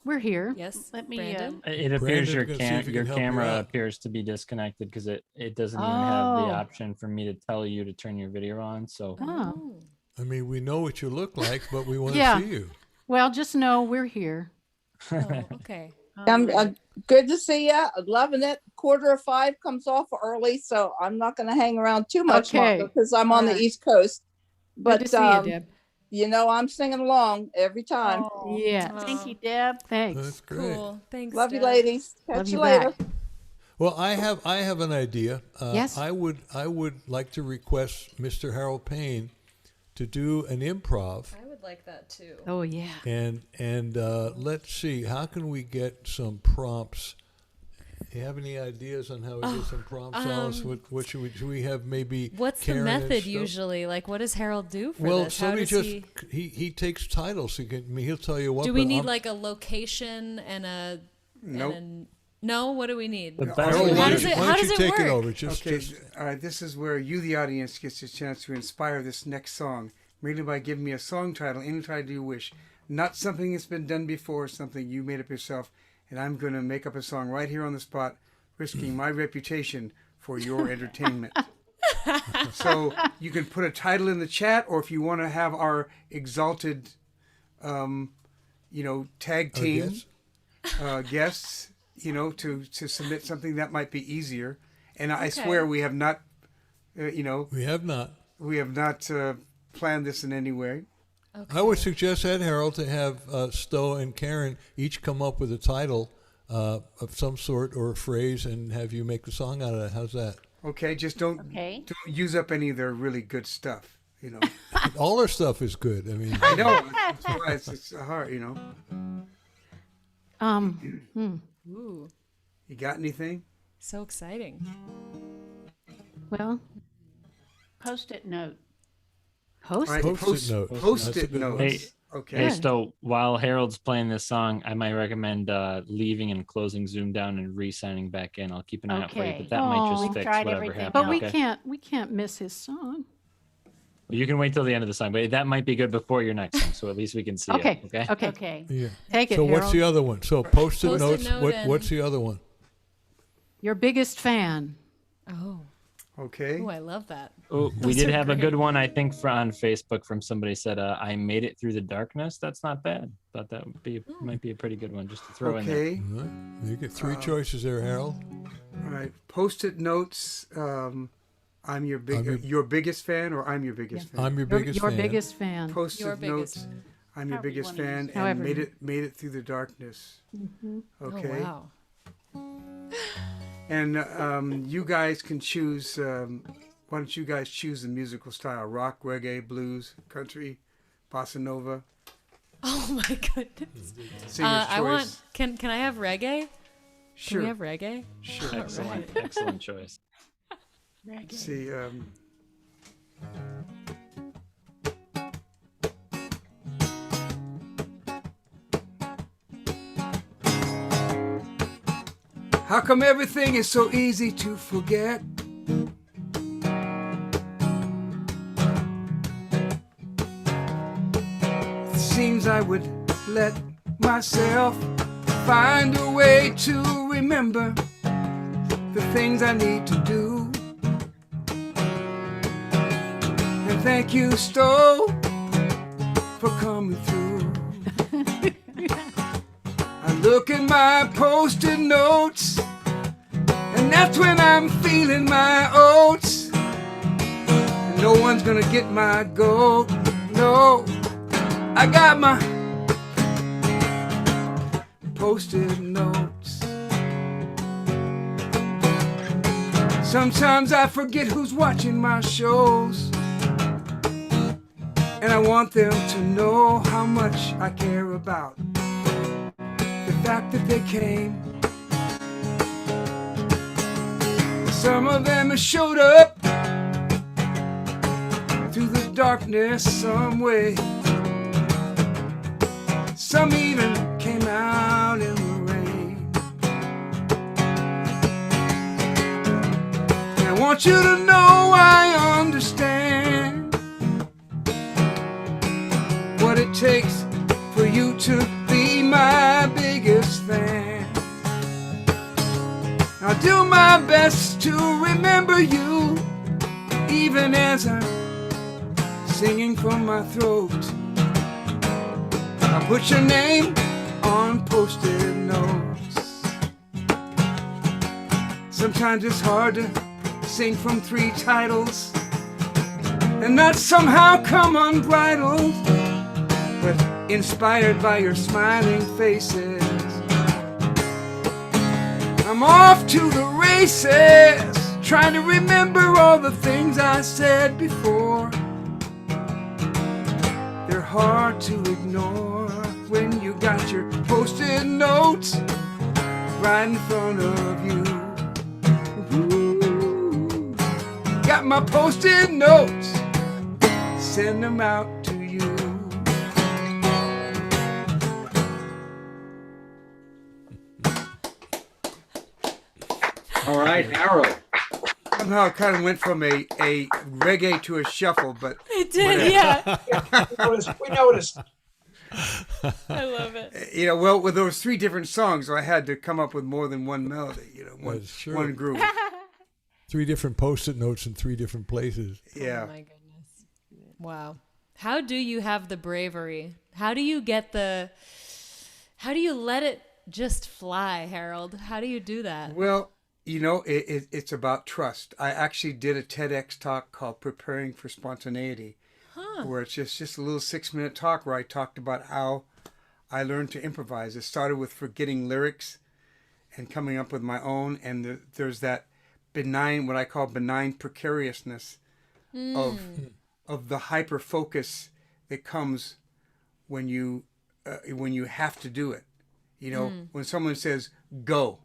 We're here. Yes. let me. Brandon? it appears Brandon's your gonna see if he your can help you camera out. appears to be disconnected because it doesn't even have the Oh. option for me to tell you to turn your video on. So Oh. I mean, we know what you look like, but we want to Yeah. see you. Well, just know we're here. Oh, okay. I'm good to see you. Loving it. 4:45 comes off early, so I'm not going to hang around too much Okay. longer because I'm on the Alright. East Coast. Good But to see you, Deb. you know, I'm singing along every time. Oh, Yes. Thank you, Deb. Thanks. That's great. Cool. Thanks. Love you, Deb. ladies. Catch Love you you later. back. Well, I have an idea. Yes. I would like to request Mr. Harold Payne to do an improv. I would like that too. Oh, yeah. And let's see, how can we get some prompts? Do you have any ideas on how we get some prompts, Alice? What should we have? Maybe What's Karen the and method stuff? usually? Like, what does Harold do for Well, this? How somebody does just he... he takes titles. He'll tell you what. Do we but need I'm- like a location and a? Nope. No. What do we need? The No, best Harold, way why to- don't you- how why don't does you it take it work? over? Just This is where you, the audience, gets a chance to inspire this next song, merely by giving me a song title, any title you wish. Not something that's been done before, something you made up yourself, and I'm going to make up a song right here on the spot, risking my reputation for your entertainment. So you can put a title in the chat, or if you want to have our exalted, tag team guests, to submit something that might be easier. And I swear we have not, we have not. we have not planned this in any way. Okay. I would suggest that, Harold, to have Stowe and Karen each come up with a title of some sort or a phrase, and have you make the song out of that. How's that? Okay, just don't use up any of their really good stuff. All our stuff is good. I mean, I know. That's why it's hard. Ooh, You got anything? so exciting. Well, Post-it note. host. All right, Post-it notes. That's a Post-it good one. notes. Hey, Okay. Hey, Stowe, while Harold's playing this song, I might recommend leaving and closing Zoom down and re-signing back in. I'll keep an eye out for you, Okay. but that might Oh. just We've fix tried whatever everything happened. But else. we can't miss his song. Well, you can wait till the end of the song, but that might be good before your next song, so at least we can see Okay. it. Okay. Okay. Okay. Yeah. Take it, So Harold. what's the other one? So post-it Post-it notes. note What's the other one? Your biggest fan. Oh, Okay. Ooh, I love that. Oh, we Those did are have a great. good one, I think, on Facebook from somebody said, "I made it through the darkness." That's not bad. Thought that might be a pretty good one just to throw in there. Okay. All right. You get three choices there, Harold. All right. Post-it notes. I'm your your biggest fan, or I'm your biggest fan. I'm your biggest Your fan. biggest fan. Your Post-it biggest notes. fan. I'm your However you biggest wanna use fan, it. However and you- made it through the darkness. Okay. Oh, wow. And you guys can choose. Why don't you guys choose the musical style? Rock, reggae, blues, country, bossa nova. Oh my goodness. Singer's I choice. want. Can I have reggae? Can Sure. we have reggae? Sure. Excellent choice. Let's see. How come everything is so easy to forget? It seems I would let myself find a way to remember the things I need to do. And thank you, Stowe, for coming through. I look at my post-it notes, and that's when I'm feeling my oats. And no one's gonna get my goat, no. I got my post-it notes. Sometimes I forget who's watching my shows, and I want them to know how much I care about the fact that they came. Some of them have showed up through the darkness some way. Some even came out in the rain. And I want you to know I understand what it takes for you to be my biggest fan. I'll do my best to remember you, even as I'm singing from my throat. I'll put your name on post-it notes. Sometimes it's hard to sing from 3 titles and not somehow come unbridled, but inspired by your smiling faces, I'm off to the races, trying to remember all the things I said before. They're hard to ignore when you got your post-it notes right in front of you. Ooh. Got my post-it notes, send them out to you. All right, Harold. Somehow it kind of went from a reggae to a shuffle, but It did, yeah. We noticed. I love it. You know, well, there was 3 different songs, so I had to come up with more than one melody. You know, That's true. one groove. 3 different post-it notes in 3 different places. Yeah. Oh my goodness. Wow. How do you have the bravery? How do you let it just fly, Harold? How do you do that? Well, you know, it's about trust. I actually did a TEDx talk called Preparing for Spontaneity, where it's just a little 6-minute talk where I talked about how I learned to improvise. It started with forgetting lyrics and coming up with my own, and there's that benign, what I call benign precariousness of the hyper focus that comes when you have to do it. You know, when someone says go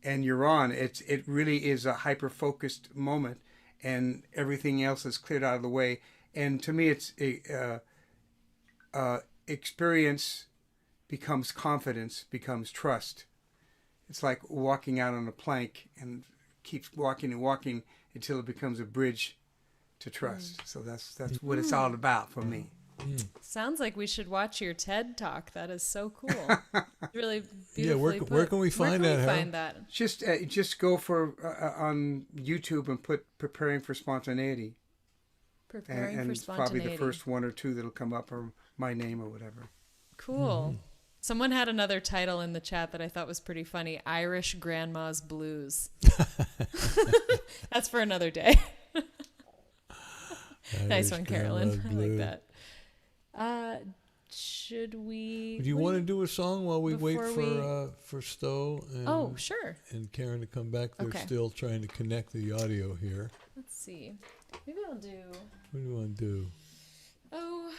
and you're on, it really is a hyper focused moment, and everything else is cleared out of the way. And to me, it's experience becomes confidence, becomes trust. It's like walking out on a plank and keeps walking and walking until it becomes a bridge to trust. So that's what it's all about for me. Sounds like we should watch your TED Talk. That is so cool. Really beautifully put. Where can we find that? Where can we find that? Just go for on YouTube and put "Preparing for Spontaneity." Preparing and for it's probably Spontaneity. the first 1 or 2 that'll come up, or my name or whatever. Cool. Someone had another title in the chat that I thought was pretty funny: Irish Grandma's Blues. That's for another day. Nice one, Carolyn. I like that. Should we? Do you want to do a song while we wait before for Stowe? Oh, sure. And Karen to come back. They're Okay. still trying to connect the audio here. Let's see. Maybe I'll do. What do you want to do? Oh,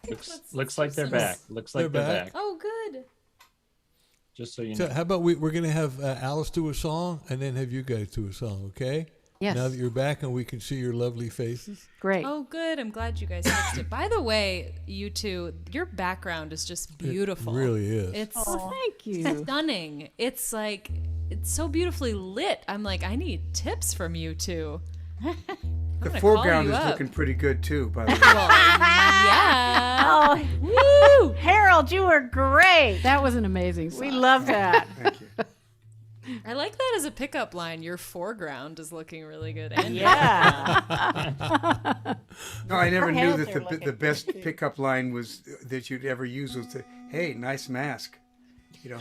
I think Looks like they're back. Looks like they're back. Oh, good. Just so you So know. how about we're going to have Alice do a song and then have you guys do a song, okay? Yes. Now that you're back and we can see your lovely faces. Great. Oh, good. I'm glad you guys fixed it. By the way, you two, your background is just beautiful. It really is. It's Thank you. stunning. It's like, it's so beautifully lit. I'm like, I need tips from you two. The gonna foreground call is you up. looking pretty good too, by the way. Well, yeah. Oh, woo! Harold, you were great. That was an amazing song. We love that. Thank you. I like that as a pickup line. Your foreground is looking really good. And Yeah. No, I never knew Harold, that they're the looking best pickup line was that you'd ever use was the, "Hey, nice mask." You know.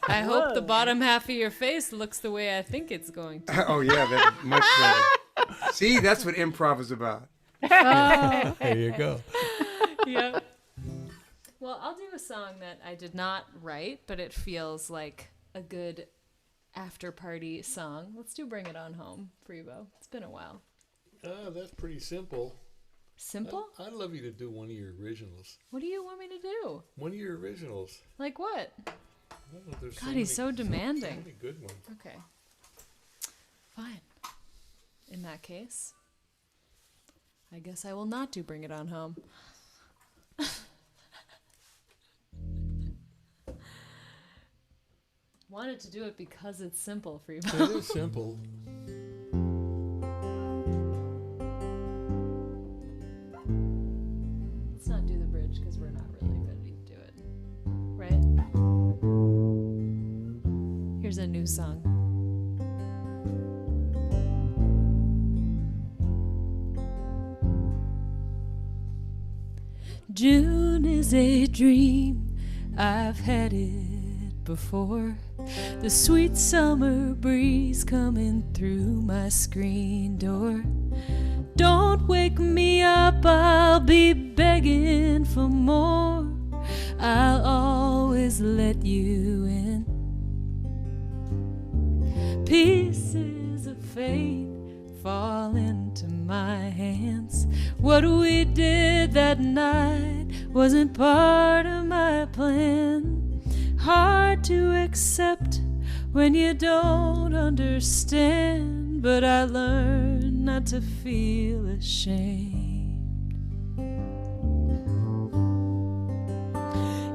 I hope the bottom half of your face looks the way I think it's going to. Oh yeah, that's much better. See, that's what improv is about. There you go. Yep. Well, I'll do a song that I did not write, but it feels like a good after party song. Let's do Bring It On Home, Freebo. It's been a while. That's pretty simple. Simple? I'd love you to do one of your originals. What do you want me to do? One of your originals. Like what? Well, there's God, he's so many demanding. good ones. Okay. Fine. In that case, I guess I will not do Bring It On Home. Wanted to do it because it's simple, Freebo. It is simple. Let's not do the bridge because we're not really ready to do it. Right? Here's a new song. June is a dream, I've had it before. The sweet summer breeze coming through my screen door. Don't wake me up, I'll be begging for more. I'll always always let you in. Pieces of fate fall into my hands. What we did that night wasn't part of my plan. Hard to accept when you don't understand, but I learned not to feel ashamed.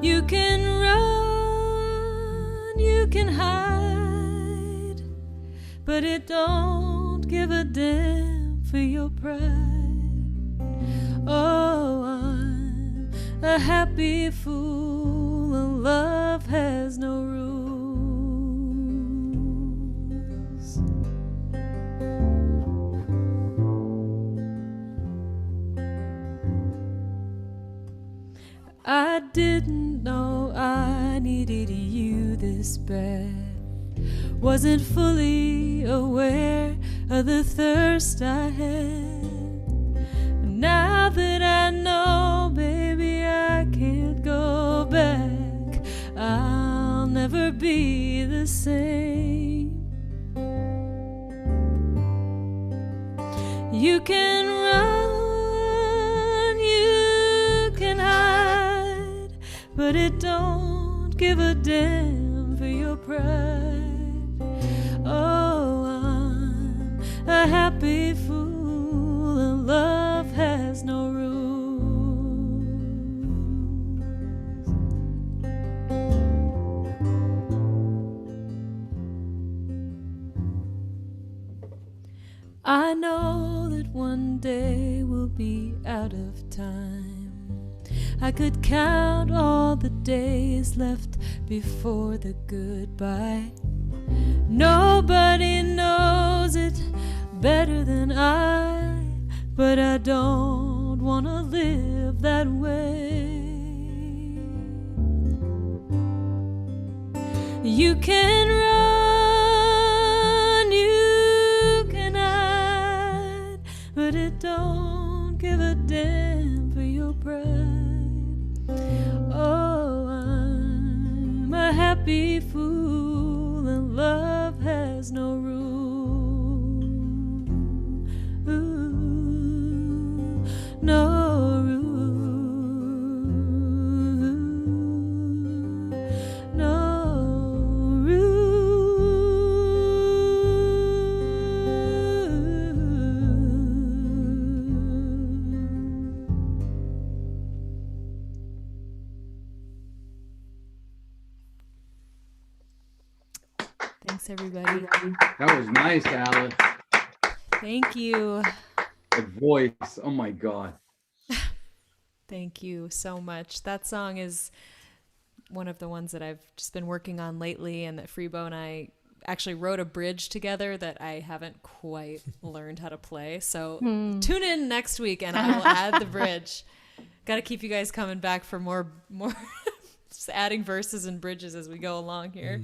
You can run, you can hide, but it don't give a damn for your pride. Oh, I'm a happy fool, and love has no rules. I didn't know I needed you this bad. Wasn't fully aware of the thirst I had. Now that I know, baby, I can't go back. I'll never be the same. You can run, you can hide, but it don't give a damn for your pride. Oh, I'm a happy fool, and love has no rules. I know that one day we'll be out of time. I could count all the days left before the goodbye. Nobody knows it better than I, but I don't want to live that way. You can run, you can hide, but it don't give a damn for your pride. Oh, I'm a happy fool, and love has no rules. Ooh, no rules. No Thanks, everybody. That was nice, Alice. Thank you. That voice. Oh my God. Thank you so much. That song is one of the ones that I've just been working on lately, and that Freebo and I actually wrote a bridge together that I haven't quite learned how to play. So tune in next week and I will add the bridge. Got to keep you guys coming back for more just adding verses and bridges as we go along here.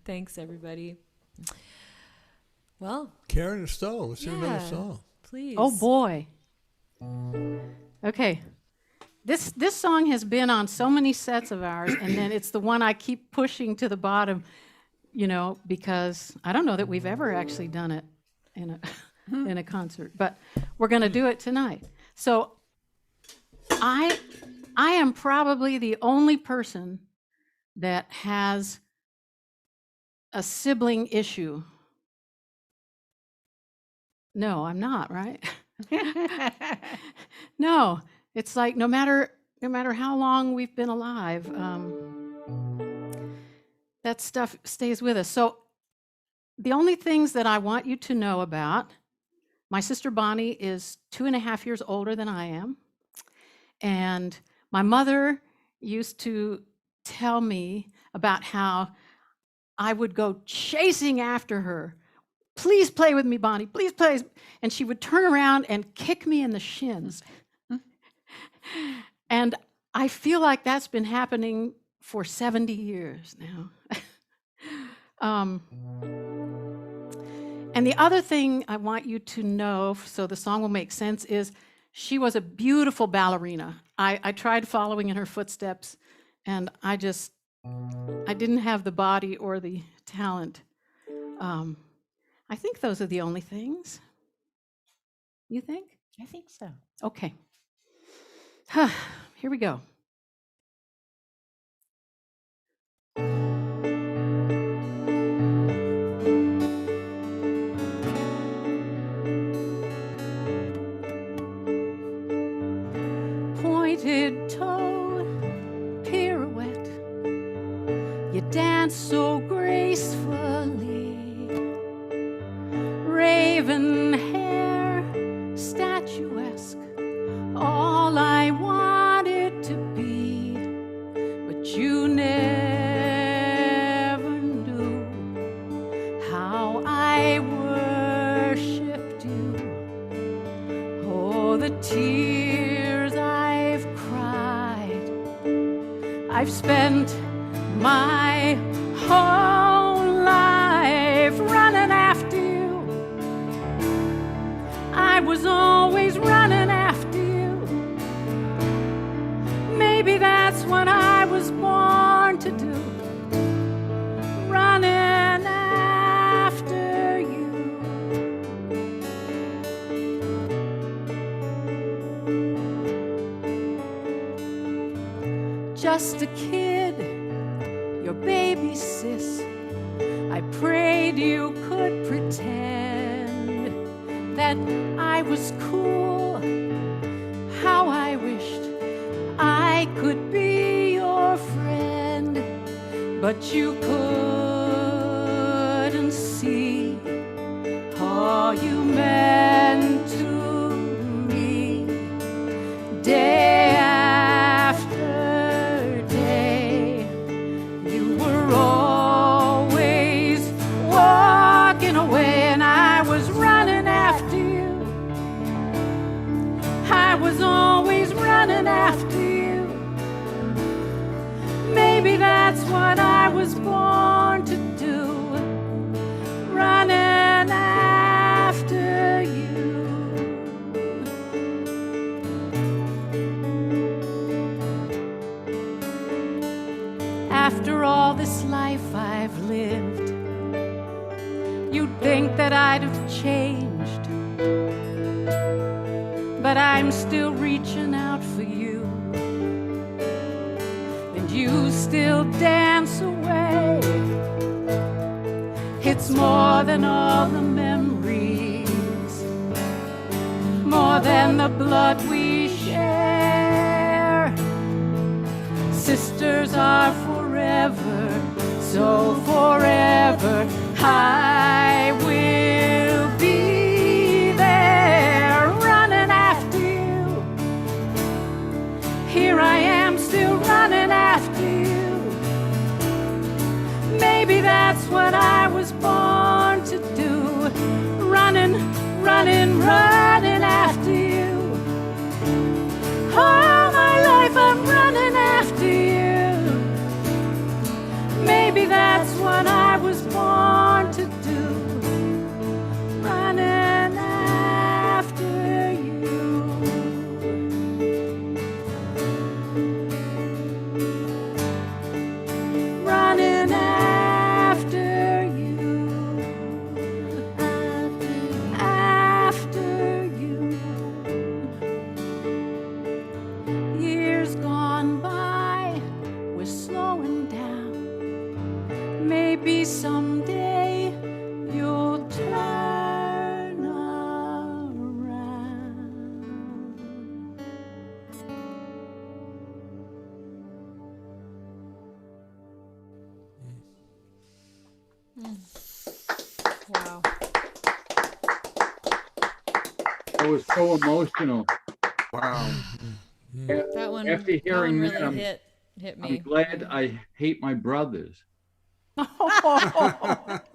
Thanks, everybody. Well, Karen and Stowe, let's hear another song. Please. Oh boy. Okay. This song has been on so many sets of ours, and then it's the one I keep pushing to the bottom, because I don't know that we've ever actually done it in a concert, but we're going to do it tonight. So I am probably the only person that has a sibling issue. No, I'm not, right? No, it's like no matter how long we've been alive, that stuff stays with us. So the only things that I want you to know about, my sister Bonnie is 2.5 years older than I am. And my mother used to tell me about how I would go chasing after her. Please play with me, Bonnie, please play. And she would turn around and kick me in the shins. And I feel like that's been happening for 70 years now. And the other thing I want you to know, so the song will make sense, is she was a beautiful ballerina. I tried following in her footsteps, And I didn't have the body or the talent. I think those are the only things. You think? I think so. Okay. Here we go. Pointed toe, pirouette. You dance so gracefully. Raven hair, statuesque. All I wanted to be, but you never knew how I worshipped you. Oh, the tears I've cried. I've spent my whole life running after you. I was always running after you. Maybe that's what I was born to do. Running after you. Just a kid, your baby sis. I prayed you could pretend that I was cool. How I wished I could be your friend, but you couldn't see all you meant to me. Day after day, you were always walking away, and I was running after you. I was always running after you. Maybe that's what I was born to do. Running after you. After all this life I've lived, you'd think that I'd have changed, but I'm still reaching out for you, and you still dance away. It's more than all the memories, more than the blood we share. Sisters are forever, so forever I will be there, running after you. Here I am still running after you. Maybe that's what I was born to do. Running, running, running after you. All my life I'm running after you. Maybe that's what I was born to do. Running after you. Running after you. After you. Years gone by, we're slowing down. Maybe someday you'll turn around. Wow. That was so emotional. Wow. That one, After that hearing one that, really hit me. I'm glad I hate my brothers. Oh.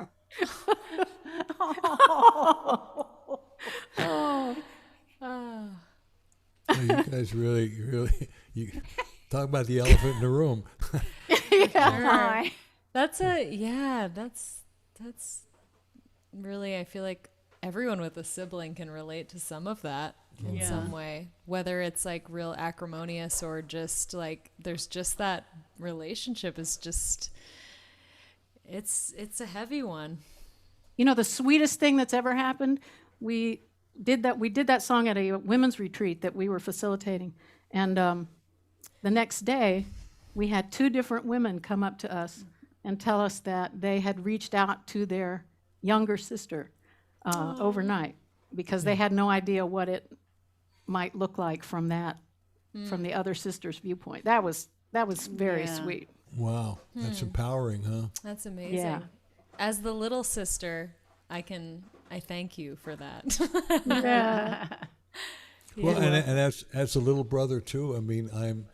You guys really, you talk about the elephant in the room. Sure. That's really, I feel like everyone with a sibling can relate to some of that in some way, whether it's like real acrimonious or just like there's just that relationship is just, it's a heavy one. You know, the sweetest thing that's ever happened, we did that song at a women's retreat that we were facilitating. And the next day, we had 2 different women come up to us and tell us that they had reached out to their younger sister overnight because they had no idea what it might look like from the other sister's viewpoint. That was very sweet. Wow, that's empowering, huh? That's amazing. Yeah. As the little sister, I thank you for that. Yeah. Well, and as a little brother too, I mean, I'm,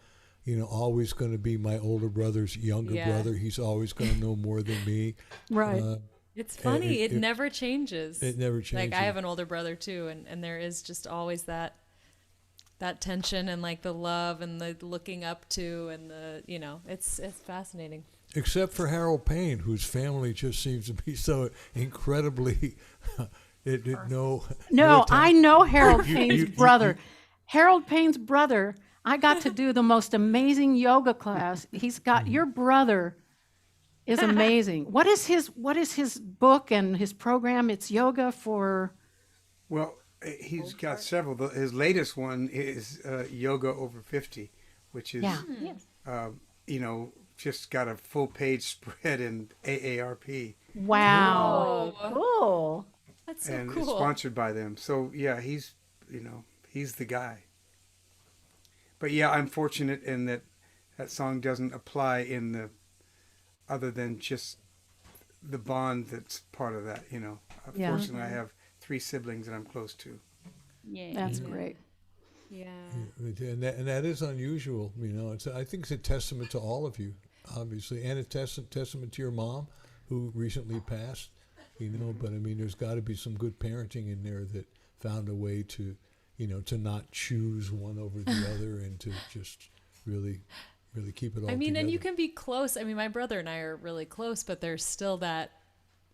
always going to be my older brother's younger brother. He's always going to know more than me. Right. It's funny. It never changes. It never changes. Like I have an older brother too, and there is just always that tension and like the love and the looking up to and the, it's fascinating. Except for Harold Payne, whose family just seems to be so incredibly No, I know Harold Payne's brother. Harold Payne's brother, I got to do the most amazing yoga class. Your brother is amazing. What is his book and his program? It's yoga for... Well, he's got several. His latest one is Yoga Over 50, which is, just got a full page spread in AARP. Wow. Oh, cool. That's so and cool. It's sponsored by them. So yeah, he's the guy. But yeah, I'm fortunate in that song doesn't apply other than just the bond that's part of that, Yeah. Fortunately, I have 3 siblings that I'm close to. Yeah. That's great. Yeah. And that is unusual, I think it's a testament to all of you, obviously, and a testament to your mom, who recently passed, but I mean, there's got to be some good parenting in there that found a way to, to not choose one over the other and to just really keep it all together. And you can be close. I mean, my brother and I are really close, but there's still that,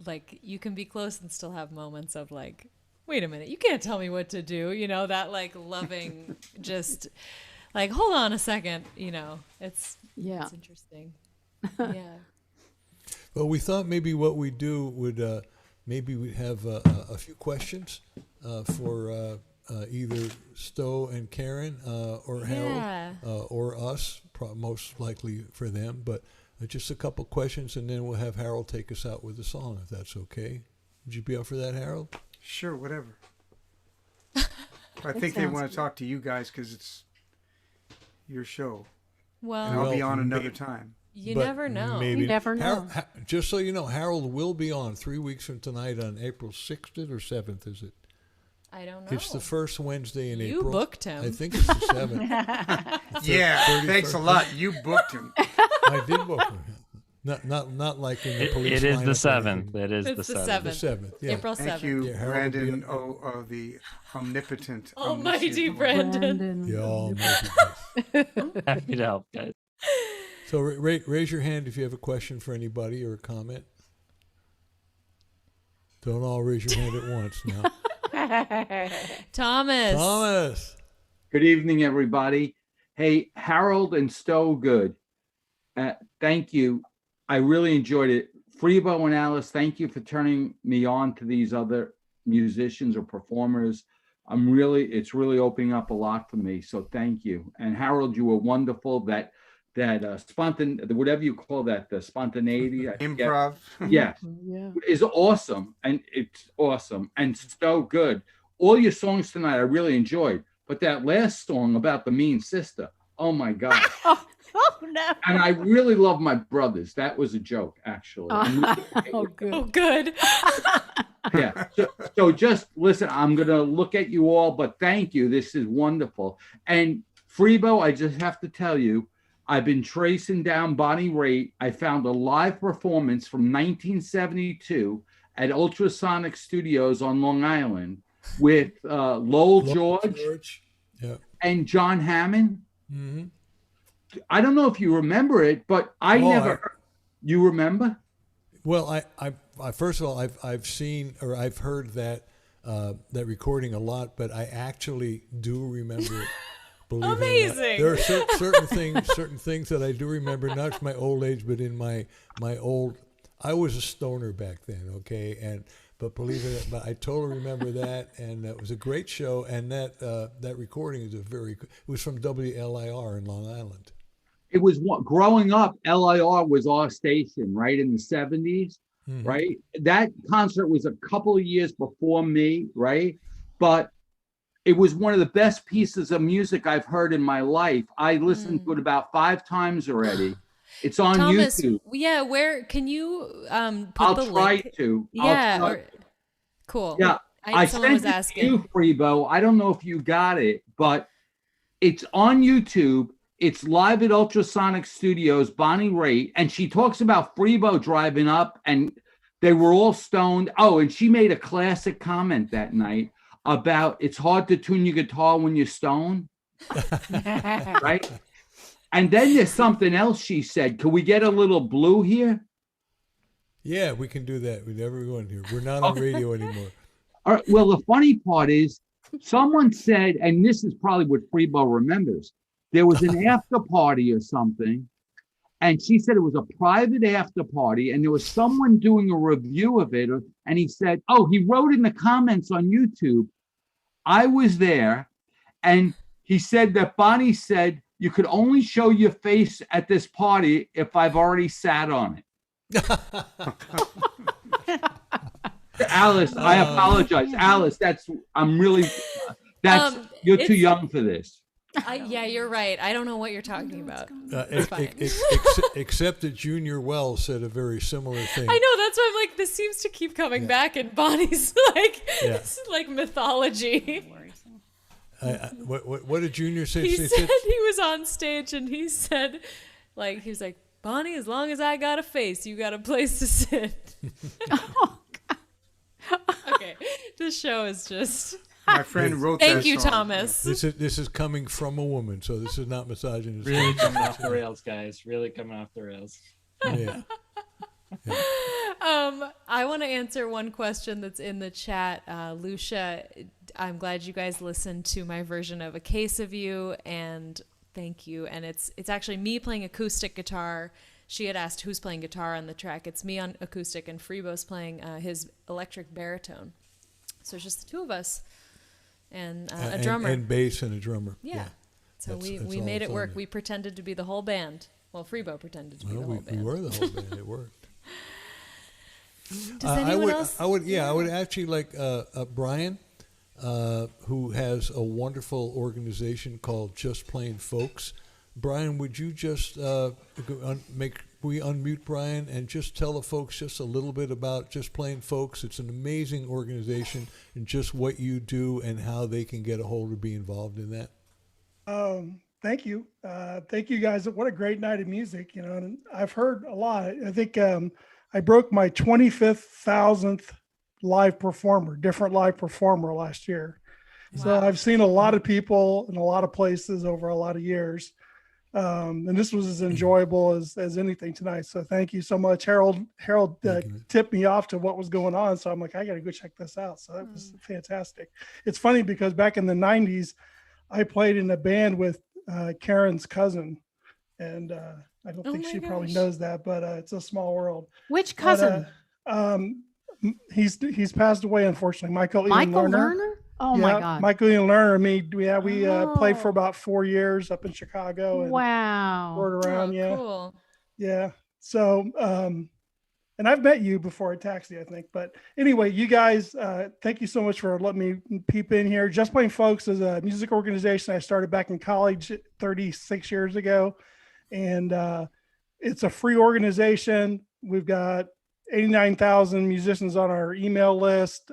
like, you can be close and still have moments of like, wait a minute, you can't tell me what to do, that like loving, just like, hold on a second, it's interesting. Yeah. Well, we thought maybe what we'd do would, maybe we'd have a few questions for either Stowe and Karen or Harold or us, most likely for them, but just a couple questions, and then we'll have Harold take us out with a song, if that's okay. Would you be up for that, Harold? Sure, whatever. I think they want to talk to you guys because it's your show. Well, and I'll be on another time. You never know. Maybe. You never know. Just so you know, Harold will be on 3 weeks from tonight on April 6th or 7th, is it? I don't know. It's the first Wednesday in April. You booked him. I think it's the 7th. Yeah, thanks a lot. You booked him. I did book him. Not like in the police. It is the lineup 7th. It is It's the the 7th. The 7th. Yeah. April 7th. Thank you, Yeah, Harold will be Brandon, the omnipotent. Almighty omniscient one. Brandon. Yeah, almighty. Happy to help, guys. So raise your hand if you have a question for anybody or a comment. Don't all raise your hand at once now. Thomas. Good evening, everybody. Hey, Harold and StoweGood, thank you. I really enjoyed it. Freebo and Alice, thank you for turning me on to these other musicians or performers. It's really opening up a lot for me. So thank you. And Harold, you were wonderful. That whatever you call that, the spontaneity. Improv. Yes. Yeah. Is awesome. And it's awesome. And StoweGood. All your songs tonight I really enjoyed. But that last song about the mean sister, oh my God. Oh, no. And I really love my brothers. That was a joke, actually. Oh, good. Oh, good. Yeah. So just listen, I'm going to look at you all, but thank you. This is wonderful. And Freebo, I just have to tell you, I've been tracing down Bonnie Raitt. I found a live performance from 1972 at Ultrasonic Studios on Long Island with Lowell George. Yeah. And John Hammond. Mm-hmm. I don't know if you remember it, but you remember? Well, I first of all, I've seen or I've heard that recording a lot, but I actually do remember it Believe Amazing. it or not. There are certain things that I do remember, not from my old age, but in my old. I was a stoner back then, okay, but believe it, but I totally remember that, and it was a great show. And that recording is it was from WLIR in Long Island. It was growing up. LIR was our station, right, in the 70s, right? That concert was a couple of years before me, right? But it was one of the best pieces of music I've heard in my life. I listened to it about 5 times already. It's on Thomas, YouTube. yeah, where can you put I'll the try link? to. Yeah, cool. Yeah, I someone sent was it to asking. you, Freebo. I don't know if you got it, but it's on YouTube. It's live at Ultrasonic Studios, Bonnie Raitt, and she talks about Freebo driving up, and they were all stoned. Oh, and she made a classic comment that night about it's hard to tune your guitar when you're stoned, right? And then there's something else she said. Can we get a little blue here? Yeah, we can do that. We never go in here. We're not on radio anymore. All right. Well, the funny part is someone said, and this is probably what Freebo remembers, there was an after party or something, and she said it was a private after party, and there was someone doing a review of it, and he said, oh, he wrote in the comments on YouTube, I was there, and he said that Bonnie said, you could only show your face at this party if I've already sat on it. Alice, I apologize. Alice, you're too young for this. Yeah, you're right. I don't know what you're talking about. Except that Junior Wells said a very similar thing. I know, that's why I'm like, this seems to keep coming back in Bonnie's like mythology. What did Junior say? He said he was on stage and he said, he was like, Bonnie, as long as I got a face, you got a place to sit. Oh, God. Okay, this show is just... My friend wrote Thank that you, song. Thomas. This is coming from a woman, so this is not misogynist. Really coming off the rails, guys. Really coming off the rails. Yeah. I want to answer one question that's in the chat. Lucia, I'm glad you guys listened to my version of A Case of You, and thank you. And it's actually me playing acoustic guitar. She had asked who's playing guitar on the track. It's me on acoustic, and Freebo's playing his electric baritone. So it's just the two of us. And a drummer. And bass and a drummer. Yeah. So we made it work. We pretended to be the whole band. Well, Freebo pretended to be the whole band. We were the whole band. It worked. Does anyone else? I would actually like Brian, who has a wonderful organization called Just Plain Folks. Brian, would you just we unmute Brian and just tell the folks just a little bit about Just Plain Folks? It's an amazing organization and just what you do and how they can get a hold of be involved in that. Thank you. Thank you guys. What a great night of music, and I've heard a lot. I think I broke my 25,000th different live performer last year. Wow. So I've seen a lot of people in a lot of places over a lot of years. And this was as enjoyable as anything tonight. So thank you so much. Harold tipped me off to what was going on. So I'm like, I got to go check this out. So that was fantastic. It's funny because back in the 90s, I played in a band with Karen's cousin. And I don't think she probably knows that, but it's a small world. Which cousin? He's passed away, unfortunately. Michael Lerner? Oh, my God. Michael Ian Lerner and me, we played for about 4 years up in Chicago. And toured around, Cool. Yeah. So, and I've met you before at Taxi, I think. But anyway, you guys, thank you so much for letting me peep in here. Just Plain Folks is a music organization I started back in college 36 years ago. And it's a free organization. We've got 89,000 musicians on our email list.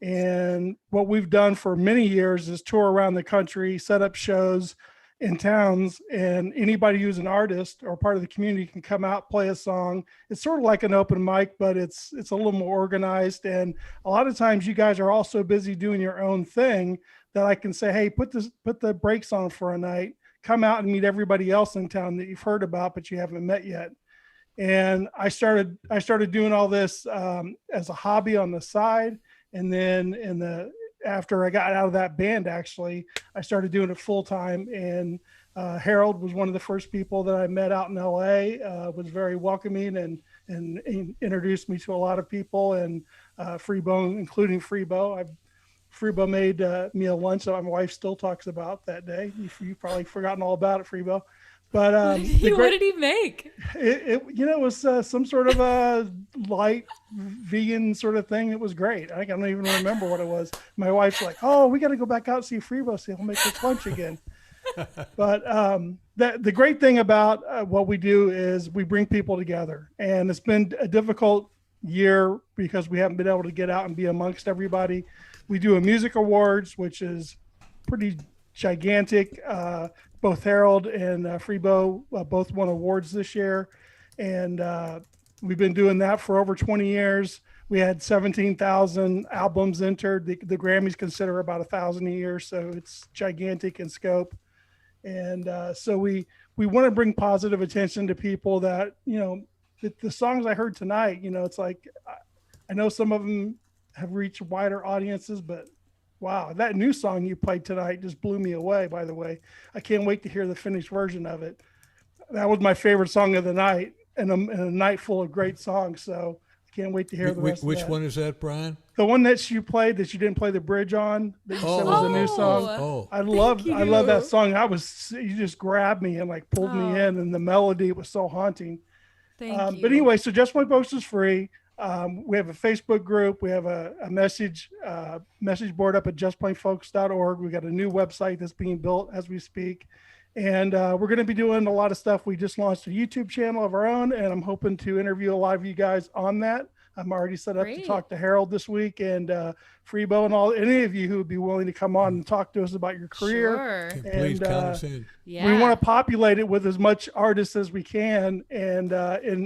And what we've done for many years is tour around the country, set up shows in towns, and anybody who's an artist or part of the community can come out, play a song. It's sort of like an open mic, but it's a little more organized. And a lot of times you guys are all so busy doing your own thing that I can say, hey, put the brakes on for a night, come out and meet everybody else in town that you've heard about, but you haven't met yet. And I started doing all this as a hobby on the side. And then in the after I got out of that band, actually, I started doing it full time. And Harold was one of the first people that I met out in LA, was very welcoming and introduced me to a lot of people, and Freebo, including Freebo. Freebo made me a lunch that my wife still talks about that day. You've probably forgotten all about it, Freebo. But what did he make? It was some sort of a light vegan sort of thing. It was great. I don't even remember what it was. My wife's like, "Oh, we got to go back out and see Freebo, see if he'll make us lunch again." But the great thing about what we do is we bring people together, and it's been a difficult year because we haven't been able to get out and be amongst everybody. We do a music awards, which is pretty gigantic. Both Harold and Freebo both won awards this year, and we've been doing that for over 20 years. We had 17,000 albums entered. The Grammys consider about 1,000 a year, so it's gigantic in scope. And so we want to bring positive attention to people that, the songs I heard tonight, it's like, I know some of them have reached wider audiences, but wow, that new song you played tonight just blew me away, by the way. I can't wait to hear the finished version of it. That was my favorite song of the night, and a night full of great songs. So I can't wait to hear the rest of that. Which one is that, Brian? The one that you played that you didn't play the bridge on, that you said was a new song. Oh, I love that song. You just grabbed me and like pulled me in, and the melody was so haunting. Thank you. But anyway, so Just Point Folks is free. We have a Facebook group. We have a message board up at justplainfolks.org. We got a new website that's being built as we speak. And we're going to be doing a lot of stuff. We just launched a YouTube channel of our own, and I'm hoping to interview a lot of you guys on that. I'm already set up to talk to Harold this week, and Freebo, and any of you who would be willing to come on and talk to us about your career. Sure. And please count us in. Yeah. We want to populate it with as much artists as we can. And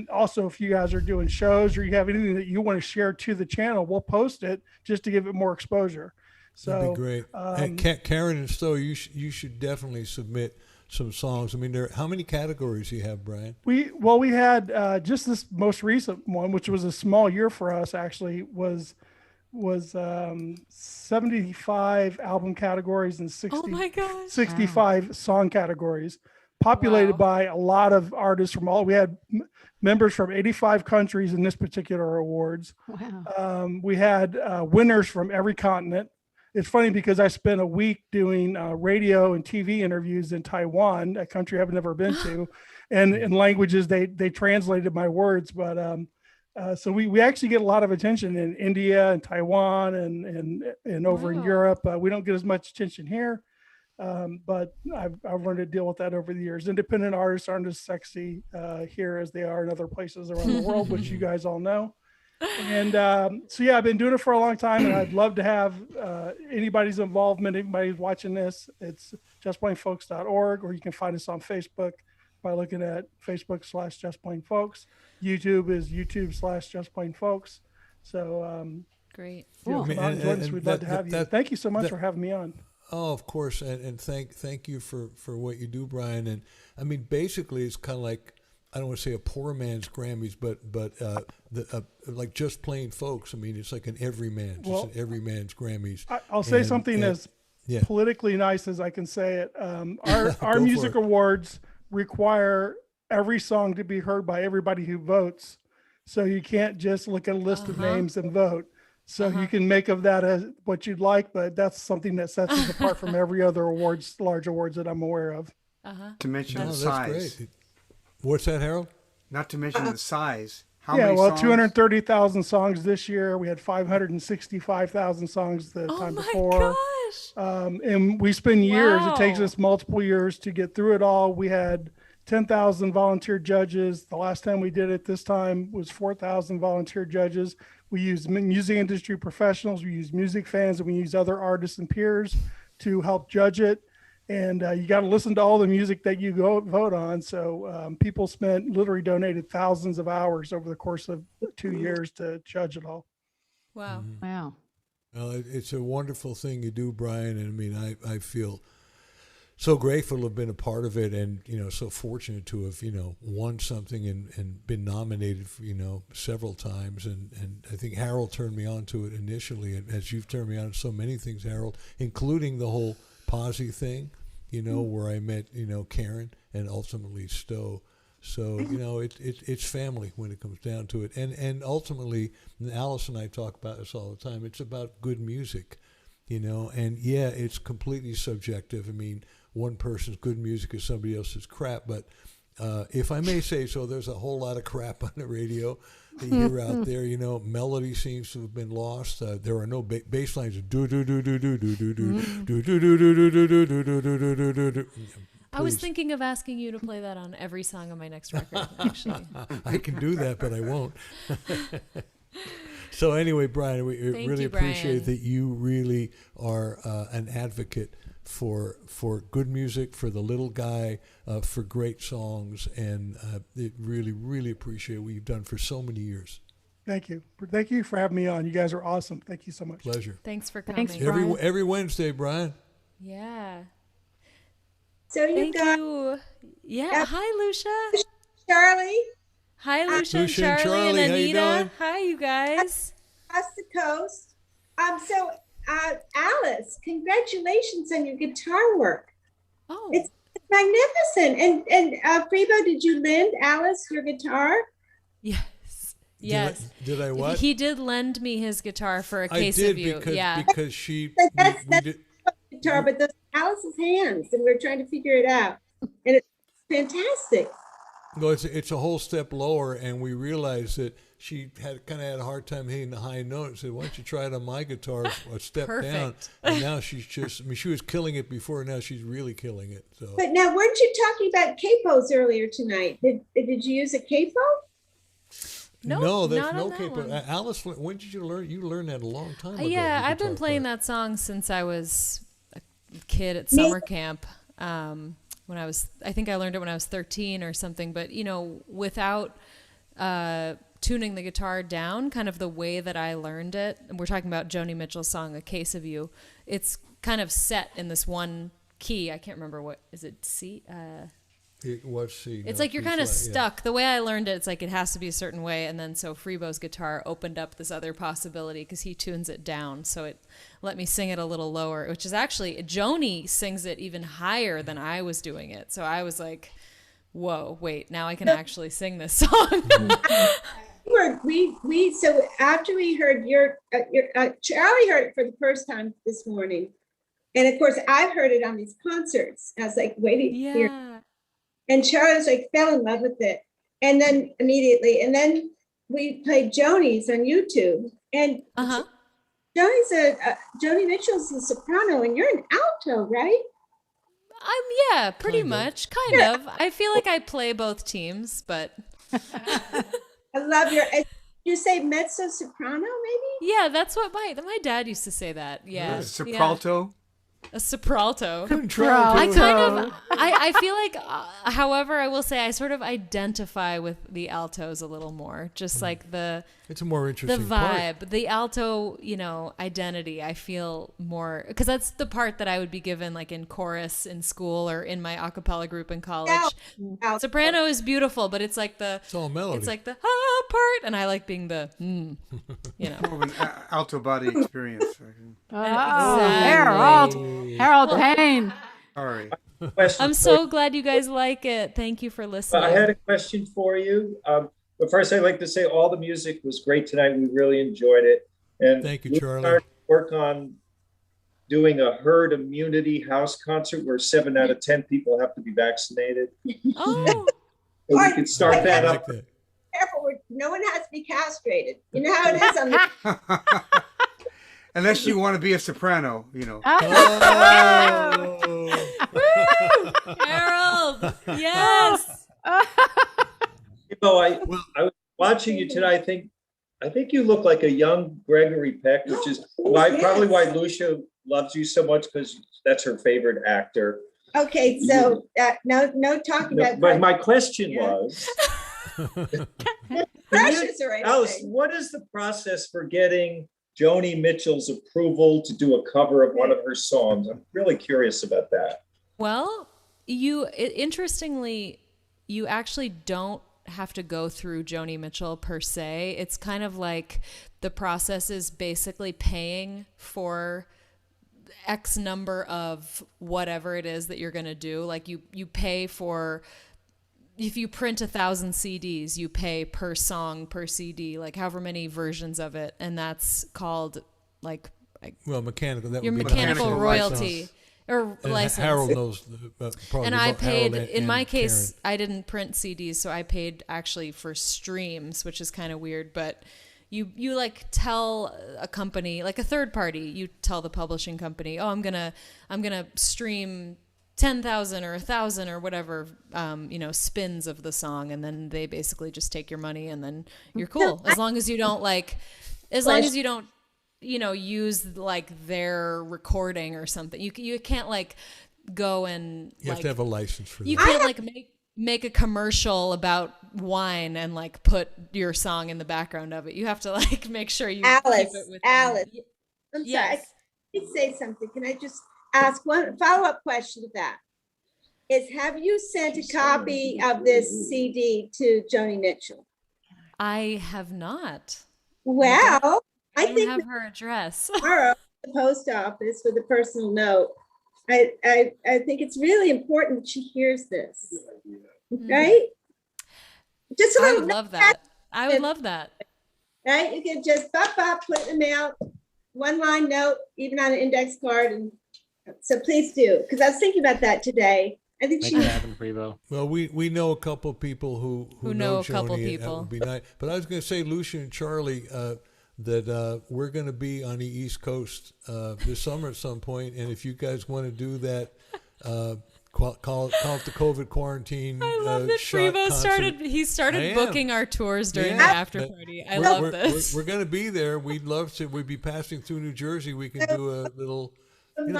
also, if you guys are doing shows or you have anything that you want to share to the channel, we'll post it just to give it more exposure. So that'd be great. And Karen and Stowe, you should definitely submit some songs. I mean, how many categories do you have, Brian? We had just this most recent one, which was a small year for us, actually, was 75 album categories and 65 song categories, populated by a lot of artists from we had members from 85 countries in this particular awards. Wow. We had winners from every continent. It's funny because I spent a week doing radio and TV interviews in Taiwan, a country I've never been to, and in languages they translated my words. But so we actually get a lot of attention in India and Taiwan and over in Europe. We don't get as much attention here, but I've learned to deal with that over the years. Independent artists aren't as sexy here as they are in other places around the world, which you guys all know. And so yeah, I've been doing it for a long time, and I'd love to have anybody's involvement. Anybody's watching this, it's justplainfolks.org, or you can find us on Facebook by looking at Facebook/justplainfolks. YouTube is YouTube/justplainfolks. So great. Cool. We'd love to have you. Thank you so much for having me on. Oh, of course, and thank you for what you do, Brian. And I mean, basically, it's kind of like, I don't want to say a poor man's Grammys, but like Just Plain Folks. I mean, it's like an everyman's Grammys. I'll say something as politically nice as I can say it. Our music awards require every song to be heard by everybody who votes. So you can't just look at a list of names and vote. So you can make of that as what you'd like, but that's something that sets us apart from every other large awards that I'm aware of. To mention the size. Great. What's that, Harold? Not to mention the size. How many songs? 230,000 songs this year. We had 565,000 songs the time before. Gosh. And we spend years. It takes us multiple years to get through it all. We had 10,000 volunteer judges. The last time we did it this time was 4,000 volunteer judges. We use music industry professionals. We use music fans, and we use other artists and peers to help judge it. And you got to listen to all the music that you vote on. So people literally donated thousands of hours over the course of 2 years to judge it all. Wow. Mm-hmm. Wow. Well, it's a wonderful thing you do, Brian. And I mean, I feel so grateful to have been a part of it, and so fortunate to have won something and been nominated several times, and I think Harold turned me on to it initially, and as you've turned me on to so many things, Harold, including the whole Posse thing, where I met Karen and ultimately Stowe. So it's family when it comes down to it, and ultimately, and Alice and I talk about this all the time. It's about good music, and yeah, it's completely subjective. I mean, one person's good music is somebody else's crap. But if I may say so, there's a whole lot of crap on the radio that you hear out there. Melody seems to have been lost. There are no bass lines. Do do do do do do do do do do do do do do do do do do do. I was thinking of asking you to play that on every song on my next record, actually. I can do that, but I won't. So anyway, Brian, we really appreciate that you really are an advocate for good music, for the little guy, for great songs, and really appreciate what you've done for so many years. Thank you. Thank you for having me on. You guys are awesome. Thank you so much. Pleasure. Thanks for coming. Thanks, Brian. Every Wednesday, Brian. Yeah. So Thank you. Yeah. Hi, Lucia. Charlie. Hi, Lucia and Lucia and Charlie and Charlie, how you Anita. doing? Hi, you guys. Across the coast. Alice, congratulations on your guitar work. Oh, it's magnificent. And Freebo, did you lend Alice your guitar? Yes. Did I what? He did lend me his guitar for a case of you. Because she. That's guitar, but those Alice's hands, and we're trying to figure it out, and it's fantastic. Well, it's a whole step lower, and we realized that she had a hard time hitting the high note, and said, "Why don't you try it on my guitar a step down?" And now she's she was killing it before. Now she's really killing it. So. But now, weren't you talking about capos earlier tonight? Did you use a capo? No, there's no that capo. one. Alice, when did you learn? You learned that a long time ago. Yeah, I've been playing that song since I was a kid at summer camp. When I think I learned it when I was 13 or something. But without tuning the guitar down, kind of the way that I learned it. And we're talking about Joni Mitchell's song "A Case of You." It's kind of set in this one key. I can't remember what is it. C. It was C. It's like you're kind of stuck. The way I learned it, it's like it has to be a certain way. And then so Freebo's guitar opened up this other possibility because he tunes it down. So it let me sing it a little lower, which is actually, Joni sings it even higher than I was doing it. So I was like, whoa, wait, now I can actually sing this song. So after we heard your Charlie heard it for the first time this morning. And of course, I've heard it on these concerts. I was like, waiting here. And Charlie was like, fell in love with it. And then immediately, and then we played Joni's on YouTube. And Joni Mitchell's a soprano, and you're an alto, right? Yeah, pretty much, kind of. I feel like I play both teams, but I love you say mezzo soprano, maybe? Yeah, that's what my dad used to say that. Yeah, sopralto. A sopralto. Contralto. I feel like, however, I will say I sort of identify with the altos a little more. Just like it's a more interesting the vibe, part. the alto, identity. I feel more because that's the part that I would be given like in chorus in school or in my a cappella group in college. Soprano is beautiful, but it's like it's all melody. It's like the part, and I like being the More of an alto body experience. Harold Payne. All right. I'm so glad you guys like it. Thank you for listening. I had a question for you. But first, I'd like to say all the music was great tonight. We really enjoyed it. And thank you, Charlie. We started to work on doing a herd immunity house concert where 7 out of 10 people have to be vaccinated. Oh. So we could start that up. Careful, no one has to be castrated. You know how it is on the Unless you want to be a soprano, Harold, yes. I was watching you tonight. I think you look like a young Gregory Peck, which is probably why Lucia loves you so much, because that's her favorite actor. Okay, so no talking about. But my question was, Alice, what is the process for getting Joni Mitchell's approval to do a cover of one of her songs? I'm really curious about that. Well, interestingly, you actually don't have to go through Joni Mitchell per se. It's kind of like the process is basically paying for X number of whatever it is that you're going to do. Like you pay for, if you print 1,000 CDs, you pay per song, per CD, like however many versions of it. And that's called like, mechanical. That your would be mechanical royalty. Or and license. Harold knows. Probably and I paid, Harold in my case, Karen. I didn't print CDs, so I paid actually for streams, which is kind of weird. But you like tell a company, like a third party, you tell the publishing company, oh, I'm gonna stream 10,000 or 1,000 or whatever, spins of the song, and then they basically just take your money, and then you're cool as long as you don't use like their recording or something. You can't like go and you have to have a license for that. You can't like make a commercial about wine and like put your song in the background of it. You have to like make sure you keep it with Alice, I'm sorry. I can say something. Can I just ask one follow-up question to that? Have you sent a copy of this CD to Joni Mitchell? I have not. Well, I don't have her address. Tomorrow, the post office with a personal note. I think it's really important that she hears this, right? Just I would love that. I would love that. Right? You can just put it in the mail, one line note, even on an index card, and so please do, because I was thinking about that today. I think Make it happen, Freebo. Well, we know a couple people who know a couple Joni, people. That would be nice. But I was going to say, Lucia and Charlie, that we're going to be on the East Coast this summer at some point, and if you guys want to do that, call it the COVID quarantine. I love that Freebo started booking our tours during the after party. I love this. We're going to be there. We'd love to. We'd be passing through New Jersey. We can do a little. We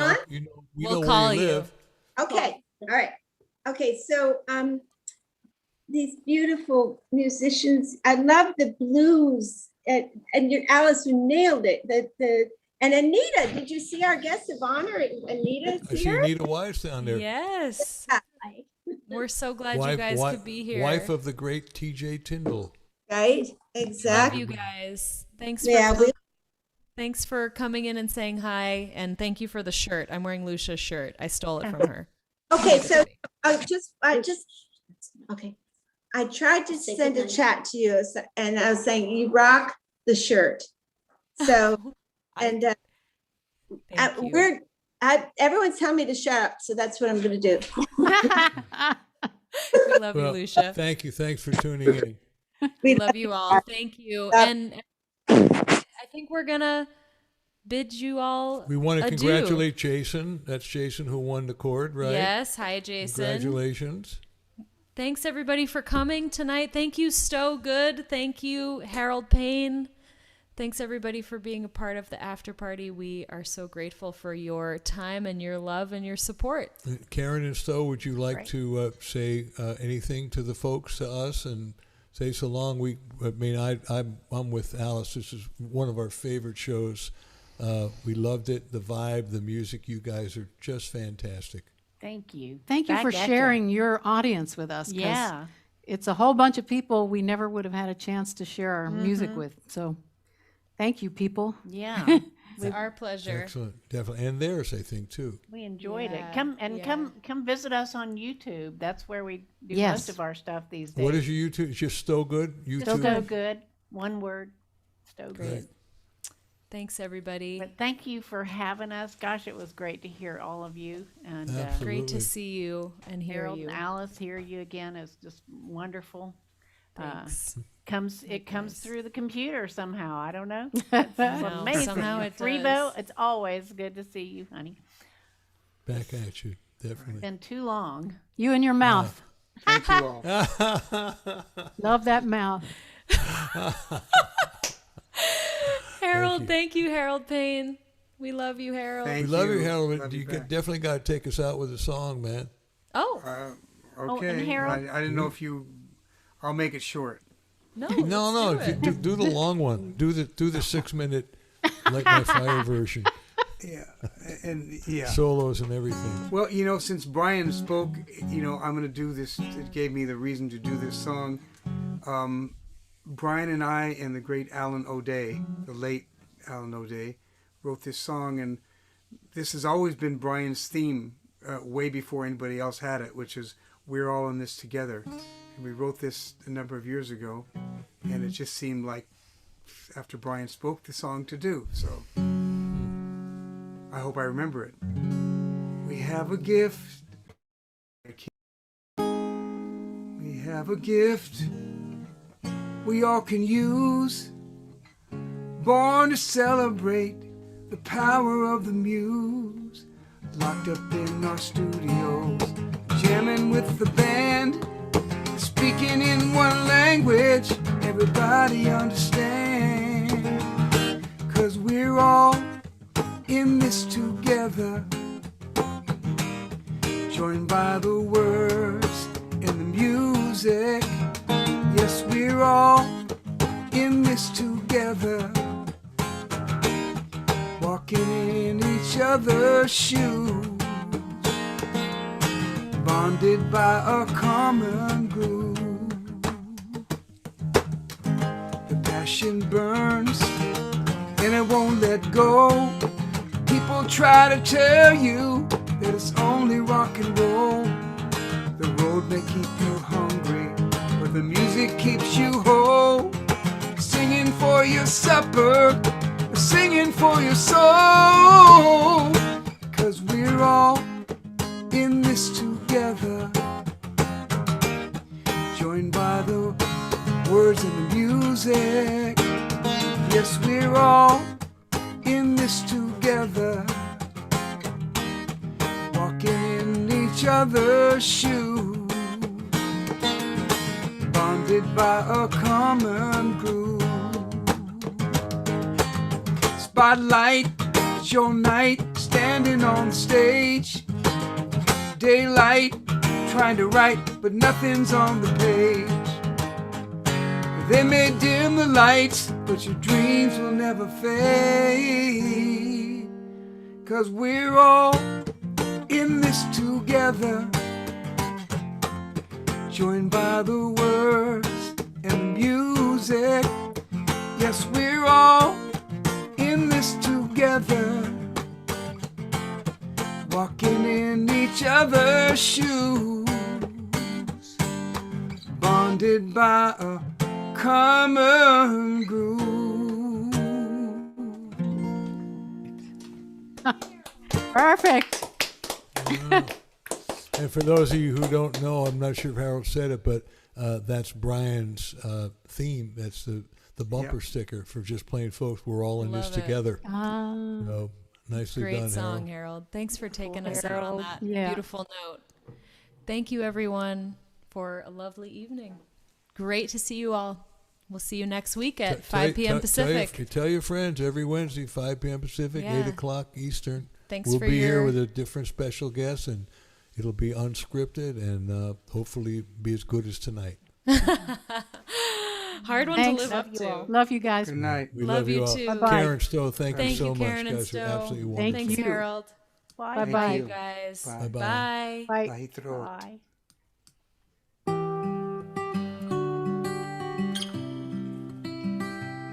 we'll know call where you live. Okay. All right. Okay. So these beautiful musicians. I love the blues. And Alice, you nailed it. And Anita, did you see our guest of honor? Anita's I see here. Anita Wise down there. Yes. We're so glad you guys could be here. Wife of the great T.J. Tyndall. Right. Exactly. Love you guys. Thanks. Thanks for coming in and saying hi, and thank you for the shirt. I'm wearing Lucia's shirt. I stole it from her. Okay, so I tried to send a chat to you, and I was saying you rock the shirt. So, and everyone's telling me to shut up, so that's what I'm going to do. We love you, Lucia. Thank you. Thanks for tuning in. We love you all. Thank you. And I think we're gonna bid you all. We want to adieu. congratulate Jason. That's Jason who won the chord, right? Yes. Hi, Jason. Congratulations. Thanks everybody for coming tonight. Thank you, StoweGood. Thank you, Harold Payne. Thanks everybody for being a part of the after party. We are so grateful for your time and your love and your support. Karen and Stowe, would you like to say anything to the folks, to us, and say so long? I'm with Alice. This is one of our favorite shows. We loved it. The vibe, the music. You guys are just fantastic. Thank you. Thank you for sharing your audience with us. Yeah. It's a whole bunch of people we never would have had a chance to share our music with. So thank you, people. Yeah. It's our pleasure. Excellent. Definitely. And theirs, I think, too. We enjoyed it. Come visit us on YouTube. That's where we do most of our stuff these days. What is your YouTube? It's just StoweGood? YouTube? StoweGood. One word. StoweGood. Right. Thanks, everybody. But thank you for having us. Gosh, it was great to hear all of you. And great to see you and hear Harold you. and Alice, hear you again is just wonderful. Thanks. It comes through the computer somehow. I don't know. It's No, amazing. somehow it Freebo, does. it's always good to see you, honey. Back at you, definitely. It's been too long. You and your mouth. Thank you all. Love that mouth. Harold, thank you, Harold Payne. We love you, Harold. We love you, Harold. You definitely got to take us out with a song, man. Oh. Okay. and Harold? I didn't know if I'll make it short. No. Do the long one. Do the 6 minute Light My Fire version. Yeah, and yeah, solos and everything. Well, you know, since Brian spoke, you know, I'm going to do this. It gave me the reason to do this song. Brian and I and the great Alan O'Day, the late Alan O'Day, wrote this song, and this has always been Brian's theme way before anybody else had it, which is we're all in this together. And we wrote this a number of years ago, and it just seemed like after Brian spoke the song to do. So I hope I remember it. We have a gift. We have a gift we all can use. Born to celebrate the power of the muse. Locked up in our studios, jamming with the band, speaking in one language everybody understands. 'Cause we're all in this together, joined by the words and the music. Yes, we're all in this together, walking in each other's shoes, bonded by a common groove. The passion burns and it won't let go. People try to tell you that it's only rock and roll. The road may keep you hungry, but the music keeps you whole. Singing for your supper, singing for your soul. 'Cause we're all in this together, joined by the words and the music. Yes, we're all in this together, walking in each other's shoes, bonded by a common groove. Spotlight, it's your night, standing on the stage. Daylight, trying to write, but nothing's on the page. They may dim the lights, but your dreams will never fade. 'Cause we're all in this together, joined by the words and the music. Yes, we're all in this together, walking in each other's shoes, bonded by a common groove. Perfect. And for those of you who don't know, I'm not sure if Harold said it, but that's Brian's theme. That's the bumper sticker for Just Plain Folks. We're all in this Love it. together. So, nicely Great done, song, Harold. Harold. Thanks for taking us out on Harold. that Yeah. beautiful note. Thank you, everyone, for a lovely evening. Great to see you all. We'll see you next week at 5 p.m. Pacific. Tell your friends every Wednesday, 5 p.m. Pacific, Yeah. 8 o'clock Eastern. Thanks we'll for be here your- with a different special guest, and it'll be unscripted and hopefully be as good as tonight. Hard one Thanks. to live up to. Love you guys. Good night. We Love you all. too. Bye-bye. Karen Stowe, thank you so Karen much, and guys. You're Stowe. absolutely Thank wonderful. Thanks, you. Harold. Bye. Bye-bye. Bye, you. you guys. Bye. Bye. Bye. Bye. Bye.